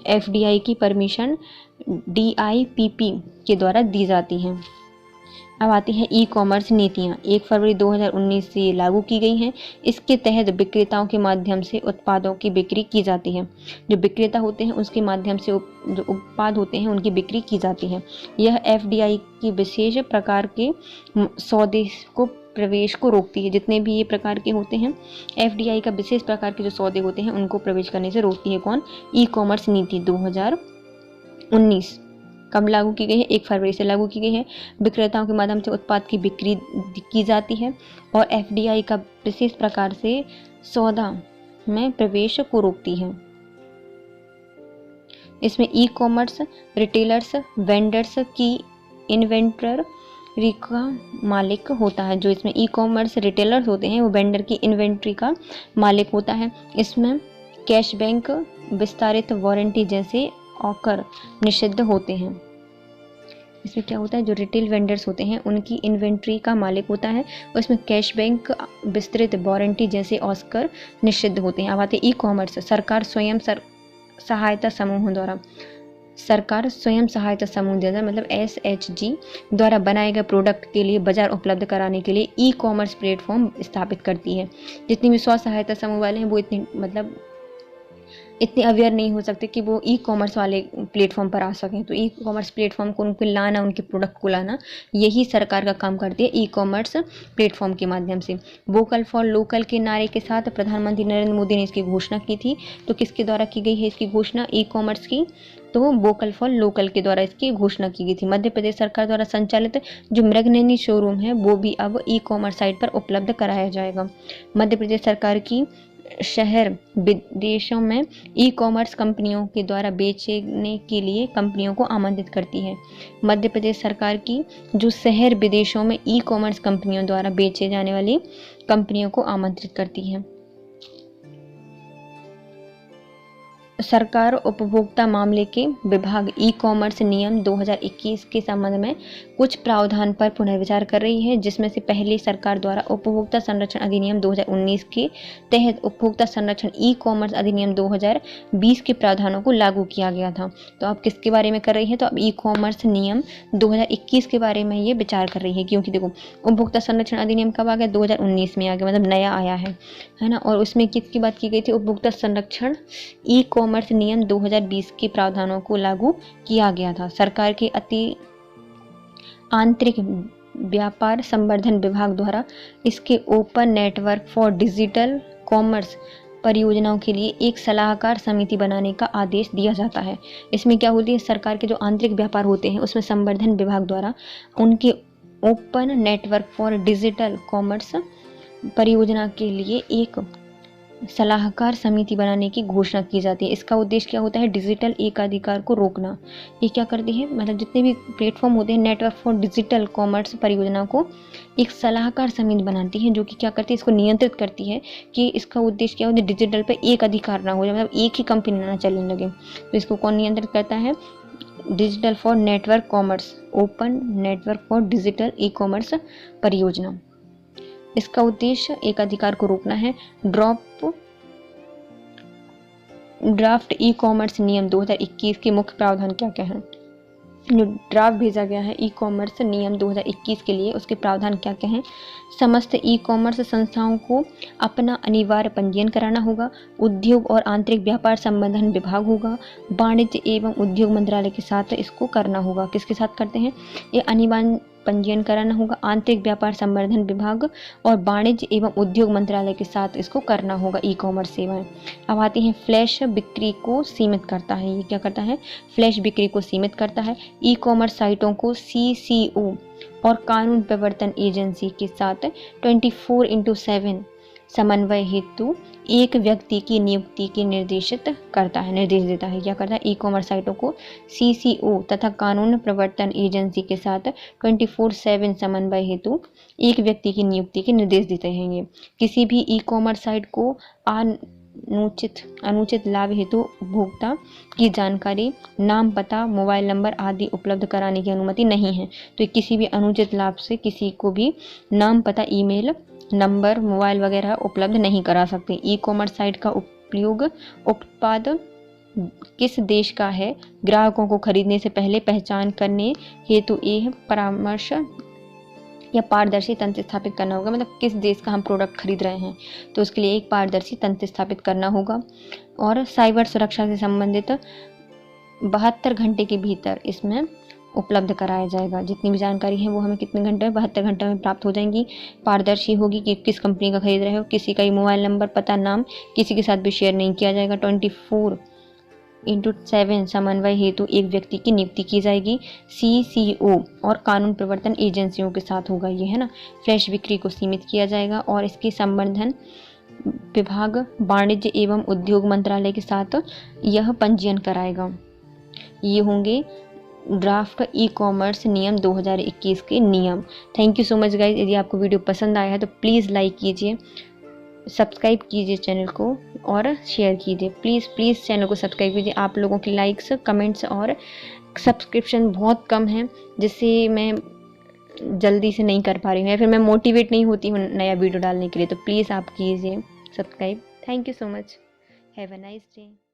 FDI की परमिशन DIPP के द्वारा दी जाती हैं। अब आती है ई कॉमर्स नीतियाँ। 1 फरवरी 2019 से ये लागू की गई हैं। इसके तहत विक्रेताओं के माध्यम से उत्पादों की बिक्री की जाती है। जो विक्रेता होते हैं उसके माध्यम से जो उत्पाद होते हैं उनकी बिक्री की जाती है। यह FDI की विशेष प्रकार के सौदे को प्रवेश को रोकती है। जितने भी ये प्रकार के होते हैं, FDI का विशेष प्रकार के जो सौदे होते हैं उनको प्रवेश करने से रोकती है। कौन? ई कॉमर्स नीति 2019 कब लागू की गई है? 1 फरवरी से लागू की गई है। विक्रेताओं के माध्यम से उत्पाद की बिक्री की जाती है और एफडीआई का विशेष प्रकार से सौदा में प्रवेश को रोकती है। इसमें ई कॉमर्स रिटेलर्स वेंडर्स की इन्वेंटरी का मालिक होता है। जो इसमें ई कॉमर्स रिटेलर्स होते हैं वो वेंडर की इन्वेंट्री का मालिक होता है। इसमें कैश बैंक, विस्तारित वारंटी जैसे ऑकर निषिद्ध होते हैं। इसमें क्या होता है, जो रिटेल वेंडर्स होते हैं उनकी इन्वेंट्री का मालिक होता है और इसमें कैश बैंक, विस्तृत वारंटी जैसे ऑस्कर निषिद्ध होते हैं। अब आते हैं ई कॉमर्स। सरकार स्वयं सहायता समूहों द्वारा मतलब SHG द्वारा बनाए गए प्रोडक्ट के लिए बाजार उपलब्ध कराने के लिए ई कॉमर्स प्लेटफॉर्म स्थापित करती है। जितनी भी स्व सहायता समूह वाले हैं वो इतने अवेयर नहीं हो सकते कि वो ई कॉमर्स वाले प्लेटफॉर्म पर आ सकें। तो ई कॉमर्स प्लेटफॉर्म को उनको लाना, उनके प्रोडक्ट को लाना, यही सरकार का काम करती है ई कॉमर्स प्लेटफॉर्म के माध्यम से। वोकल फॉर लोकल के नारे के साथ प्रधानमंत्री नरेंद्र मोदी ने इसकी घोषणा की थी। तो किसके द्वारा की गई है इसकी घोषणा? ई कॉमर्स की। तो वोकल फॉर लोकल के द्वारा इसकी घोषणा की गई थी। मध्य प्रदेश सरकार द्वारा संचालित जो मृगनयनी शोरूम है वो भी अब ई कॉमर्स साइट पर उपलब्ध कराया जाएगा। मध्य प्रदेश सरकार की शहर विदेशों में ई कॉमर्स कंपनियों के द्वारा बेचने के लिए कंपनियों को आमंत्रित करती है। मध्य प्रदेश सरकार की जो शहर विदेशों में ई कॉमर्स कंपनियों द्वारा बेचे जाने वाली कंपनियों को आमंत्रित करती है। सरकार उपभोक्ता मामले के विभाग ई कॉमर्स नियम 2021 के संबंध में कुछ प्रावधान पर पुनर्विचार कर रही है, जिसमें से पहले सरकार द्वारा उपभोक्ता संरक्षण अधिनियम 2019 के तहत उपभोक्ता संरक्षण ई कॉमर्स अधिनियम 2020 के प्रावधानों को लागू किया गया था। तो अब किसके बारे में कर रही है? तो अब ई कॉमर्स नियम 2021 के बारे में ये विचार कर रही है, क्योंकि देखो उपभोक्ता संरक्षण अधिनियम कब आ गया? 2019 में आ गया, मतलब नया आया है ना। और उसमें किसकी बात की गई थी? उपभोक्ता संरक्षण ई कॉमर्स नियम 2020 के प्रावधानों को लागू किया गया था। सरकार के आंतरिक व्यापार संवर्धन विभाग द्वारा इसके open network for digital commerce परियोजनाओं के लिए एक सलाहकार समिति बनाने का आदेश दिया जाता है। इसमें क्या होती है? सरकार के जो आंतरिक व्यापार होते हैं उसमें संवर्धन विभाग द्वारा उनके open network for digital commerce परियोजना के लिए एक सलाहकार समिति बनाने की घोषणा की जाती है। इसका उद्देश्य क्या होता है? डिजिटल एकाधिकार को रोकना। ये क्या करती है? मतलब जितने भी प्लेटफॉर्म होते हैं नेटवर्क फॉर डिजिटल कॉमर्स परियोजना को एक सलाहकार समिति बनाती है, जो कि क्या करती है? इसको नियंत्रित करती है कि इसका उद्देश्य क्या होता है? डिजिटल पे एक अधिकार ना हो जाए, मतलब एक ही कंपनी ना चलने लगे। तो इसको कौन नियंत्रित करता है? Digital for network commerce, open network for digital e commerce परियोजना। इसका उद्देश्य एक अधिकार को रोकना है। ड्राफ्ट ई कॉमर्स नियम 2021 के मुख्य प्रावधान क्या क्या हैं? जो ड्राफ्ट भेजा गया है ई कॉमर्स नियम 2021 के लिए, उसके प्रावधान क्या क्या हैं? समस्त ई कॉमर्स संस्थाओं को अपना अनिवार्य पंजीयन कराना होगा। उद्योग और आंतरिक व्यापार संवर्धन विभाग होगा। वाणिज्य एवं उद्योग मंत्रालय के साथ इसको करना होगा। किसके साथ करते हैं? ये अनिवार्य पंजीयन कराना होगा आंतरिक व्यापार संवर्धन विभाग और वाणिज्य एवं उद्योग मंत्रालय के साथ इसको करना होगा ई कॉमर्स सेवाएं। अब आती हैं फ्लैश बिक्री को सीमित करता है। ये क्या करता है? फ्लैश बिक्री को सीमित करता है। ई कॉमर्स साइटों को CCO और कानून प्रवर्तन एजेंसी के साथ 24/7 समन्वय हेतु एक व्यक्ति की नियुक्ति की निर्देश देता है। क्या करता है? ई कॉमर्स साइटों को CCO तथा कानून प्रवर्तन एजेंसी के साथ 24/7 समन्वय हेतु एक व्यक्ति की नियुक्ति के निर्देश देते हैं। ये किसी भी ई कॉमर्स साइट को अनुचित लाभ हेतु उपभोक्ता की जानकारी, नाम, पता, मोबाइल नंबर आदि उपलब्ध कराने की अनुमति नहीं है। तो किसी भी अनुचित लाभ से किसी को भी नाम, पता, ईमेल नंबर, मोबाइल वगैरह उपलब्ध नहीं करा सकते। ई कॉमर्स साइट का उपयोग उत्पाद किस देश का है ग्राहकों को खरीदने से पहले पहचान करने हेतु यह परामर्श या पारदर्शी तंत्र स्थापित करना होगा। मतलब किस देश का हम प्रोडक्ट खरीद रहे हैं तो उसके लिए एक पारदर्शी तंत्र स्थापित करना होगा। और साइबर सुरक्षा से संबंधित 72 घंटे के भीतर इसमें उपलब्ध कराया जाएगा। जितनी भी जानकारी है वो हमें कितने घंटे में? 72 घंटे में प्राप्त हो जाएंगी। पारदर्शी होगी कि किस कंपनी का खरीद रहे हो, किसी का मोबाइल नंबर, पता, नाम किसी के साथ भी शेयर नहीं किया जाएगा। 5/7 समन्वय हेतु एक व्यक्ति की नियुक्ति की जाएगी। CCO और कानून प्रवर्तन एजेंसियों के साथ होगा ये, है ना। फ्लैश बिक्री को सीमित किया जाएगा और इसके संबंधन विभाग वाणिज्य एवं उद्योग मंत्रालय के साथ यह पंजीयन कराएगा। ये होंगे ड्राफ्ट ई कॉमर्स नियम 2021 के नियम। Thank you so much guys. यदि आपको वीडियो पसंद आया है तो प्लीज़ लाइक कीजिए, सब्सक्राइब कीजिए चैनल को और शेयर कीजिए। प्लीज़ चैनल को सब्सक्राइब कीजिए। आप लोगों की लाइक्स, कमेंट्स और सब्सक्रिप्शन बहुत कम है, जिससे मैं जल्दी से नहीं कर पा रही हूँ या फिर मैं मोटिवेट नहीं होती हूँ नया वीडियो डालने के लिए। तो प्लीज़ आप कीजिए subscribe. Thank you so much. Have a nice day.